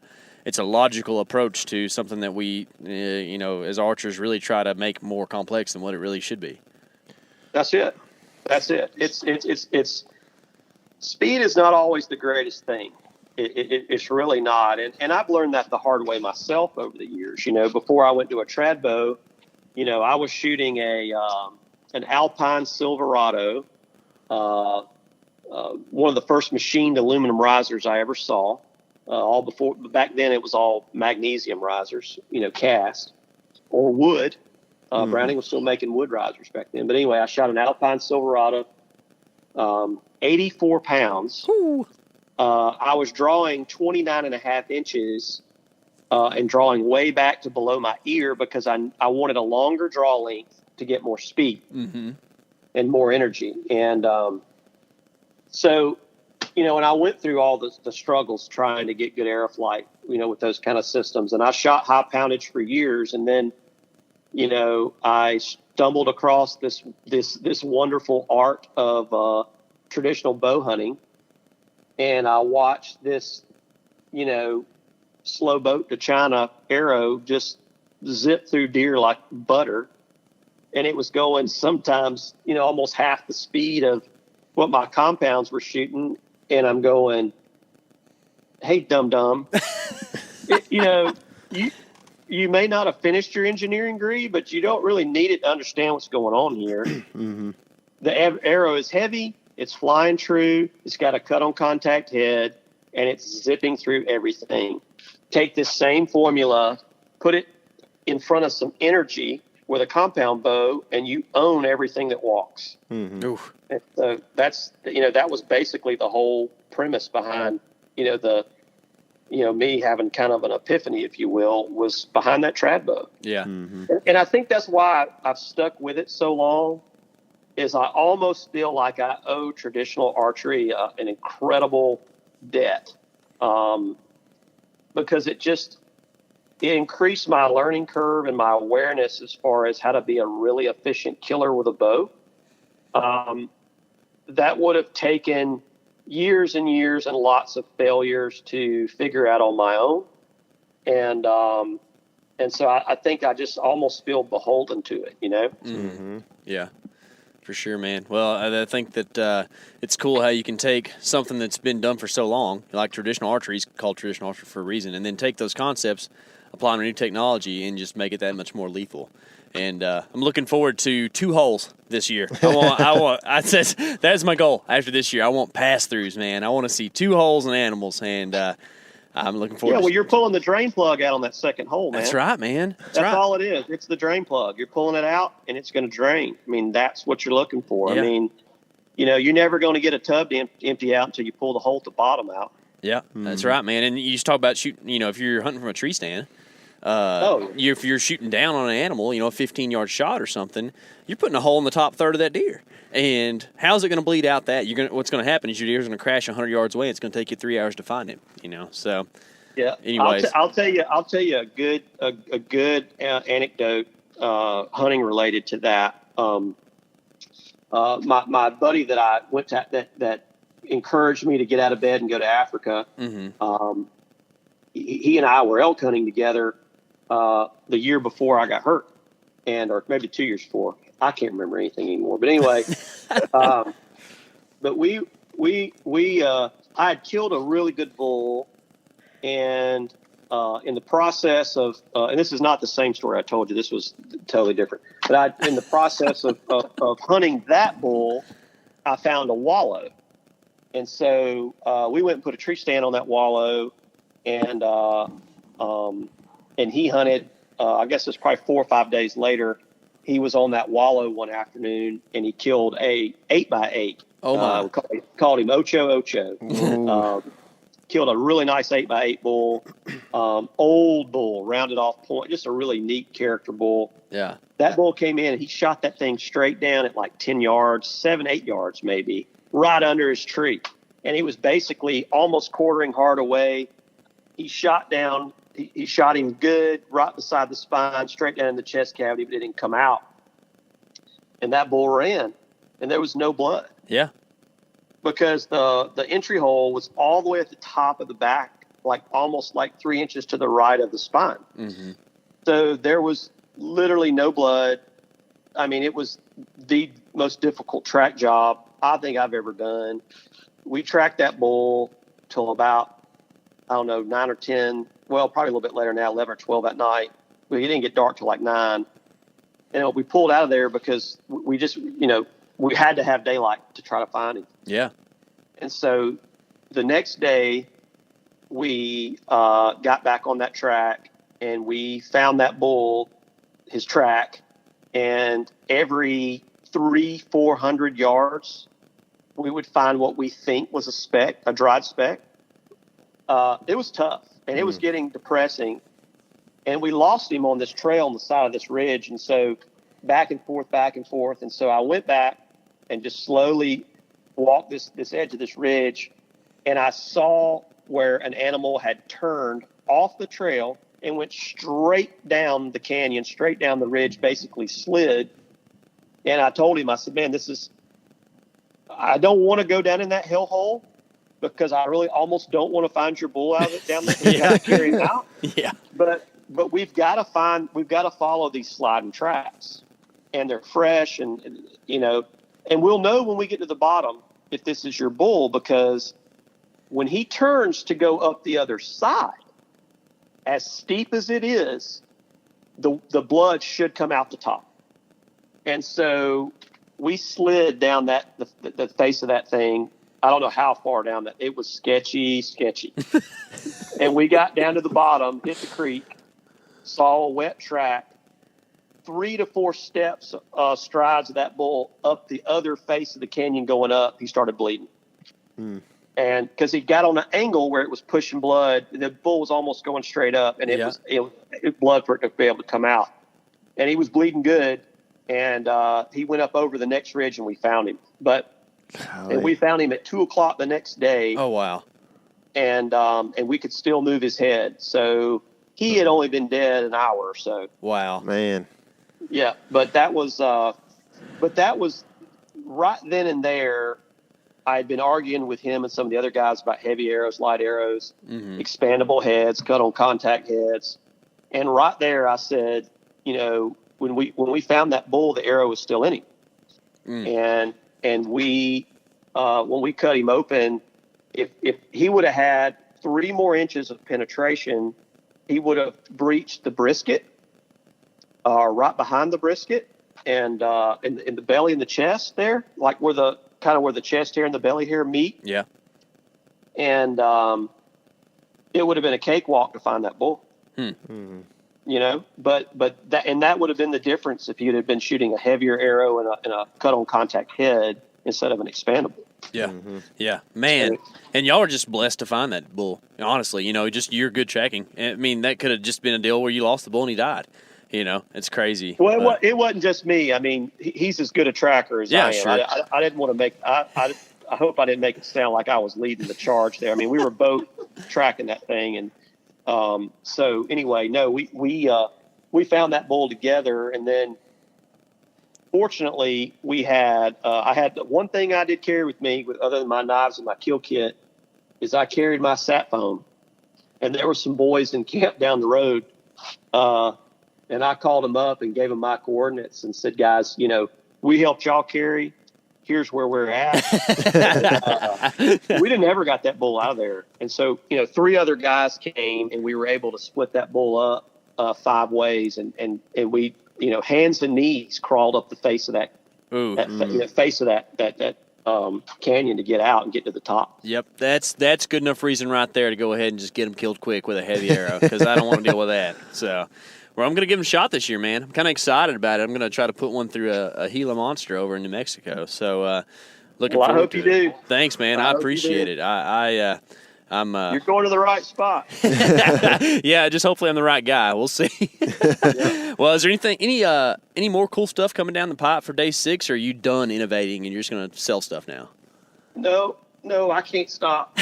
logical approach to something that we, as archers really try to make more complex than what it really should be. That's it. It's speed is not always the greatest thing. It's really not. And I've learned that the hard way myself over the years. Before I went to a trad bow, I was shooting an Alpine Silverado, one of the first machined aluminum risers I ever saw. Back then it was all magnesium risers, cast or wood. Browning was still making wood risers back then. But anyway, I shot an Alpine Silverado, 84 pounds. I was drawing 29 and a half inches and drawing way back to below my ear because I wanted a longer draw length to get more speed and more energy. And so, and I went through all the struggles trying to get good arrow flight, with those kind of systems. And I shot high poundage for years. And then, I stumbled across this wonderful art of traditional bow hunting. And I watched this, slow boat to China arrow just zip through deer like butter. And it was going sometimes, almost half the speed of what my compounds were shooting. and I'm going, hey, dum-dum, you may not have finished your engineering degree, but you don't really need it to understand what's going on here. Mm-hmm. The arrow is heavy. It's flying true. It's got a cut-on contact head, and it's zipping through everything. Take this same formula, put it in front of some energy with a compound bow, and you own everything that walks. Mm-hmm. And so that was basically the whole premise behind, me having kind of an epiphany, if you will, was behind that trad bow. Yeah. Mm-hmm. And I think that's why I've stuck with it so long, is I almost feel like I owe traditional archery an incredible debt, because it increased my learning curve and my awareness as far as how to be a really efficient killer with a bow. That would have taken years and years and lots of failures to figure out on my own. And so I think I just almost feel beholden to it, Mm-hmm. Yeah, for sure, man. Well, I think that it's cool how you can take something that's been done for so long, like traditional archery is called traditional archery for a reason, and then take those concepts, apply them to new technology, and just make it that much more lethal. And I'm looking forward to 2 holes this year. That's my goal after this year. I want pass-throughs, man. I want to see 2 holes and animals, and I'm looking forward. Yeah, well, you're pulling the drain plug out on that second hole, man. That's right, man. That's right. all it is. It's the drain plug. You're pulling it out, and it's going to drain. I mean, that's what you're looking for. Yeah. I mean, you're never going to get a tub to empty out until you pull the hole at the bottom out. Yeah, that's right, man. And you just talk about shooting, if you're hunting from a tree stand, if you're shooting down on an animal, a 15-yard shot or something, you're putting a hole in the top third of that deer. And how's it going to bleed out that? What's going to happen is your deer's going to crash 100 yards away. It's going to take you 3 hours to find him, So, yeah. Anyways, I'll tell you a good anecdote hunting related to that. My buddy that I went to that encouraged me to get out of bed and go to Africa. mm-hmm. He and I were elk hunting together the year before I got hurt, or maybe 2 years before. I can't remember anything anymore. But anyway, but I had killed a really good bull, and in the process of, and this is not the same story I told you. This was totally different. But in the process of hunting that bull, I found a wallow, and so we went and put a tree stand on that wallow. And he hunted, I guess it was probably 4 or 5 days later, he was on that wallow one afternoon, and he killed a 8x8. Oh, my. We called him Ocho. Killed a really nice 8x8 bull, old bull, rounded off point, just a really neat character bull. Yeah. That bull came in, and he shot that thing straight down at like 10 yards, 7-8 yards maybe, right under his tree. And he was basically almost quartering hard away. He shot down. He shot him good, right beside the spine, straight down in the chest cavity, but it didn't come out. And that bull ran, and there was no blood. Yeah. Because the entry hole was all the way at the top of the back, like almost like 3 inches to the right of the spine. Mm-hmm. So there was literally no blood. I mean, it was the most difficult track job I think I've ever done. We tracked that bull till about, 9 or 10, well, probably a little bit later now, 11 or 12 at night. It didn't get dark till like 9. And we pulled out of there because we just, we had to have daylight to try to find him. Yeah. And so the next day we got back on that track, and we found that bull, his track, and every 300-400 yards, we would find what we think was a dried speck. It was tough, and it was getting depressing, and we lost him on this trail on the side of this ridge. And so back and forth. And so I went back and just slowly walked this edge of this ridge, and I saw where an animal had turned off the trail and went straight down the canyon, straight down the ridge, basically slid. And I told him, I said, man, I don't want to go down in that hellhole, because I really almost don't want to find your bull out of it down there. We got to carry him out. Yeah. But we've got to follow these sliding tracks, and they're fresh, and we'll know when we get to the bottom if this is your bull, because when he turns to go up the other side, as steep as it is, the blood should come out the top. And so we slid down the face of that thing. I don't know how far down that. It was sketchy. And we got down to the bottom, hit the creek, saw a wet track, 3 to 4 steps, strides of that bull up the other face of the canyon going up, he started bleeding. And because he got on an angle where it was pushing blood, the bull was almost going straight up, and it was blood for it to be able to come out. And he was bleeding good, and he went up over the next ridge, and we found him. And we found him at 2:00 the next day. Oh, wow. And we could still move his head. So he had only been dead an hour or so. Wow. Man. Yeah, but that was right then and there. I had been arguing with him and some of the other guys about heavy arrows, light arrows, expandable heads, cut on contact heads. And right there I said, when we found that bull, the arrow was still in him. And we when we cut him open, if he would have had 3 more inches of penetration, he would have breached the brisket, right behind the brisket, and in the belly and the chest there, like where the chest hair and the belly hair meet. Yeah. And it would have been a cakewalk to find that bull. But that would have been the difference if you'd have been shooting a heavier arrow and a cut on contact head instead of an expandable. Yeah. Yeah, man. And y'all are just blessed to find that bull. Honestly, just your good tracking. I mean, that could have just been a deal where you lost the bull and he died. It's crazy. Well, it wasn't just me. I mean, he's as good a tracker as I am. Sure. I didn't want to make. I hope I didn't make it sound like I was leading the charge there. I mean, we were both tracking that thing, and so anyway, no, we found that bull together, and then fortunately we had I had one thing I did carry with me, other than my knives and my kill kit, is I carried my sat phone, and there were some boys in camp down the road. And I called them up and gave them my coordinates and said, guys, we helped y'all carry. Here's where we're at. We didn't ever got that bull out of there. And so, 3 other guys came, and we were able to split that bull up 5 ways. And we, hands and knees crawled up the face of that canyon to get out and get to the top. Yep, that's good enough reason right there to go ahead and just get him killed quick with a heavy arrow, because I don't want to deal with that. So, well, I'm going to give him a shot this year, man. I'm kind of excited about it. I'm going to try to put one through a Gila Monster over in New Mexico. So, looking forward to it. I hope you do. Thanks, man. I appreciate it. I'm You're going to the right spot. Yeah, just hopefully I'm the right guy. We'll see. Yep. Well, is there any more cool stuff coming down the pipe for day 6, or are you done innovating and you're just going to sell stuff now? No, I can't stop.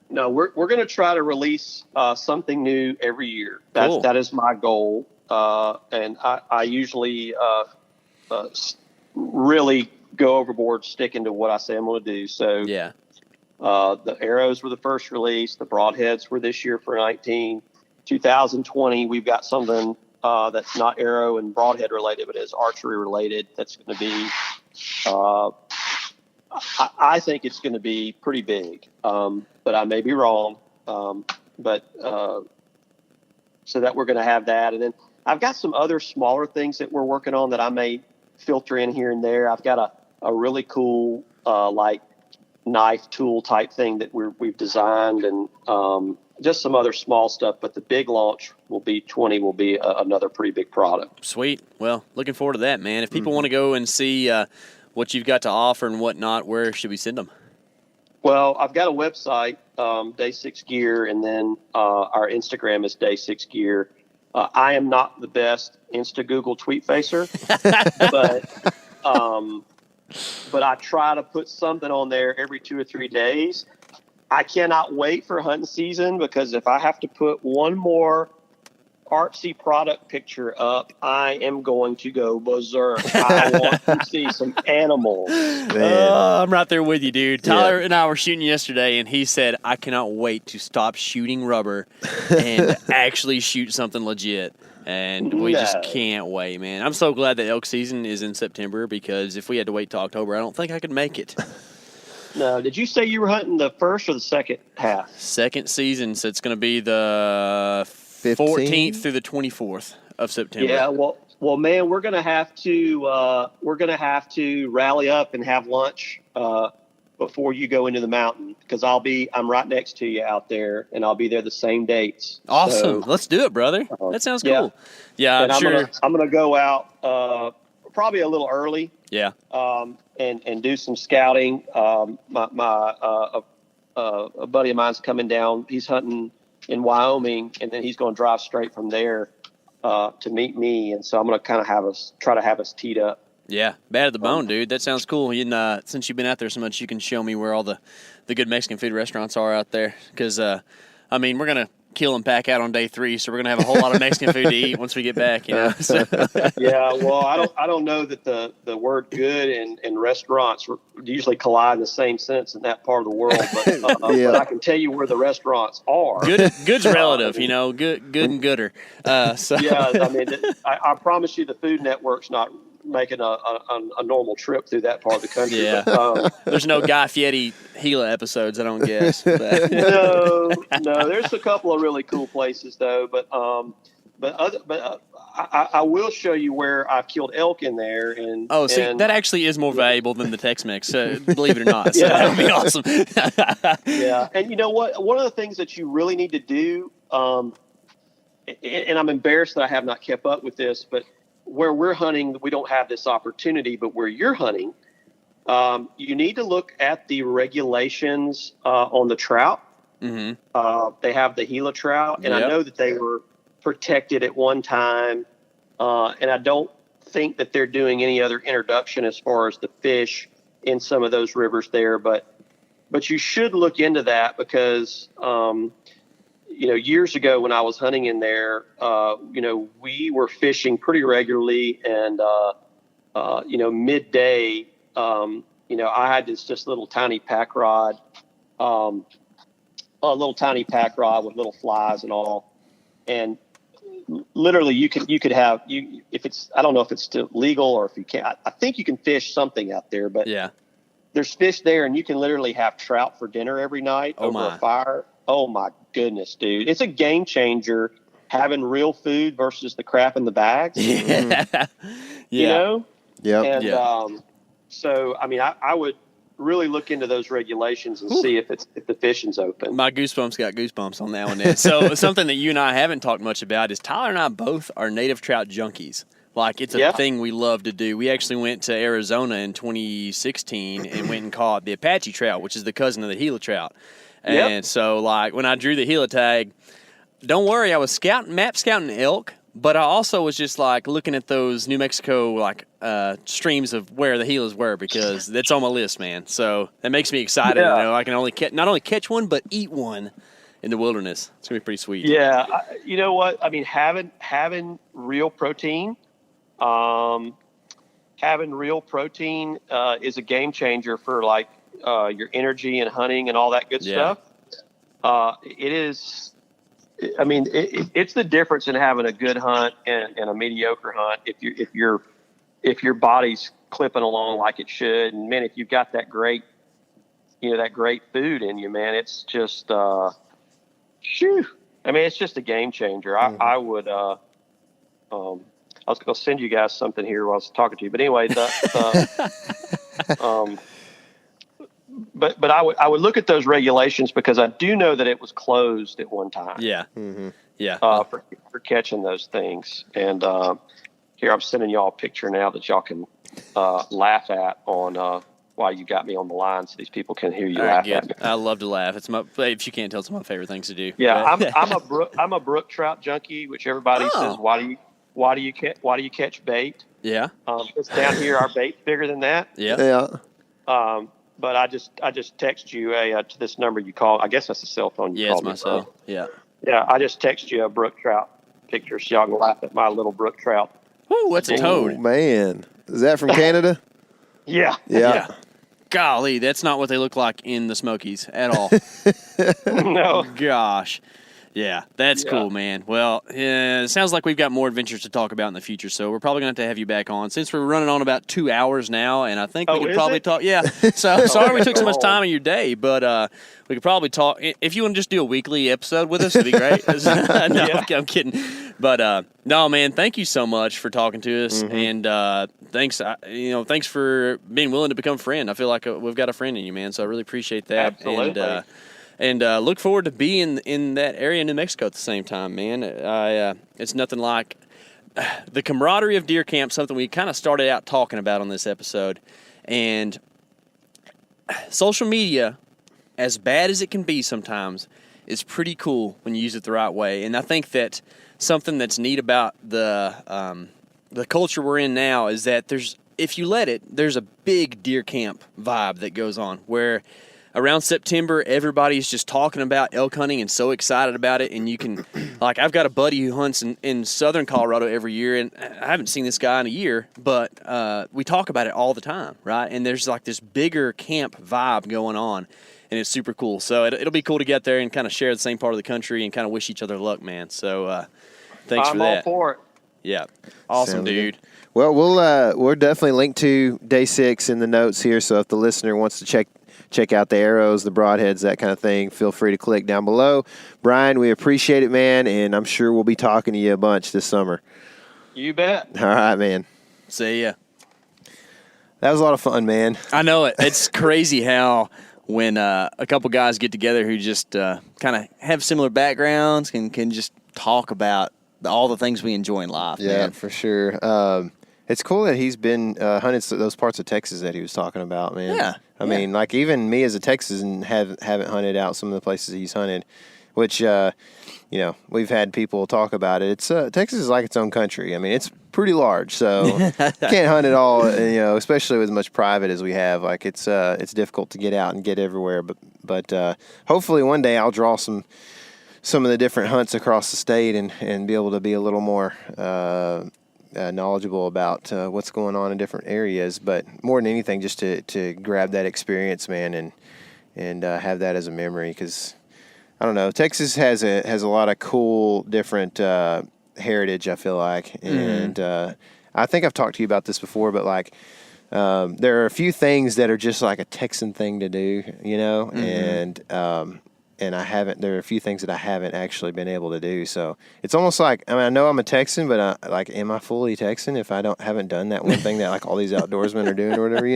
No, we're going to try to release something new every year. That is my goal, and I usually really go overboard sticking to what I say I'm going to do. So yeah, the arrows were the first release. The broadheads were this year for 2020. We've got something that's not arrow and broadhead related, but is archery related. That's going to be. I think it's going to be pretty big, but I may be wrong. So that we're going to have that. And then I've got some other smaller things that we're working on that I may filter in here and there. I've got a really cool, like knife tool type thing that we've designed, and just some other small stuff. But the big launch will be another pretty big product. Sweet. Well, looking forward to that, man. If people want to go and see what you've got to offer and whatnot, where should we send them? Well, I've got a website, Day 6 Gear, and then our Instagram is Day 6 Gear. I am not the best Google tweet facer, but I try to put something on there every 2 or 3 days. I cannot wait for hunting season, because if I have to put one more artsy product picture up, I am going to go berserk. I want to see some animals. I'm right there with you, dude. Tyler and I were shooting yesterday, and he said, I cannot wait to stop shooting rubber and actually shoot something legit. And we just can't wait, man. I'm so glad that elk season is in September, because if we had to wait till October, I don't think I could make it. No, did you say you were hunting the first or the second half? Second season, so it's going to be the 14th through the 24th of September. Yeah, well, man, we're gonna have to rally up and have lunch before you go into the mountain, because I'm right next to you out there, and I'll be there the same dates. Awesome, So, let's do it, brother. That sounds cool. Yeah, and I'm sure. I'm gonna go out probably a little early. Yeah. And do some scouting. A buddy of mine's coming down. He's hunting in Wyoming, and then he's going to drive straight from there to meet me. And so I'm going to kind of try to have us teed up. Yeah, bad at the bone, dude. That sounds cool. Since you've been out there so much, you can show me where all the good Mexican food restaurants are out there. Because, we're going to kill and pack out on day 3, so we're gonna have a whole lot of Mexican food to eat once we get back. So. Yeah, well, I don't know that the word good and restaurants usually collide in the same sense in that part of the world, but I can tell you where the restaurants are. Good's relative, good and gooder. Yeah, I promise you, the Food Network's not making a normal trip through that part of the country. Yeah. But, there's no Guy Fieri Gila episodes, I don't guess. No, there's a couple of really cool places though, but I will show you where I've killed elk in there. And that actually is more valuable than the Tex-Mex, believe it or not. So that would be awesome. Yeah, and you know what? One of the things that you really need to do, and I'm embarrassed that I have not kept up with this, but where we're hunting, we don't have this opportunity, but where you're hunting, you need to look at the regulations on the trout. Mm-hmm. They have the Gila trout, and I know that they were protected at one time, and I don't think that they're doing any other introduction as far as the fish in some of those rivers there, but you should look into that because years ago when I was hunting in there, we were fishing pretty regularly, and midday, I had this just little tiny pack rod, with little flies and all, and literally you could have if it's, I don't know if it's still legal or if you can't. I think you can fish something out there, but there's fish there, and you can literally have trout for dinner every night over a fire. Oh my goodness, dude. It's a game changer having real food versus the crap in the bags. Yeah. Yeah. And so I would really look into those regulations and see if the fishing's open. My goosebumps got goosebumps on that one. Then. So something that you and I haven't talked much about is Tyler and I both are native trout junkies. Like, it's a thing we love to do. We actually went to Arizona in 2016 and went and caught the Apache trout, which is the cousin of the Gila trout. And so, like, when I drew the Gila tag, don't worry, I was map scouting elk, but I also was just, like, looking at those New Mexico, like, streams of where the Gilas were, because that's on my list, man. So that makes me excited. Yeah. I can not only catch one, but eat one in the wilderness. It's going to be pretty sweet. Yeah. You know what? Having real protein, is a game changer for, like, your energy and hunting and all that good stuff. It is. It's the difference in having a good hunt and a mediocre hunt. If your body's clipping along like it should, and man, if you've got that great food in you, man, it's just it's just a game changer. Mm-hmm. I would. I was going to send you guys something here while I was talking to you, but anyway, But I would look at those regulations, because I do know that it was closed at one time. Yeah. Mm-hmm. Yeah. For catching those things. And here, I'm sending y'all a picture now that y'all can laugh at on while you got me on the line, so these people can hear you laugh at me. I love to laugh. If you can't tell, it's my favorite things to do. Yeah, I'm a brook trout junkie, which everybody says, why do you catch bait? Yeah. It's down here. Our bait's bigger than that. Yeah. But I just text you to this number you call. I guess that's the cell phone you called me. Yeah, it's my cell. Yeah. Yeah, I just text you a brook trout picture, so y'all can laugh at my little brook trout. Ooh, what's a toad? Oh, man. Is that from Canada? Yeah. Golly, that's not what they look like in the Smokies at all. No. Gosh. Yeah, that's cool, man. Well, it sounds like we've got more adventures to talk about in the future, so we're probably going to have you back on. Since we're running on about 2 hours now, and I think we could probably talk. Yeah, so sorry we took so much time of your day, but we could probably talk. If you want to just do a weekly episode with us, it'd be great. No, I'm kidding. But no, man, thank you so much for talking to us, and thanks for being willing to become a friend. I feel like we've got a friend in you, man, so I really appreciate that. Absolutely. And look forward to being in that area in New Mexico at the same time, man. It's nothing like the camaraderie of deer camp, something we kind of started out talking about on this episode. And social media, as bad as it can be sometimes, is pretty cool when you use it the right way. And I think that something that's neat about the culture we're in now is that if you let it, there's a big deer camp vibe that goes on where around September, everybody's just talking about elk hunting and so excited about it. And you can, like, I've got a buddy who hunts in southern Colorado every year, and I haven't seen this guy in a year, but we talk about it all the time, right? And there's like this bigger camp vibe going on, and it's super cool. So it'll be cool to get there and kind of share the same part of the country and kind of wish each other luck, man. So thanks for that. I'm all for it. Yeah. Awesome, dude. Well, we'll definitely link to day 6 in the notes here. So if the listener wants to check out the arrows, the broadheads, that kind of thing, feel free to click down below. Brian, we appreciate it, man, and I'm sure we'll be talking to you a bunch this summer. You bet. All right, man. See ya. That was a lot of fun, man. I know it. It's crazy how when a couple guys get together who just kind of have similar backgrounds can just talk about all the things we enjoy in life. Yeah, man. for sure. It's cool that he's been hunted those parts of Texas that he was talking about, man. Yeah. I mean, like, even me as a Texan haven't hunted out some of the places he's hunted, which, we've had people talk about it. It's Texas is like its own country. I mean, it's pretty large, so you can't hunt it all, especially with as much private as we have. Like, it's difficult to get out and get everywhere. But hopefully one day I'll draw some of the different hunts across the state and be able to be a little more knowledgeable about what's going on in different areas, but more than anything, just to grab that experience, man, and have that as a memory. Because I don't know, Texas has a lot of cool different heritage, I feel like, and I think I've talked to you about this before, but like there are a few things that are just like a Texan thing to do, and there are a few things that I haven't actually been able to do. So it's almost like, I know I'm a Texan, but am I fully Texan if I haven't done that one thing that like all these outdoorsmen are doing or whatever,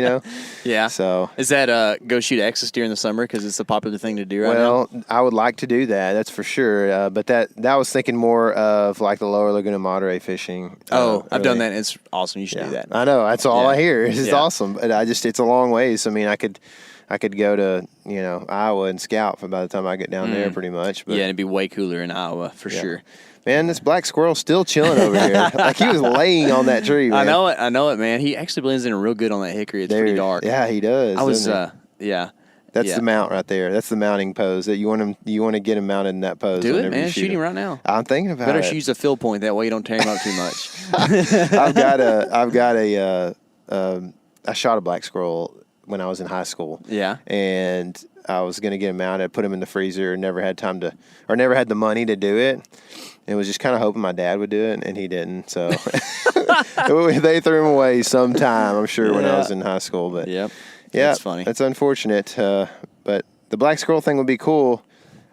Yeah. So is that go shoot Axis deer in the summer because it's a popular thing to do right now? Well, I would like to do that. That's for sure. But that was thinking more of like the lower Laguna Madre fishing. I've done that. It's awesome. You should do that. I know. That's all I hear. It's awesome. But it's a long ways. I mean, I could go to, Iowa and scout by the time I get down there pretty much. But, yeah, it'd be way cooler in Iowa for sure. Man, this black squirrel's still chilling over here. Like, he was laying on that tree, man. I know it, man. He actually blends in real good on that hickory. It's pretty dark. Yeah, he does. That's the mount right there. That's the mounting pose that you want to get him mounted in that pose. Do it, man. Shoot him right now. I'm thinking about it. Better use a fill point. That way you don't tear him up too much. I shot a black squirrel when I was in high school. Yeah. And I was going to get him mounted, put him in the freezer, never had the money to do it. And was just kind of hoping my dad would do it, and he didn't. So they threw him away sometime, I'm sure, when I was in high school. But yeah, that's funny. That's unfortunate. But the black squirrel thing would be cool.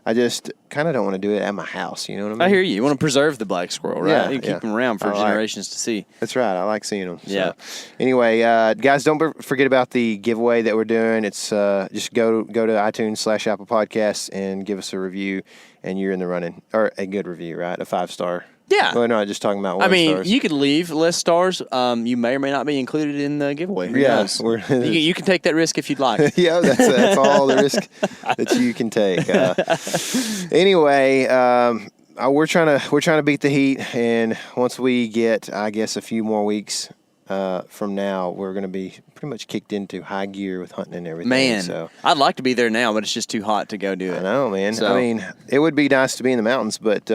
I just kind of don't want to do it at my house. You know what I mean? I hear you. You want to preserve the black squirrel, right? Yeah, you keep them around for generations to see. That's right. I like seeing them. Yeah. So, anyway, guys, don't forget about the giveaway that we're doing. It's just go to iTunes/Apple Podcasts and give us a review, and you're in the running, or a good review, right? A 5-star. Yeah. Well, no, just talking about 1 stars. You could leave less stars. You may or may not be included in the giveaway. Who knows? You can take that risk if you'd like. Yeah, that's all the risk that you can take. Anyway, we're trying to beat the heat, and once we get, I guess, a few more weeks from now, we're going to be pretty much kicked into high gear with hunting and everything. Man, so I'd like to be there now, but it's just too hot to go do it. I know, man. So, I mean, it would be nice to be in the mountains, but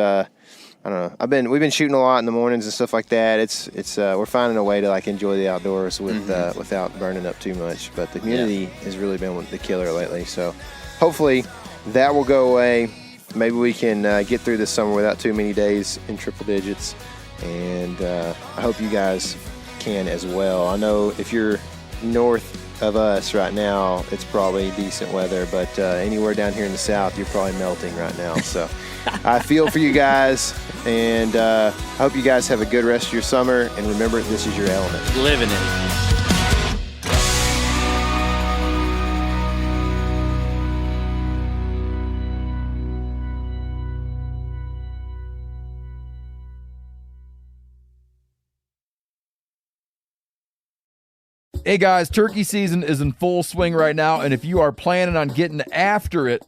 I don't know. We've been shooting a lot in the mornings and stuff like that. It's we're finding a way to like enjoy the outdoors with without burning up too much. But the humidity has really been the killer lately. So hopefully that will go away maybe we can get through this summer without too many days in triple digits. And I hope you guys can as well. I know if you're north of us right now, it's probably decent weather, but anywhere down here in the south, you're probably melting right now. So I feel for you guys, and I hope you guys have a good rest of your summer. And remember, this is your element. Living it. Hey guys, turkey season is in full swing right now, and if you are planning on getting after it,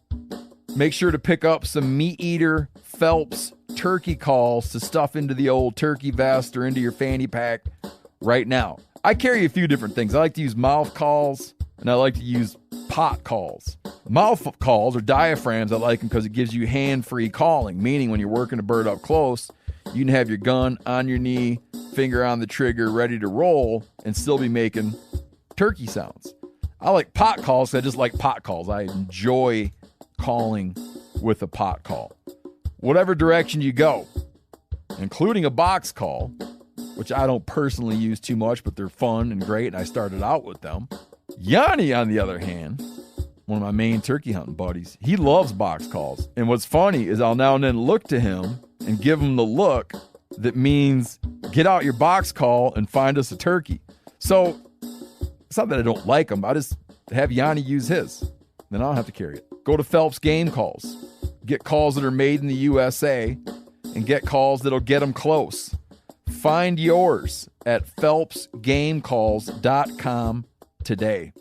make sure to pick up some Meat Eater Phelps turkey calls to stuff into the old turkey vest or into your fanny pack right now. I carry a few different things. I like to use mouth calls, and I like to use pot calls. Mouth calls or diaphragms, I like them because it gives you hand-free calling, meaning when you're working a bird up close, you can have your gun on your knee, finger on the trigger, ready to roll, and still be making turkey sounds. I like pot calls because I just like pot calls. I enjoy calling with a pot call. Whatever direction you go, including a box call, which I don't personally use too much, but they're fun and great, and I started out with them. Yanni, on the other hand, one of my main turkey hunting buddies, he loves box calls. And what's funny is I'll now and then look to him and give him the look that means get out your box call and find us a turkey. So it's not that I don't like them. I just have Yanni use his. Then I don't have to carry it. Go to Phelps Game Calls. Get calls that are made in the USA and get calls that'll get them close. Find yours at phelpsgamecalls.com today.